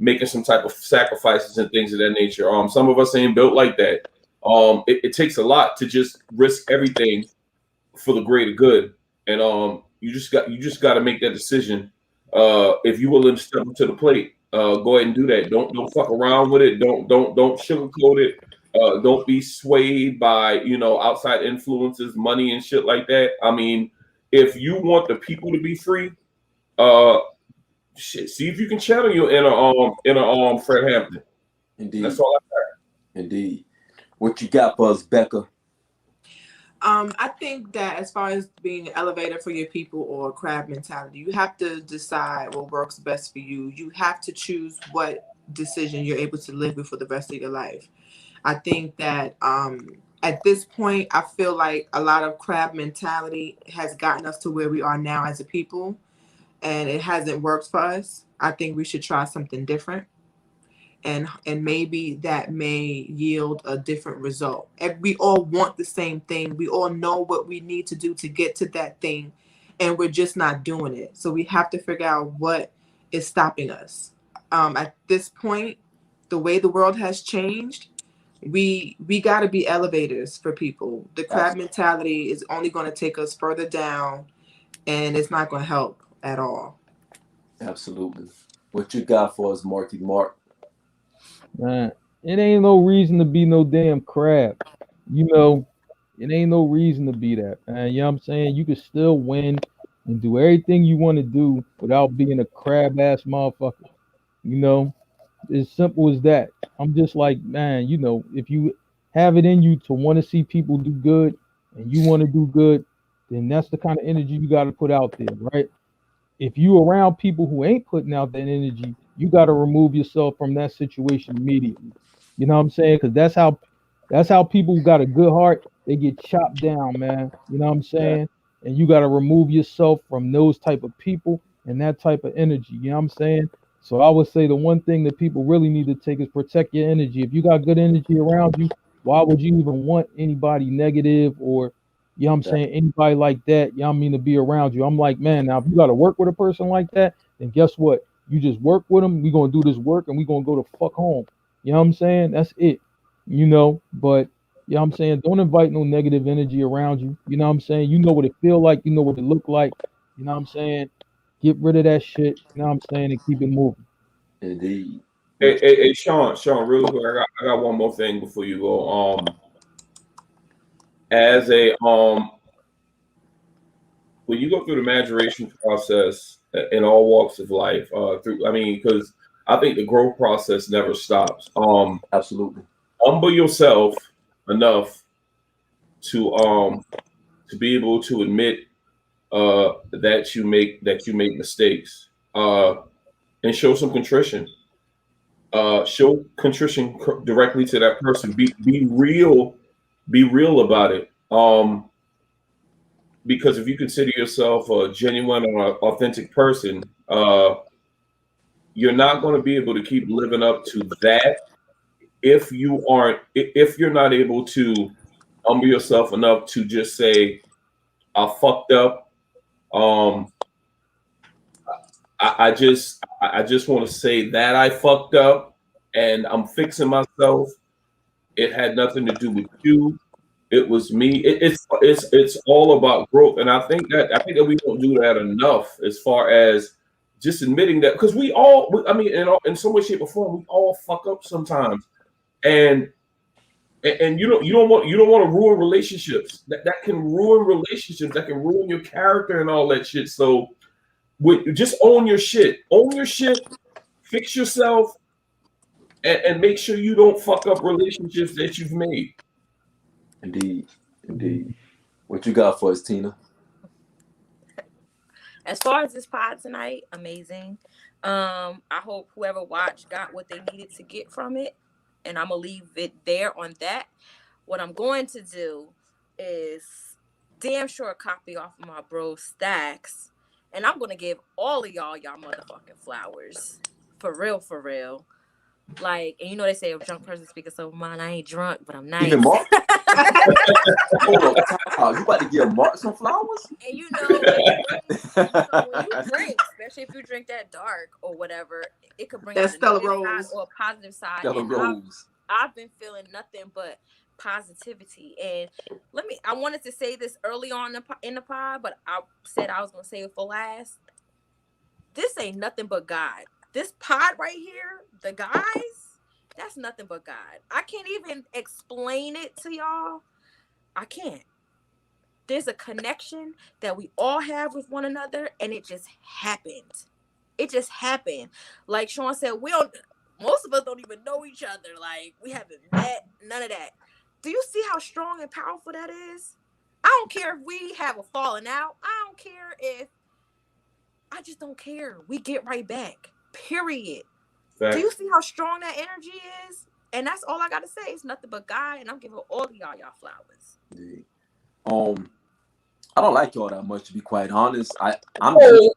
making some type of sacrifices and things of that nature. Some of us ain't built like that. It takes a lot to just risk everything for the greater good, and you just got to make that decision. If you willing to step up to the plate, go ahead and do that. Don't fuck around with it. Don't sugarcoat it. Don't be swayed by outside influences, money and shit like that. I mean, if you want the people to be free, see if you can channel your inner Fred Hampton. Indeed. That's all I got. Indeed. What you got for us, Becca? I think that as far as being an elevator for your people or crab mentality, you have to decide what works best for you. You have to choose what decision you're able to live with for the rest of your life. I think that at this point, I feel like a lot of crab mentality has gotten us to where we are now as a people, and it hasn't worked for us. I think we should try something different. And maybe that may yield a different result. And we all want the same thing. We all know what we need to do to get to that thing, and we're just not doing it. So we have to figure out what is stopping us. At this point, the way the world has changed, we got to be elevators for people. The crab mentality is only going to take us further down, and it's not going to help at all. Absolutely. What you got for us, Marky Mark? Man, it ain't no reason to be no damn crab. It ain't no reason to be that, man. You know what I'm saying? You can still win and do everything you want to do without being a crab ass motherfucker. As simple as that. I'm just like, man, if you have it in you to want to see people do good and you want to do good, then that's the kind of energy you got to put out there, right? If you around people who ain't putting out that energy, you got to remove yourself from that situation immediately. You know what I'm saying? Because that's how people who got a good heart, they get chopped down, man. You know what I'm saying? Yeah. And you got to remove yourself from those type of people and that type of energy. You know what I'm saying? So I would say the one thing that people really need to take is protect your energy. If you got good energy around you, why would you even want anybody negative or, you know what I'm saying, anybody like that, to be around you? I'm like, man, now if you got to work with a person like that, then guess what? You just work with them. We're going to do this work and we're going to go the fuck home. You know what I'm saying? That's it. But, you know what I'm saying? Don't invite no negative energy around you. You know what I'm saying? You know what it feel like. You know what it look like. You know what I'm saying? Get rid of that shit. You know what I'm saying? And keep it moving. Indeed. Hey, Sean, really quick. I got one more thing before you go. As a when you go through the maturation process in all walks of life, because I think the growth process never stops. Absolutely. Humble yourself enough to be able to admit that you make mistakes, and show some contrition. Show contrition directly to that person. Be real about it. Because if you consider yourself a genuine or authentic person, you're not going to be able to keep living up to that if you're not able to humble yourself enough to just say, I fucked up. I just want to say that I fucked up and I'm fixing myself. It had nothing to do with you. It was me. It's all about growth, and I think that we don't do that enough as far as just admitting that, because in some way, shape, or form, we all fuck up sometimes, and you don't want to ruin relationships. That can ruin relationships. That can ruin your character and all that shit. So, just own your shit. Own your shit. Fix yourself, and make sure you don't fuck up relationships that you've made. Indeed. What you got for us, Tina? As far as this pod tonight, amazing. I hope whoever watched got what they needed to get from it, and I'm gonna leave it there on that. What I'm going to do is damn sure copy off of my bro Stacks, and I'm gonna give all of y'all motherfucking flowers, for real. Like, and you know they say a drunk person speaks of mine. I ain't drunk, but I'm nice. Even Mark? Hold on, you about to give Mark some flowers? And you know, when you drink, especially if you drink that dark or whatever, it could bring that out Stella a negative Rose side or a positive side. Stella Rose. I've been feeling nothing but positivity. And I wanted to say this early on in the pod, but I said I was going to say it for last. This ain't nothing but God. This pod right here, the guys, that's nothing but God. I can't even explain it to y'all. I can't. There's a connection that we all have with one another, and it just happened. It just happened. Like Sean said, most of us don't even know each other. Like, we haven't met, none of that. Do you see how strong and powerful that is? I don't care if we have a falling out. I just don't care. We get right back. Period. Fact. Do you see how strong that energy is? And that's all I got to say. It's nothing but God, and I'm giving all of y'all flowers. Yeah. I don't like y'all that much, to be quite honest. I'm Who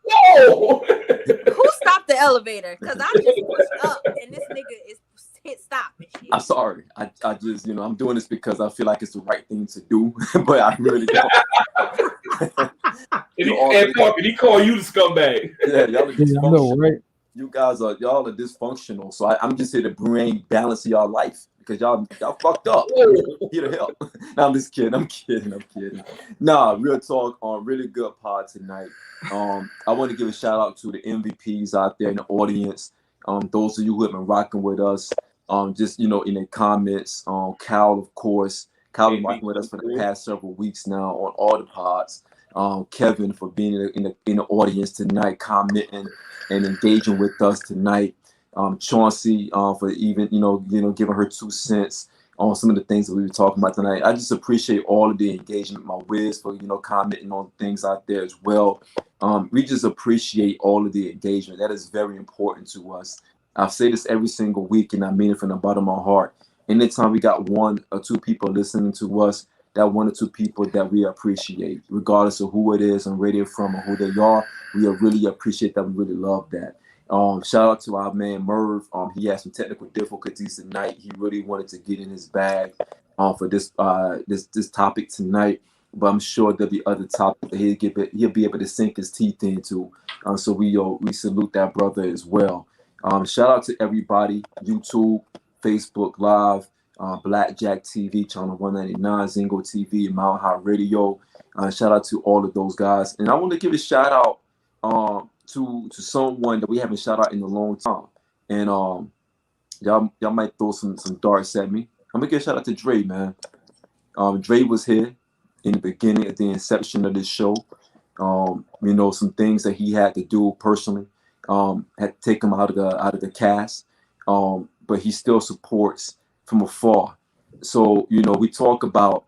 stopped the elevator? Because I just pushed up, and this nigga is hit stop and shit. I'm sorry. I just, I'm doing this because I feel like it's the right thing to do, but I really don't. And he call you the scumbag. Yeah, y'all are dysfunctional. I know, right? You guys y'all are dysfunctional. So I'm just here to bring balance to y'all life, because y'all fucked up. Here to help. No, I'm just kidding. I'm kidding. Nah, real talk on really good pod tonight. I want to give a shout out to the MVPs out there in the audience. Those of you who have been rocking with us. Just in the comments. Cal, of course. Cal been rocking with us for the past several weeks now on all the pods. Kevin for being in the audience tonight, commenting and engaging with us tonight. Chauncey for even giving her 2 cents on some of the things that we were talking about tonight. I just appreciate all of the engagement. My Wiz for commenting on things out there as well. We just appreciate all of the engagement. That is very important to us. I say this every single week, and I mean it from the bottom of my heart. Anytime we got 1 or 2 people listening to us, that 1 or 2 people that we appreciate, regardless of who it is and where they're from or who they are, we really appreciate that. We really love that. Shout out to our man Merv. He had some technical difficulties tonight. He really wanted to get in his bag for this topic tonight, but I'm sure there'll be other topics that he'll be able to sink his teeth into. So we salute that brother as well. Shout out to everybody, YouTube, Facebook Live, Blackjack TV, Channel 199, Zingo TV, Mount High Radio. Shout out to all of those guys. And I want to give a shout out to someone that we haven't shout out in a long time. And y'all might throw some darts at me. I'm going to give a shout out to Dre, man. Dre was here in the beginning, at the inception of this show. Some things that he had to do personally. Had to take him out of the cast, but he still supports from afar. So we talk about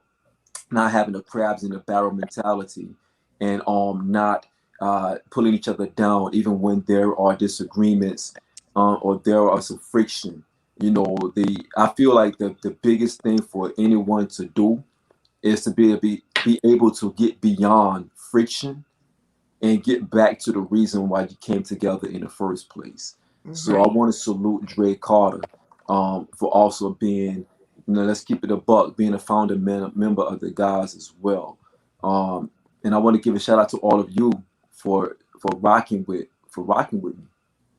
not having the crabs in the barrel mentality, and not pulling each other down even when there are disagreements or there are some friction. I feel like the biggest thing for anyone to do is to be able to get beyond friction and get back to the reason why you came together in the first place. So I want to salute Dre Carter for also being, let's keep it a buck, being a founder member of the guys as well. And I want to give a shout out to all of you for rocking with me,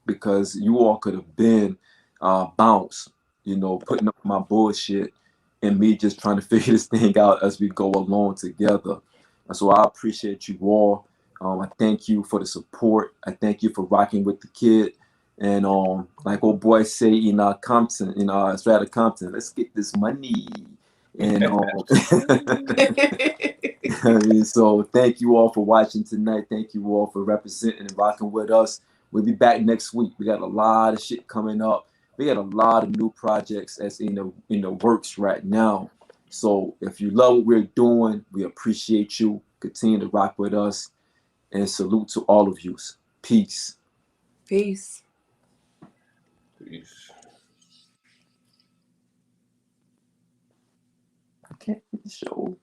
because you all could have been bounced, putting up my bullshit and me just trying to figure this thing out as we go along together. And so I appreciate you all. I thank you for the support. I thank you for rocking with the kid. And like old boy say in Compton, Strata Compton, let's get this money. And I mean, so thank you all for watching tonight. Thank you all for representing and rocking with us. We'll be back next week. We got a lot of shit coming up. We got a lot of new projects that's in the works right now. So if you love what we're doing, we appreciate you. Continue to rock with us. And salute to all of you. Peace. Peace. Peace. I can't show.